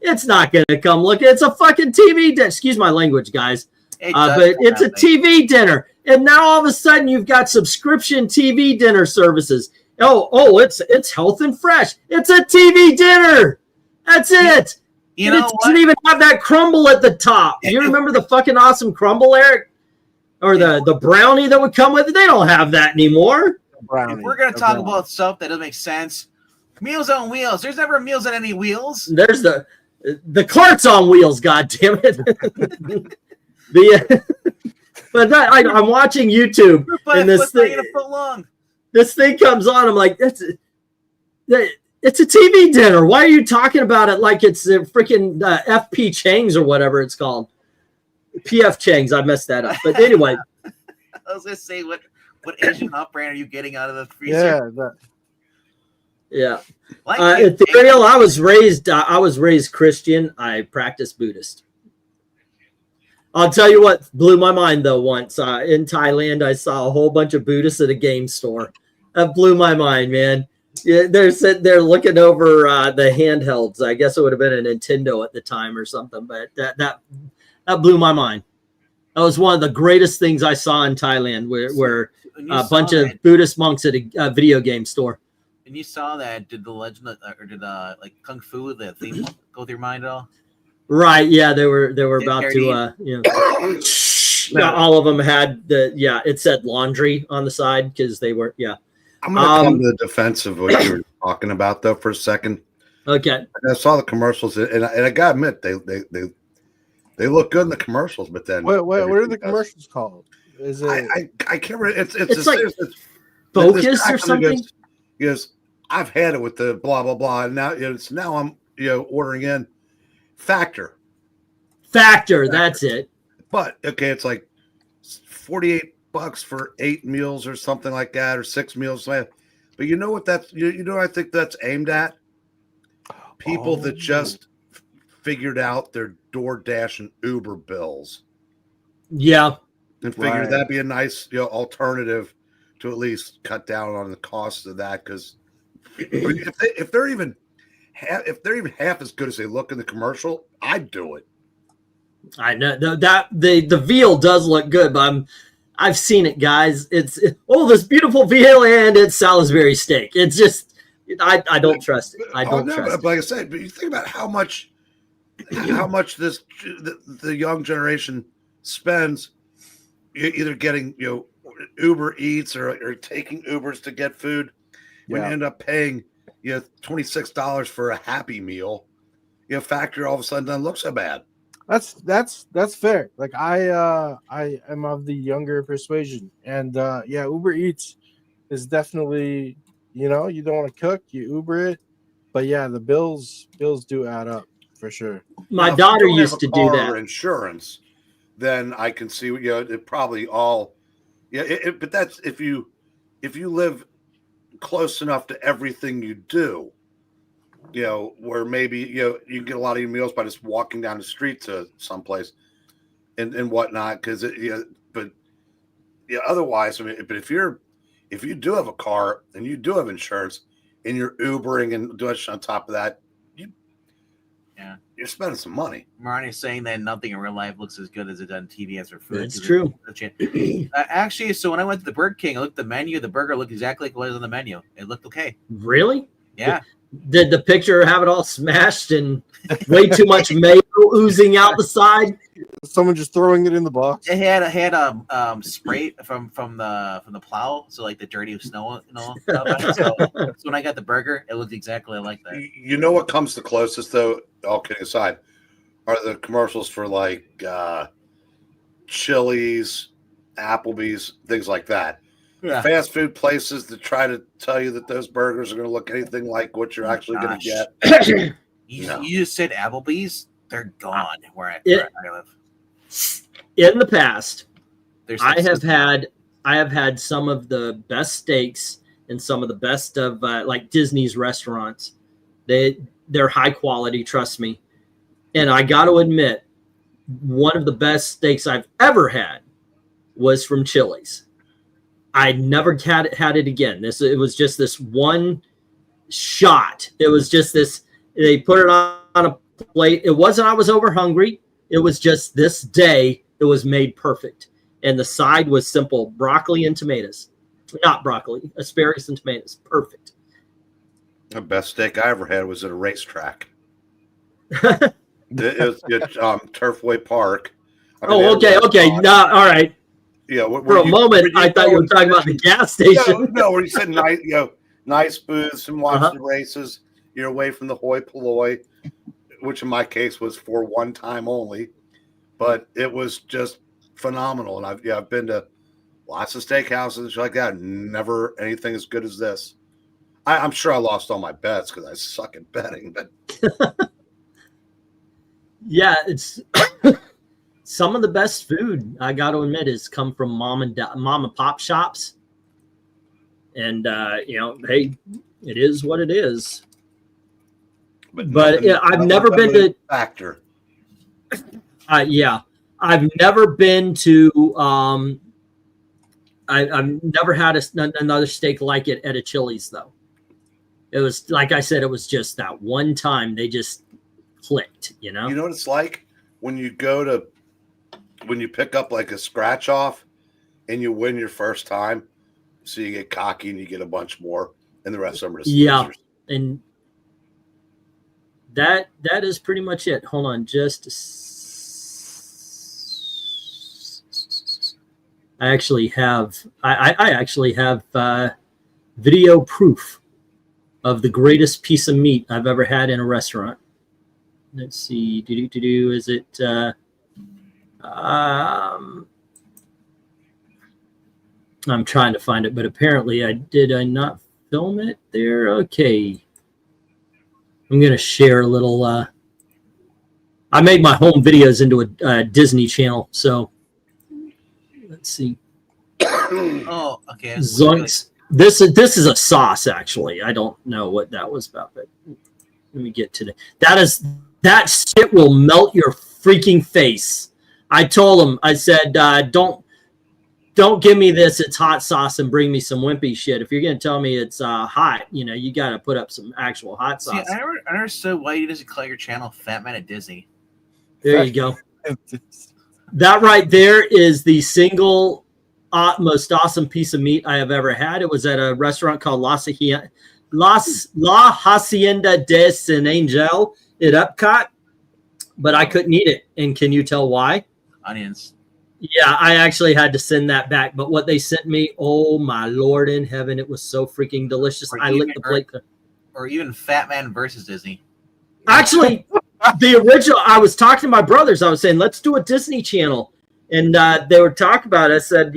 It's not going to come look. It's a fucking TV dinner. Excuse my language, guys. But it's a TV dinner. And now all of a sudden you've got subscription TV dinner services. Oh, it's health and fresh. It's a TV dinner. That's it. You know, it doesn't even have that crumble at the top. You remember the fucking awesome crumble, Eric? Or the brownie that would come with it? They don't have that anymore. If we're going to talk about stuff that doesn't make sense, Meals on Wheels. There's never Meals on any wheels. There's the carts on wheels, God damn it. But I'm watching YouTube and this thing comes on. I'm like, it's a TV dinner. Why are you talking about it like it's a freaking FP Chang's or whatever it's called? PF Chang's. I messed that up. But anyway. I was going to say, what Asian off-brand are you getting out of the freezer? Yeah. Like Ethereal, I was raised Christian. I practiced Buddhist. I'll tell you what blew my mind though. Once in Thailand, I saw a whole bunch of Buddhists at a game store. That blew my mind, man. Yeah, they're sitting there looking over the handhelds. I guess it would have been a Nintendo at the time or something, but that blew my mind. That was one of the greatest things I saw in Thailand, where a bunch of Buddhist monks at a video game store. And you saw that? Did the legend or did like Kung Fu the theme go through your mind at all? Right. Yeah, they were about to all of them had it said laundry on the side because they were I'm gonna come to the defense of what you were talking about though for a second. Okay. I saw the commercials and I gotta admit they look good in the commercials, but then what are the commercials called? Is it I can't remember. It's like Focus or something? Yes, I've had it with the blah blah blah, and now I'm ordering in Factor. That's it. But okay, it's like $48 for 8 meals or something like that, or 6 meals. But you know what that's I think that's aimed at people that just figured out their DoorDash and Uber bills. Yeah, and figured that'd be a nice alternative to at least cut down on the cost of that. Because if they're even half as good as they look in the commercial, I'd do it. I know that the veal does look good, but I've seen it, guys. It's this beautiful veal and it's Salisbury steak. It's just I don't trust it. I don't trust it. Like I said, but you think about how much the young generation spends either getting Uber Eats or taking Ubers to get food. When you end up paying $26 for a Happy Meal, Factor all of a sudden doesn't look so bad. That's fair. Like I am of the younger persuasion, and Uber Eats is definitely you don't want to cook, you Uber it, but the bills do add up for sure. My daughter used to do that. Insurance, then I can see it probably all but that's if you live close enough to everything you do. Where maybe you can get a lot of your meals by just walking down the street to someplace and whatnot. Because otherwise, but if you do have a car and you do have insurance and you're Ubering and doing on top of that, you're spending some money. Marnie's saying that nothing in real life looks as good as it does on TV as for food. That's true. Actually, so when I went to the Burger King, I looked at the menu. The burger looked exactly like it was on the menu. It looked okay. Really? Yeah. Did the picture have it all smashed and way too much mayo oozing out the side? Someone just throwing it in the box. It had a spray from the plow, so like the dirty snow, So when I got the burger, it looked exactly like that. You know what comes the closest, though, all kidding aside, are the commercials for like Chili's, Applebee's, things like that. Yeah. Fast food places that try to tell you that those burgers are going to look anything like what you're actually going to get. You just said Applebee's; they're gone where I live. In the past, I have had some of the best steaks and some of the best of like Disney's restaurants. They're high quality, trust me. And I got to admit, one of the best steaks I've ever had was from Chili's. I never had it again. It was just this one shot. It was just this. They put it on a plate. It wasn't I was over hungry. It was just this day. It was made perfect, and the side was simple: broccoli and tomatoes. Not broccoli, asparagus and tomatoes. Perfect. The best steak I ever had was at a racetrack. It was at Turfway Park. Okay. No, all right. Yeah, for a moment, I thought you were talking about the gas station. No, where you said nice booths and watch the races. You're away from the hoi polloi, which in my case was for one time only, but it was just phenomenal. And I've been to lots of steakhouses like that. Never anything as good as this. I'm sure I lost all my bets because I suck at betting, but yeah, it's. Some of the best food, I got to admit, has come from mom and pop shops. And, hey, it is what it is. But I've never been to factor. Yeah, I've never been to. I've never had another steak like it at a Chili's though. It was like I said, it was just that one time they just clicked. You know what it's like when you pick up like a scratch off and you win your first time, so you get cocky and you get a bunch more, and the rest of them are just losers. And that is pretty much it. Hold on, I actually have video proof of the greatest piece of meat I've ever had in a restaurant. Let's see, is it? I'm trying to find it, but apparently I not film it there. Okay. I'm going to share a little, I made my home videos into a Disney channel. So let's see. Oh, okay. Zoinks. This is a sauce, actually. I don't know what that was about, but let me get to that shit will melt your freaking face. I told him, I said, don't give me this. It's hot sauce and bring me some wimpy shit. If you're going to tell me it's hot, you got to put up some actual hot sauce. See, I never understood why you doesn't call your channel Fat Man at Disney. There you go. That right there is the single most awesome piece of meat I have ever had. It was at a restaurant called La Hacienda de San Angel at Epcot, but I couldn't eat it. And can you tell why? Onions. Yeah, I actually had to send that back. But what they sent me, oh my Lord in heaven, it was so freaking delicious. I licked the plate. Or even Fat Man versus Disney. Actually, the original, I was talking to my brothers. I was saying, let's do a Disney channel. And they were talking about it. I said,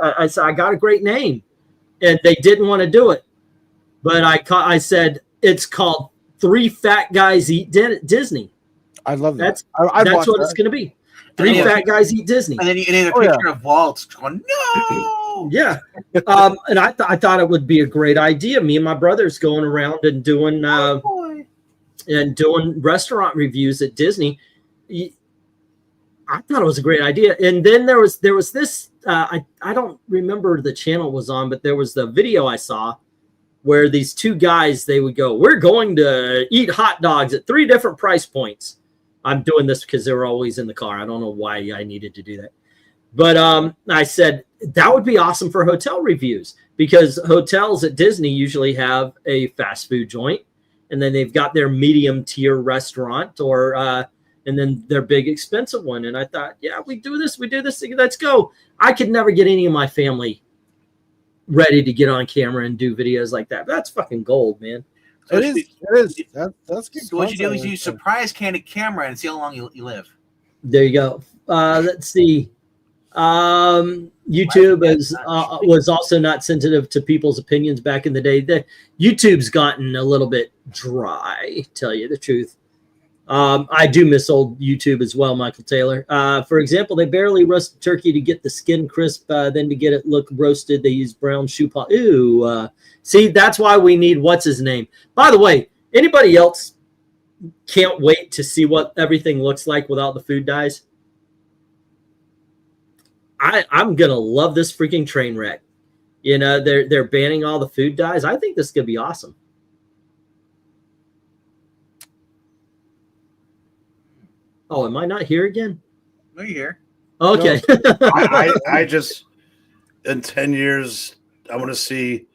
I said, I got a great name. And they didn't want to do it. But I said, it's called Three Fat Guys Eat Disney. I love that. That's what it's going to be. Three fat guys eat Disney. And then a picture of Waltz going, no! Yeah. And I thought it would be a great idea. Me and my brothers going around and doing restaurant reviews at Disney. I thought it was a great idea. And then there was this, I don't remember the channel it was on, but there was the video I saw where these two guys, they would go, we're going to eat hot dogs at 3 different price points. I'm doing this because they were always in the car. I don't know why I needed to do that. But I said, that would be awesome for hotel reviews, because hotels at Disney usually have a fast food joint, and then they've got their medium tier restaurant, or and then their big expensive one. And I thought, yeah, we do this, let's go. I could never get any of my family ready to get on camera and do videos like that. That's fucking gold, man. It is. That's good. So what you do is you surprise candid camera and see how long you live. There you go. Let's see. YouTube was also not sensitive to people's opinions back in the day. YouTube's gotten a little bit dry, tell you the truth. I do miss old YouTube as well, Michael Taylor. For example, they barely roast turkey to get the skin crisp. Then to get it look roasted, they use brown shoe polish. Ew. See, that's why we need what's his name. By the way, anybody else can't wait to see what everything looks like without the food dyes? I'm gonna love this freaking train wreck. You know, they're banning all the food dyes. I think this is gonna be awesome. Oh, am I not here again? No, you're here. Okay. No. I just, in 10 years, I want to see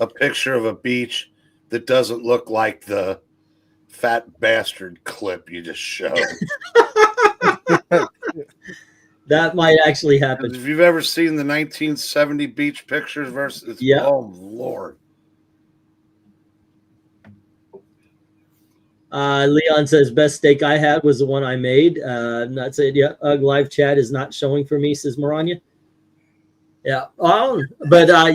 a picture of a beach that doesn't look like the fat bastard clip you just showed. That might actually happen. If you've ever seen the 1970 beach pictures versus, oh Lord. Leon says, best steak I had was the one I made. Not saying, yeah, live chat is not showing for me, says Maranya. Yeah.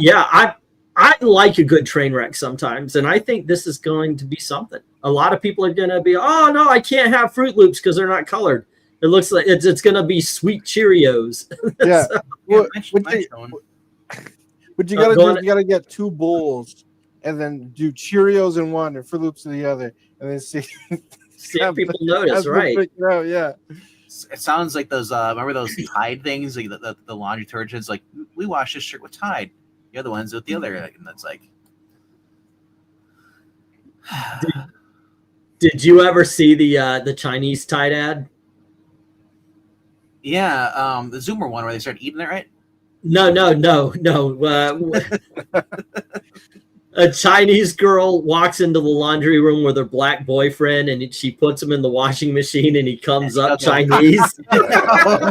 Yeah, I like a good train wreck sometimes, and I think this is going to be something. A lot of people are going to be, oh, no, I can't have Fruit Loops because they're not colored. It looks like it's going to be sweet Cheerios. Yeah. So, What you got to do is you got to get 2 bowls and then do Cheerios in one and Fruit Loops in the other, and then see if people notice, right? Out, yeah. It sounds like those. Remember those Tide things, like the laundry detergents. Like, we wash this shirt with Tide. The other ones with the other, and that's like. Did you ever see the Chinese Tide ad? Yeah, the Zoomer one where they start eating it, right? No. A Chinese girl walks into the laundry room with her black boyfriend, and she puts him in the washing machine, and he comes up Chinese. Oh,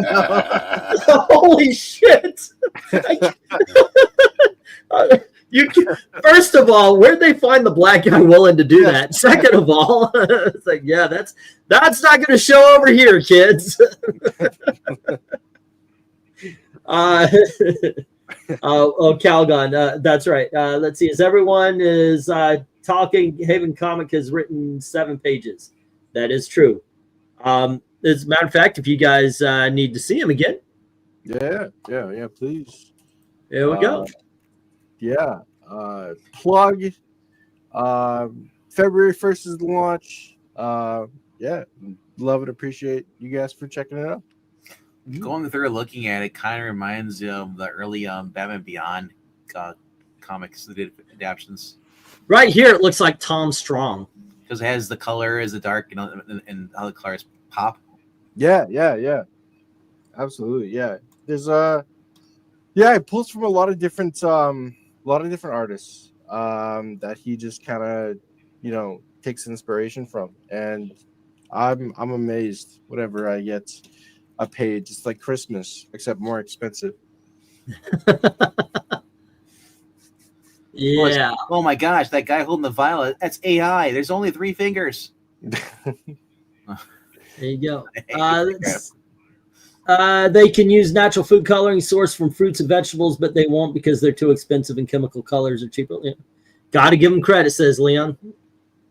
no. Holy shit! First of all, where'd they find the black guy willing to do that? Second of all, it's like, yeah, that's not going to show over here, kids. Calgon, that's right. Let's see. As everyone is talking, Haven Comic has written 7 pages. That is true. As a matter of fact, if you guys need to see him again, yeah, please. There we go. Yeah. Plug. February 1st is the launch. Yeah. Love and appreciate you guys for checking it out. Going through looking at it kind of reminds you of the early Batman Beyond comics that did adaptions. Right here, it looks like Tom Strong. Because it has the color as the dark, and how the colors pop. Yeah. Absolutely, yeah. There's it pulls from a lot of different artists that he just kind of takes inspiration from, and I'm amazed whenever I get a page. It's like Christmas except more expensive. Yeah. Oh my gosh, that guy holding the vial, that's AI. There's only 3 fingers. There you go. They can use natural food coloring sourced from fruits and vegetables, but they won't because they're too expensive and chemical colors are cheaper. Yeah. Got to give them credit, says Leon.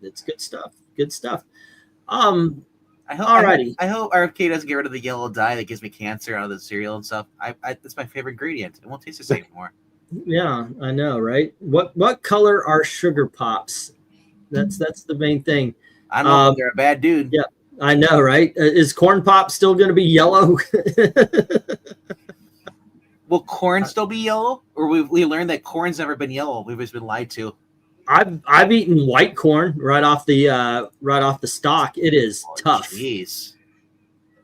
It's good stuff. Good stuff. I hope RFK doesn't get rid of the yellow dye that gives me cancer out of the cereal and stuff. That's my favorite ingredient. It won't taste the same anymore. Yeah, I know, right? What color are sugar pops? That's the main thing. I don't know if they're a bad dude. Yeah, I know, right? Is corn pop still going to be yellow? Will corn still be yellow? Or we learned that corn's never been yellow. We've just been lied to. I've eaten white corn right off the stock. It is tough. Jeez.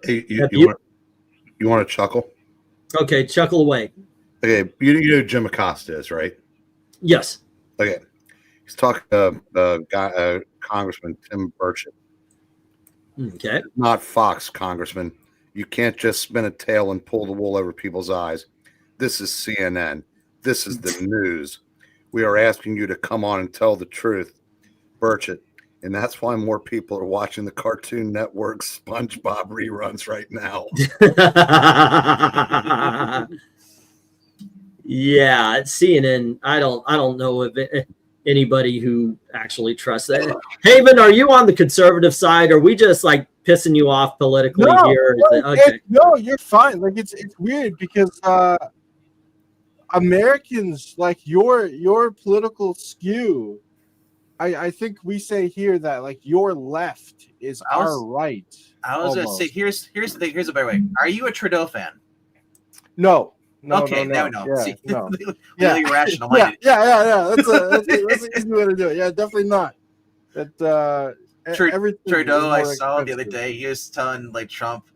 Hey, Have you? you want to chuckle? Okay, chuckle away. Okay, you know who Jim Acosta is, right? Yes. Okay, he's talking to Congressman Tim Burchett. Okay. Not Fox, Congressman. You can't just spin a tail and pull the wool over people's eyes. This is CNN. This is the news. We are asking you to come on and tell the truth, Burchett. And that's why more people are watching the Cartoon Network SpongeBob reruns right now. Yeah, CNN. I don't know if anybody who actually trusts that. Haven, are you on the conservative side? Or are we just like pissing you off politically here? Okay. No, you're fine. Like it's weird because Americans, like your political skew. I think we say here that like your left is our right. I was gonna say here's the thing. Here's a better way. Are you a Trudeau fan? No. Okay, no. now we know. Yeah, See, no. really rational Yeah, minded. yeah. That's an easy way to do it. Yeah, definitely not. That everything Trudeau, I more saw the other expensive. day. He was telling like Trump,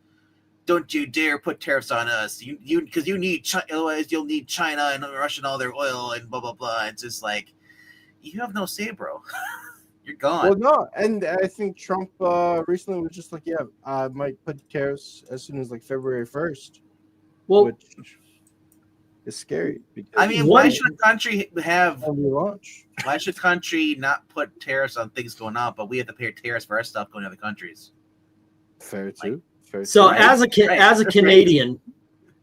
"Don't you dare put tariffs on us. You because you need China, otherwise you'll need China and Russia and all their oil and blah blah blah." It's just like you have no say, bro. You're gone. Well, no, and I think Trump recently was just like, yeah, I might put tariffs as soon as like February 1st, Well, which is scary. Because I mean, why should a country have? when we launch? Why should a country not put tariffs on things going on, but we have to pay tariffs for our stuff going to other countries? Fair too. Fair so too. as a Canadian,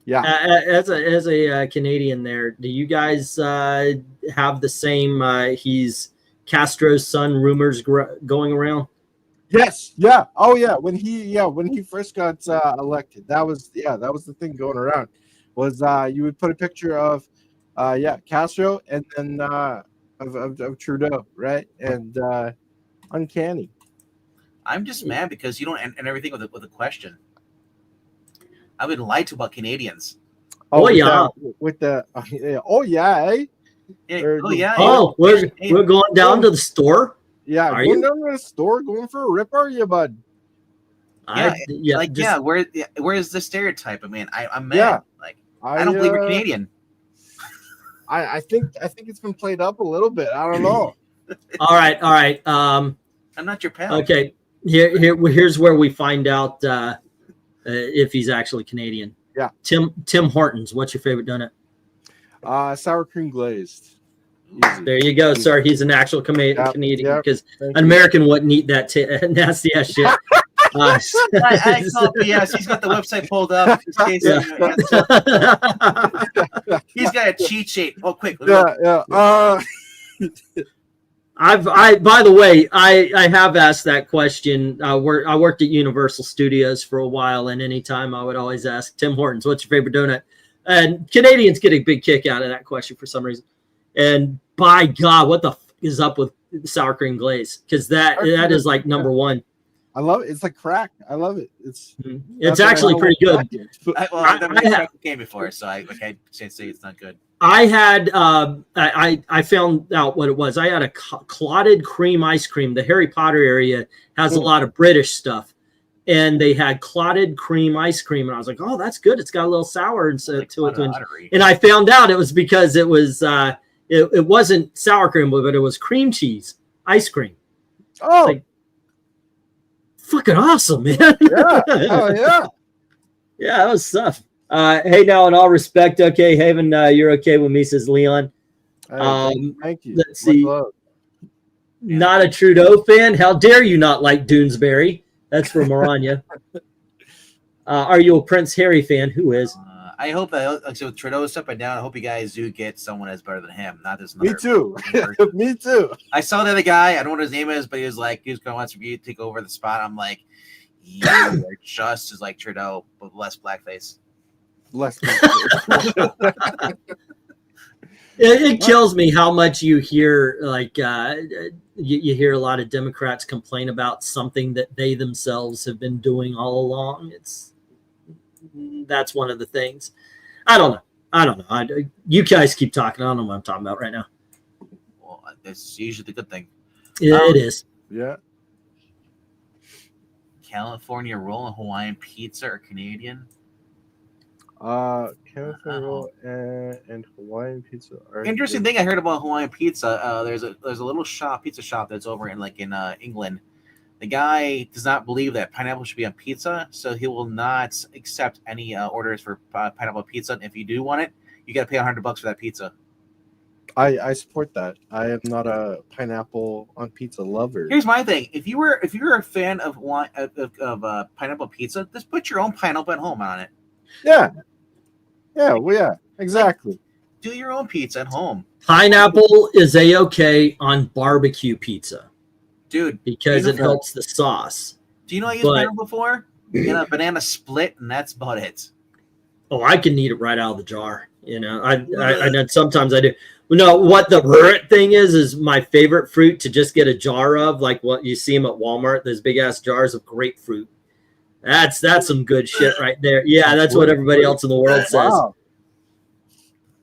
yeah, as a Canadian, there, do you guys have the same? He's Castro's son rumors going around. yes, yeah, oh yeah. When he first got elected, that was the thing going around. Was you would put a picture of Castro and then of Trudeau, right? And uncanny. I'm just mad because you don't end everything with a question. I've been lied to about Canadians. Oh, yeah. With the oh yeah, eh? Yeah, Or- oh yeah. Oh, we're going down to the store. Yeah, Are going you? down to the store, going for a rip, are you, bud? Where's the stereotype? I mean, I'm mad. Yeah. Like I don't believe you're Canadian. I think it's been played up a little bit. I don't know. All right. I'm not your pal. Okay. Here's where we find out if he's actually Canadian. Yeah. Tim Hortons. What's your favorite donut? Sour cream glazed. Easy. There you go, sir. He's an actual Canadian because Thank an you. American wouldn't eat that nasty ass shit. I call BS. He's got the website pulled up. In case he's got a cheat sheet. Oh, quick. Yeah. By the way, I have asked that question. I worked at Universal Studios for a while, and anytime I would always ask Tim Hortons, "What's your favorite donut?" And Canadians get a big kick out of that question for some reason. And by God, what the f is up with sour cream glaze? Because that is like number one. I love it. It's like crack. I love it. It's actually pretty good. I came before, so I can't say it's not good. I had I found out what it was. I had a clotted cream ice cream. The Harry Potter area has a lot of British stuff, and they had clotted cream ice cream, and I was like, "Oh, that's good. It's got a little sour and so to it." And I found out it was because it was it wasn't sour cream, but it was cream cheese ice cream. Oh, like, fucking awesome, man! Yeah, oh yeah, yeah, that was stuff. Hey, now in all respect, okay, Haven, you're okay with me, says Leon. Thank you. Let's see. Not a Trudeau fan? How dare you not like Doonesbury? That's for Maranya. Are you a Prince Harry fan? Who is? I hope that, like, so with Trudeau stepping down, I hope you guys do get someone that's better than him, not this. Me too. Me too. I saw the other guy. I don't know what his name is, but he was going to want to take over the spot. I'm like, you are just as like Trudeau, but less blackface. It kills me how much you hear, like, you hear a lot of Democrats complain about something that they themselves have been doing all along. That's one of the things. I don't know. You guys keep talking. I don't know what I'm talking about right now. Well, that's usually the good thing. It is. Yeah. California roll and Hawaiian pizza or Canadian? California roll and Hawaiian pizza. Interesting thing I heard about Hawaiian pizza. There's a little pizza shop that's over in England. The guy does not believe that pineapple should be on pizza, so he will not accept any orders for pineapple pizza. And if you do want it, you got to pay $100 for that pizza. I support that. I am not a pineapple on pizza lover. Here's my thing: if you were a fan of pineapple pizza, just put your own pineapple at home on it. Yeah, exactly. Do your own pizza at home. Pineapple is a-okay on barbecue pizza, dude, because it helps the sauce. Do you know I used pineapple before? In a banana split, and that's about it. Oh, I can eat it right out of the jar. You know, I know sometimes I do. No, what the root thing is my favorite fruit to just get a jar of, like what you see them at Walmart, those big ass jars of grapefruit. That's some good shit right there. Yeah, that's what everybody else in the world says. Wow.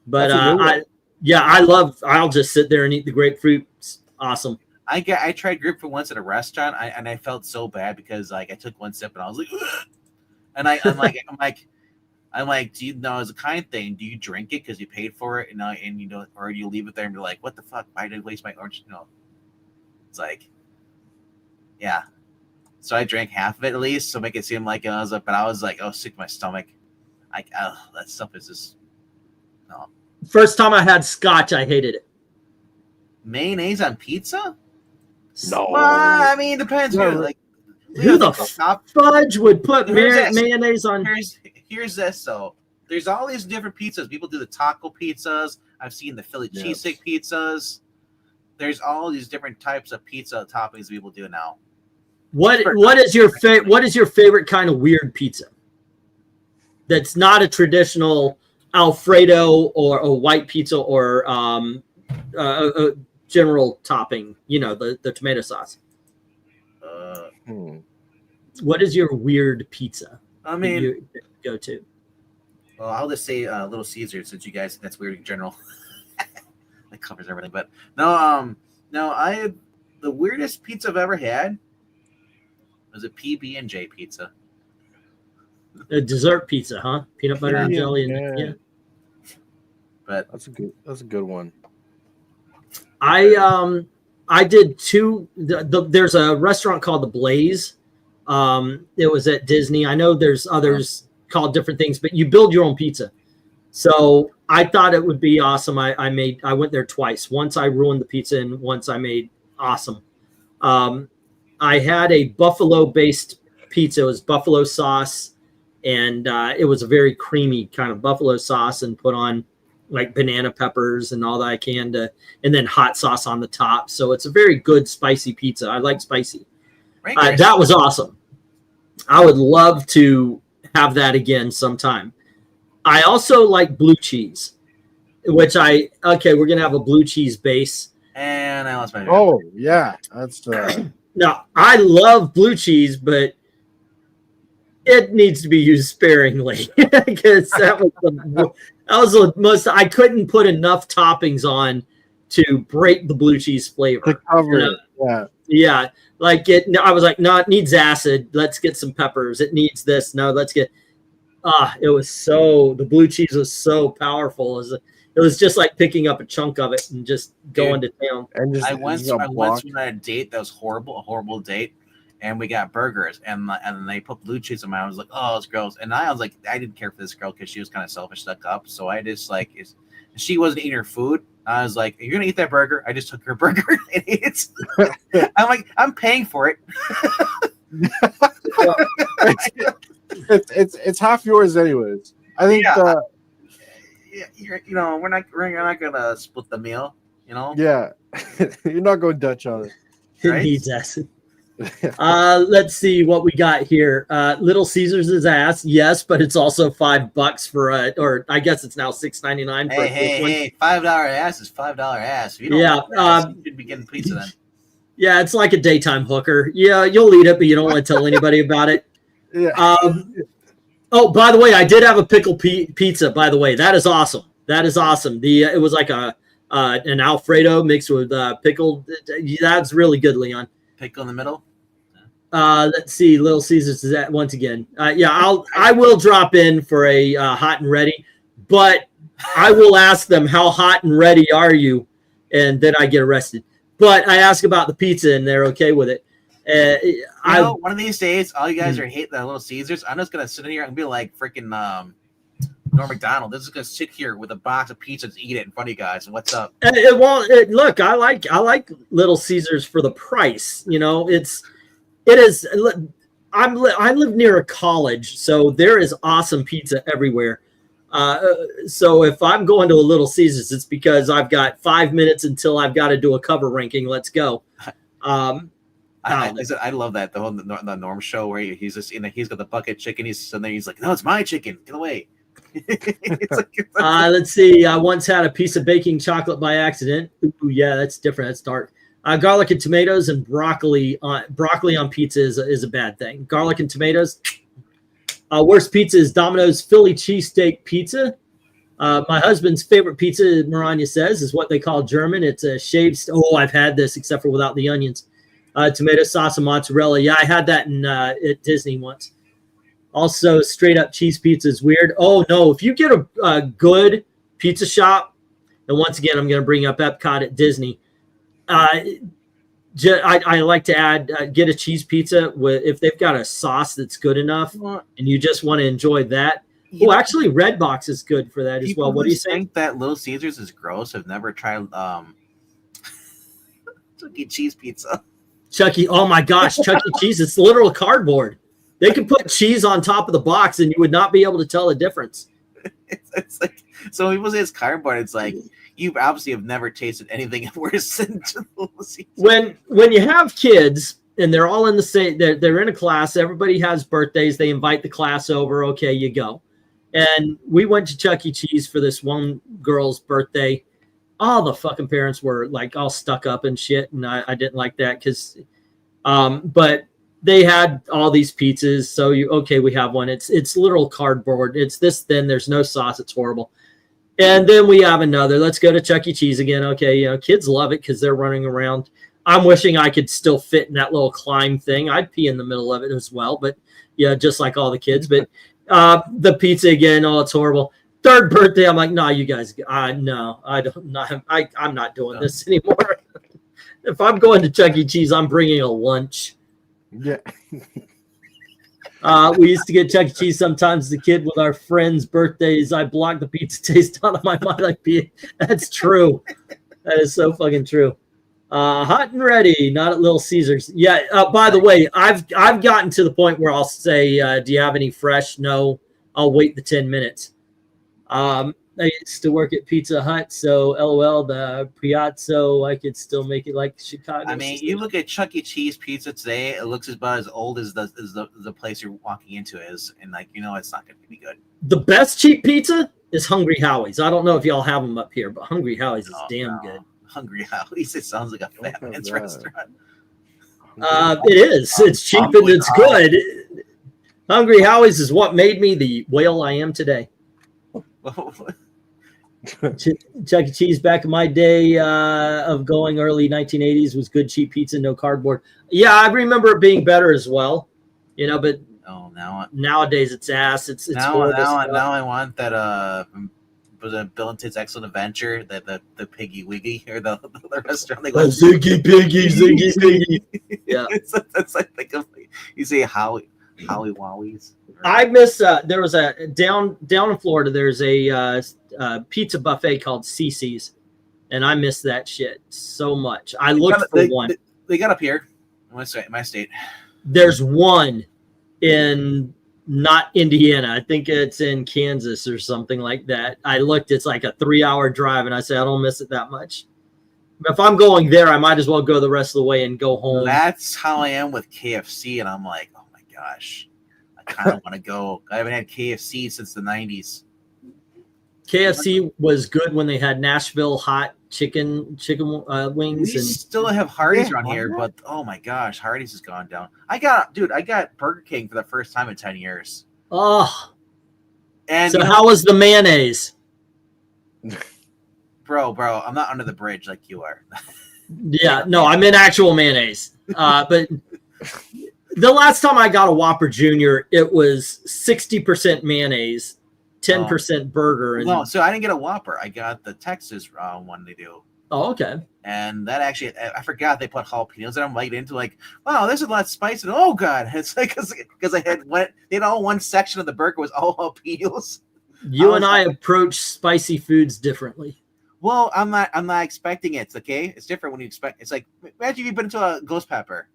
But I'll just sit there and eat the grapefruit. It's awesome. I tried grapefruit once at a restaurant, and I felt so bad because I took one sip and I was like, ugh! And I'm like, do you know, as a kind thing, do you drink it because you paid for it, and you know, or do you leave it there and be like, what the fuck? Why did I waste my orange? No, it's like, yeah. So I drank half of it at least, so make it seem like I was like, oh, sick to my stomach. Like, oh, that stuff is just no. First time I had scotch, I hated it. Mayonnaise on pizza? No. Well, I mean, it depends. No. Like, who the fudge would put mayonnaise on? Here's this. So there's all these different pizzas. People do the taco pizzas. I've seen the Philly cheesesteak pizzas. There's all these different types of pizza toppings people do now. What is your favorite kind of weird pizza? That's not a traditional Alfredo or a white pizza or a general topping. You know, the tomato sauce. What is your weird pizza? I mean, you go to. Well, I'll just say Little Caesar, since you guys that's weird in general. That covers everything. But no, the weirdest pizza I've ever had was a PB&J pizza. A dessert pizza, huh? Peanut butter and jelly, and But that's a good one. I did two. There's a restaurant called The Blaze. It was at Disney. I know there's others called different things, but you build your own pizza. So I thought it would be awesome. I went there twice. Once I ruined the pizza, and once I made awesome. I had a buffalo-based pizza. It was buffalo sauce, and it was a very creamy kind of buffalo sauce, and put on like banana peppers and all that I can to, and then hot sauce on the top. So it's a very good spicy pizza. I like spicy. That was awesome. I would love to have that again sometime. I also like blue cheese, which we're going to have a blue cheese base. And I lost my Oh, yeah. That's Now, I love blue cheese, but it needs to be used sparingly because that was the most. I couldn't put enough toppings on to break the blue cheese flavor. To cover it. Yeah. Like it. I was like, no, it needs acid. Let's get some peppers. It needs this. No, let's get. The blue cheese was so powerful. It was just like picking up a chunk of it and just going to town. And I once went on a date that was horrible, a horrible date, and we got burgers, and they put blue cheese on mine. I was like, oh, it's gross. And I was like, I didn't care for this girl because she was kind of selfish, stuck up. So I just she wasn't eating her food. I was like, you're gonna eat that burger? I just took her burger and ate it. I'm like, I'm paying for it. It's half yours anyways. I think we're not gonna split the meal, you know. Yeah. You're not going Dutch on it. Right? It needs acid. Let's see what we got here. Little Caesars is ass, yes, but it's also $5 for or I guess it's now $6.99 for hey, $5 ass is $5 ass. If you don't you should be getting pizza then. Yeah, it's like a daytime hooker. Yeah, you'll eat it, but you don't want to tell anybody about it. Yeah. Oh, by the way, I did have a pickle pizza. By the way, that is awesome. That is awesome. It was like an Alfredo mixed with pickle. That's really good, Leon. Pickle in the middle. Let's see, Little Caesars is that once again. Yeah, I will drop in for a hot and ready, but I will ask them how hot and ready are you, and then I get arrested. But I ask about the pizza, and they're okay with it. One of these days, all you guys are hating the Little Caesars. I'm just gonna sit in here and be like freaking Norm Macdonald. This is gonna sit here with a box of pizza and eat it in front of you guys. And what's up? Look, I like Little Caesars for the price. You know, it is. I live near a college, so there is awesome pizza everywhere. So if I'm going to a Little Caesars, it's because I've got 5 minutes until I've got to do a cover ranking. Let's go. I love that the Norm show where he's just he's got the bucket chicken. He's sitting there. He's like, "No, it's my chicken. Get away." Let's see. I once had a piece of baking chocolate by accident. Ooh, yeah, that's different. That's dark. Garlic and tomatoes and broccoli on pizza is a bad thing. Garlic and tomatoes. Worst pizza is Domino's Philly cheesesteak pizza. My husband's favorite pizza, Maranya says, is what they call German. It's a shaved. Oh, I've had this except for without the onions. Tomato sauce and mozzarella. Yeah, I had that at Disney once. Also, straight up cheese pizza is weird. Oh, no. If you get a good pizza shop, and once again, I'm going to bring up Epcot at Disney. I like to add, get a cheese pizza if they've got a sauce that's good enough and you just want to enjoy that. Oh, actually, Redbox is good for that as well. What do you think? That Little Caesars is gross. I've never tried Chuck E. Cheese pizza. Oh my gosh, Chuck E. Cheese, it's literal cardboard. They could put cheese on top of the box and you would not be able to tell the difference. It's like, so when people say it's cardboard, it's like, you obviously have never tasted anything worse than Little Caesars. When you have kids and they're all in the same, they're in a class, everybody has birthdays, they invite the class over, okay, you go. And we went to Chuck E. Cheese for this one girl's birthday. All the fucking parents were like all stuck up and shit, and I didn't like that because, but they had all these pizzas, so we have one. It's literal cardboard. It's this thin. There's no sauce. It's horrible. And then we have another. Let's go to Chuck E. Cheese again. Okay, kids love it because they're running around. I'm wishing I could still fit in that little climb thing. I'd pee in the middle of it as well, but yeah, just like all the kids. But the pizza again, it's horrible. Third birthday, I'm like, no, you guys, no, I'm not doing this anymore. If I'm going to Chuck E. Cheese, I'm bringing a lunch. Yeah. We used to get Chuck E. Cheese sometimes as a kid with our friends' birthdays. I blocked the pizza taste out of my mind. That's true. That is so fucking true. Hot and ready, not at Little Caesars. Yeah. By the way, I've gotten to the point where I'll say, do you have any fresh? No. I'll wait the 10 minutes. I used to work at Pizza Hut, so LOL, the Piazza, I could still make it like Chicago. I mean, you look at Chuck E. Cheese pizza today, it looks about as old as the place you're walking into is, and it's not going to be good. The best cheap pizza is Hungry Howie's. I don't know if y'all have them up here, but Hungry Howie's is good. Hungry Howie's, it sounds like a fat man's restaurant. It is. It's cheap and it's good. Hungry Howie's is what made me the whale I am today. Chuck E. Cheese back in my day of going early 1980s was good cheap pizza, no cardboard. Yeah, I remember it being better as well, but nowadays it's ass. It's now I want that was it Bill and Ted's Excellent Adventure, the Piggy Wiggy or the restaurant they go Ziggy Piggy. Yeah, that's I think of. You say Howie Wowies. I miss there was a down in Florida. There's a pizza buffet called CC's, and I miss that shit so much. I looked for one. They got up here. My state. There's one in not Indiana. I think it's in Kansas or something like that. I looked. It's like a 3-hour drive, and I said I don't miss it that much. If I'm going there, I might as well go the rest of the way and go home. That's how I am with KFC, and I'm like, oh my gosh, I kind of want to go. I haven't had KFC since the 90s. KFC was good when they had Nashville hot chicken wings. We still have Hardee's around here, but oh my gosh, Hardee's has gone down. I got Burger King for the first time in 10 years. Oh, and so how was the mayonnaise? Bro, I'm not under the bridge like you are. Yeah, no, I'm in actual mayonnaise. But The last time I got a Whopper Junior, it was 60% mayonnaise, 10% burger. And, Well, so I didn't get a Whopper. I got the Texas one they do. oh, okay. And that actually, I forgot they put jalapenos in. I'm like into like, wow, there's a lot of spice. And oh god, it's like because they had all one section of the burger was all jalapenos. You and I approach spicy foods differently. Well, I'm not expecting it. Okay, it's different when you expect. It's like imagine you've been into a ghost pepper,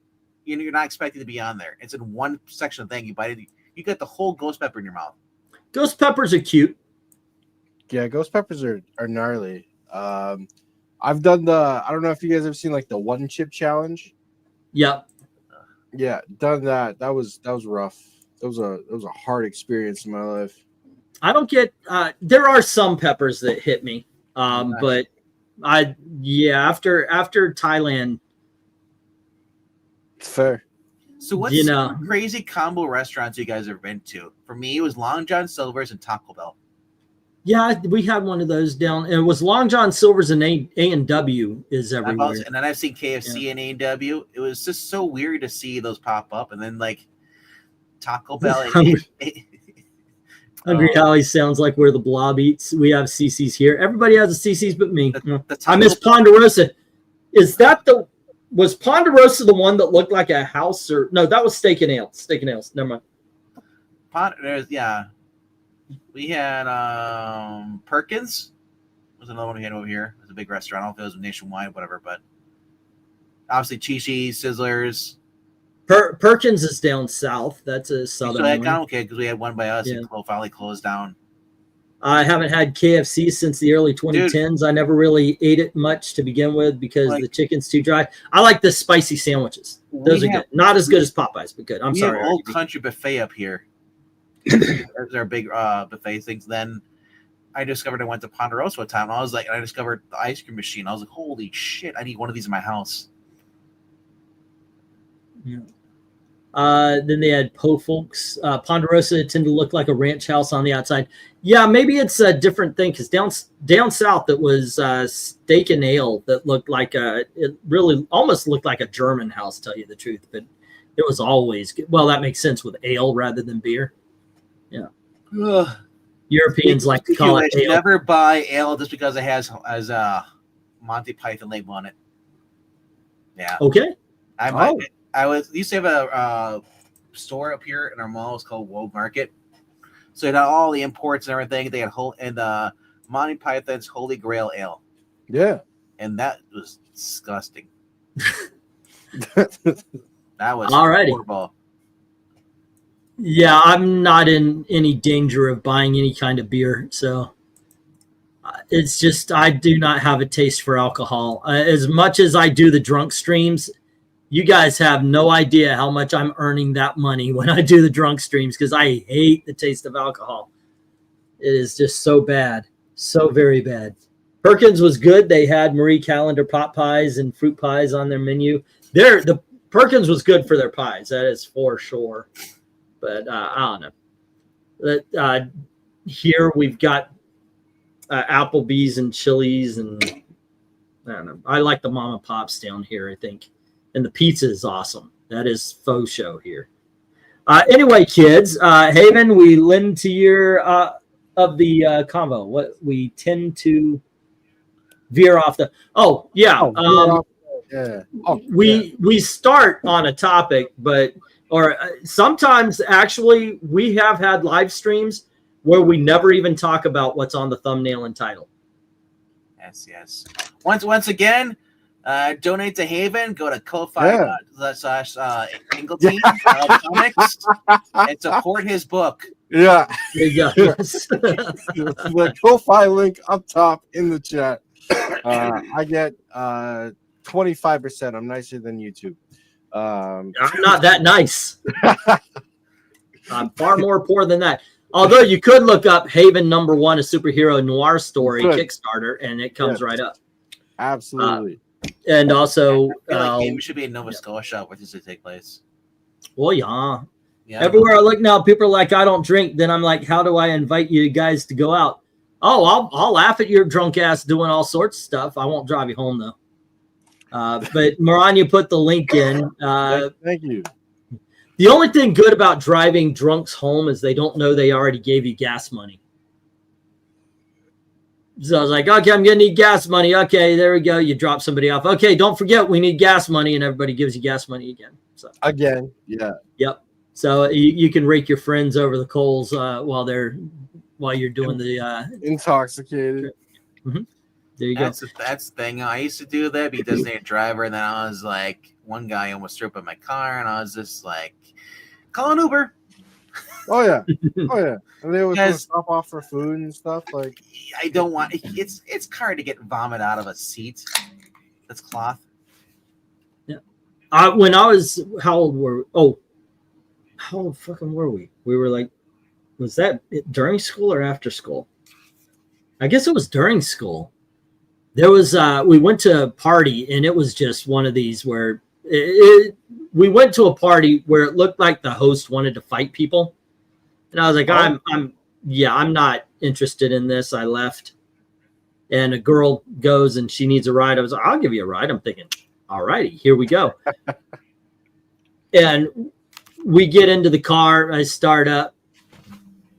you're not expecting to be on there. It's in one section of the thing. You bite it, you get the whole ghost pepper in your mouth. Ghost peppers are cute. Yeah, ghost peppers are gnarly. I've done I don't know if you guys have seen like the one chip challenge. Yep. Yeah, done that. That was rough. That was a hard experience in my life. I don't get. There are some peppers that hit me, but after Thailand. Fair. So what's some crazy combo restaurants you guys have been to? For me, it was Long John Silver's and Taco Bell. Yeah, we had one of those down. And it was Long John Silver's and A&W is everywhere. And then I've seen KFC and A&W. It was just so weird to see those pop up. And then like Taco Bell. Hungry Howie sounds like where the blob eats. We have CC's here. Everybody has a CC's but me. I miss Ponderosa. Was Ponderosa the one that looked like a house or no? That was Steak and Ale. Steak and Ales. Never mind. We had Perkins. Was another one we had over here. It was a big restaurant. I don't know if it was nationwide, whatever, but obviously Chi-Chi, Sizzlers. Perkins is down south. That's a southern one. Okay, because we had one by us and finally closed down. I haven't had KFC since the early 2010s. I never really ate it much to begin with because the chicken's too dry. I like the spicy sandwiches. Those are good. Not as good as Popeyes, but good. I'm sorry. We have Old Country Buffet up here. There's our big buffet things. Then I discovered I went to Ponderosa one time. And I discovered the ice cream machine. I was like, holy shit, I need one of these in my house. Yeah. Then they had Po Folks. Ponderosa tend to look like a ranch house on the outside. Yeah, maybe it's a different thing because down south it was Steak and Ale that looked like it really almost looked like a German house, tell you the truth. But it was always good. Well, that makes sense with ale rather than beer. Yeah. Europeans like to call it ale. Never buy ale just because it has Monty Python label on it. Yeah. Okay. I used to have a store up here in our mall. It's called World Market. So it had all the imports and everything. They had Monty Python's Holy Grail Ale. Yeah. And that was disgusting. That was alrighty. Horrible. Yeah, I'm not in any danger of buying any kind of beer. So it's just I do not have a taste for alcohol. As much as I do the drunk streams, you guys have no idea how much I'm earning that money when I do the drunk streams because I hate the taste of alcohol. It is just so bad. So very bad. Perkins was good. They had Marie Callender pot pies and fruit pies on their menu. The Perkins was good for their pies. That is for sure. But I don't know. Here we've got Applebee's and Chili's and I don't know. I like the Mama Pops down here, I think. And the pizza is awesome. That is faux show here. Anyway, kids, Haven, we lend to your of the convo. What we tend to veer off the. Oh yeah, we start on a topic, but sometimes actually we have had live streams where we never even talk about what's on the thumbnail and title. Yes. Once again. Donate to Haven. Go to Ko-Fi /Ingleton Comics and support his book. Yeah. There you go. The Ko-Fi link up top in the chat. I get 25%. I'm nicer than YouTube. I'm not that nice. I'm far more poor than that. Although you could look up Haven #1, a superhero noir story Kickstarter, and it comes right up. Absolutely. And also, we should be in Nova Scotia where this would take place. Well, yeah. Everywhere I look now, people are like, "I don't drink." Then I'm like, "How do I invite you guys to go out?" Oh, I'll laugh at your drunk ass doing all sorts of stuff. I won't drive you home though. But Maranya put the link in. Thank you. The only thing good about driving drunks home is they don't know they already gave you gas money. So I was like, okay, I'm going to need gas money. Okay, there we go. You drop somebody off. Okay, don't forget we need gas money, and everybody gives you gas money again. So Again, yeah. Yep. So you can rake your friends over the coals while you're doing the Intoxicated. Mm-hmm. There you go. That's the thing. I used to do that because designated driver, and then I was like, one guy almost threw up in my car, and I was just like, call an Uber. Oh yeah, oh yeah. And they always want to stop off for food and stuff. Like, I don't want. It's hard to get vomit out of a seat. That's cloth. Yeah. When I was, how old were? Oh, how old fucking were we? We were like, was that during school or after school? I guess it was during school. There was we went to a party, and it was just one of these where we went to a party where it looked like the host wanted to fight people, and I was like, I'm not interested in this. I left, and a girl goes and she needs a ride. I was like, I'll give you a ride. I'm thinking, all righty, here we go. And we get into the car. I start up,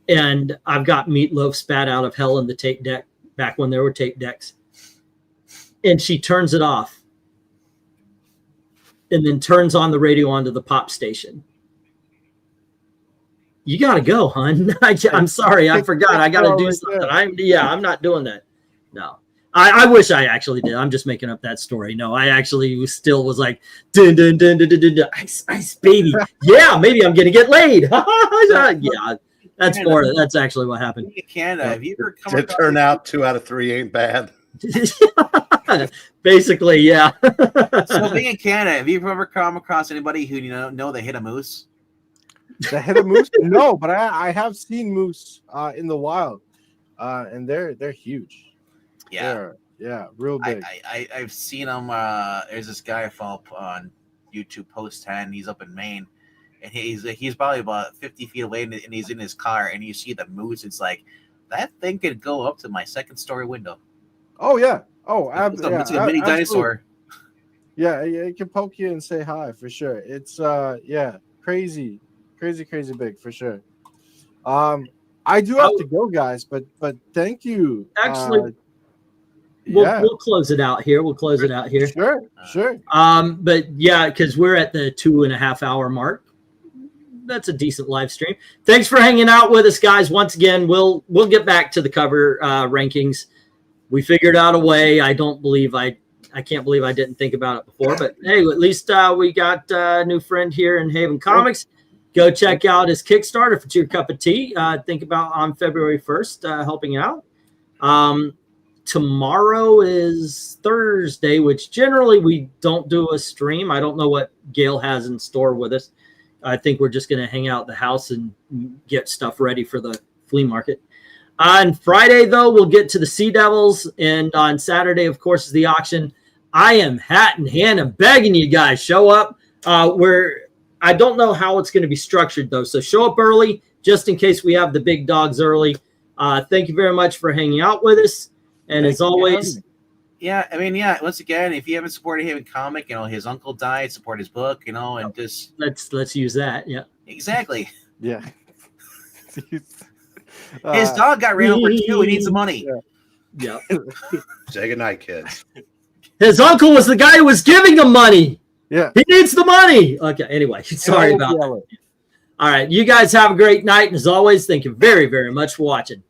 and I've got Meatloaf spat out of hell in the tape deck back when there were tape decks. And she turns it off and then turns on the radio onto the pop station. You got to go, hon. I'm sorry. I forgot. I got to do something. I'm not doing that. No, I wish I actually did. I'm just making up that story. No, I actually still was like, dun, dun, dun, dun, dun, dun, dun, ice, ice, baby. Yeah, maybe I'm going to get laid. Yeah, that's Florida. That's actually what happened. Canada, have you ever come It turned out 2 out of 3 ain't bad. Basically, yeah. So being in Canada, have you ever come across anybody who know they hit a moose? They hit a moose? No, but I have seen moose in the wild, and they're huge. Yeah, real big. I've seen them. There's this guy I follow on YouTube, Post 10. He's up in Maine, and he's probably about 50 feet away, and he's in his car, and you see the moose. It's like that thing could go up to my second-story window. Oh yeah. Oh, it's like a mini dinosaur. Yeah, it can poke you and say hi for sure. It's crazy big for sure. I do have to go, guys, but thank you. Actually, we'll close it out here. Sure. But yeah, because we're at the 2.5 hour mark. That's a decent live stream. Thanks for hanging out with us, guys. Once again, we'll get back to the cover rankings. We figured out a way. I can't believe I didn't think about it before, but hey, at least we got a new friend here in Haven Comics. Go check out his Kickstarter if it's your cup of tea. Think about on February 1st, helping out. Tomorrow is Thursday, which generally we don't do a stream. I don't know what Gail has in store with us. I think we're just going to hang out at the house and get stuff ready for the flea market. On Friday, though, we'll get to the Sea Devils, and on Saturday, of course, is the auction. I am hat in hand and begging you guys, show up. I don't know how it's going to be structured, though, so show up early just in case we have the big dogs early. Thank you very much for hanging out with us, and as always... once again, if you haven't supported Haven Comic, his uncle died, support his book, and just... Let's use that, yeah. Exactly. Yeah. His dog got ran over too. He needs some money. Yeah. Say goodnight, kids. His uncle was the guy who was giving him money. Yeah. He needs the money. Okay. Anyway, sorry about that. All right. You guys have a great night. And as always, thank you very, very much for watching.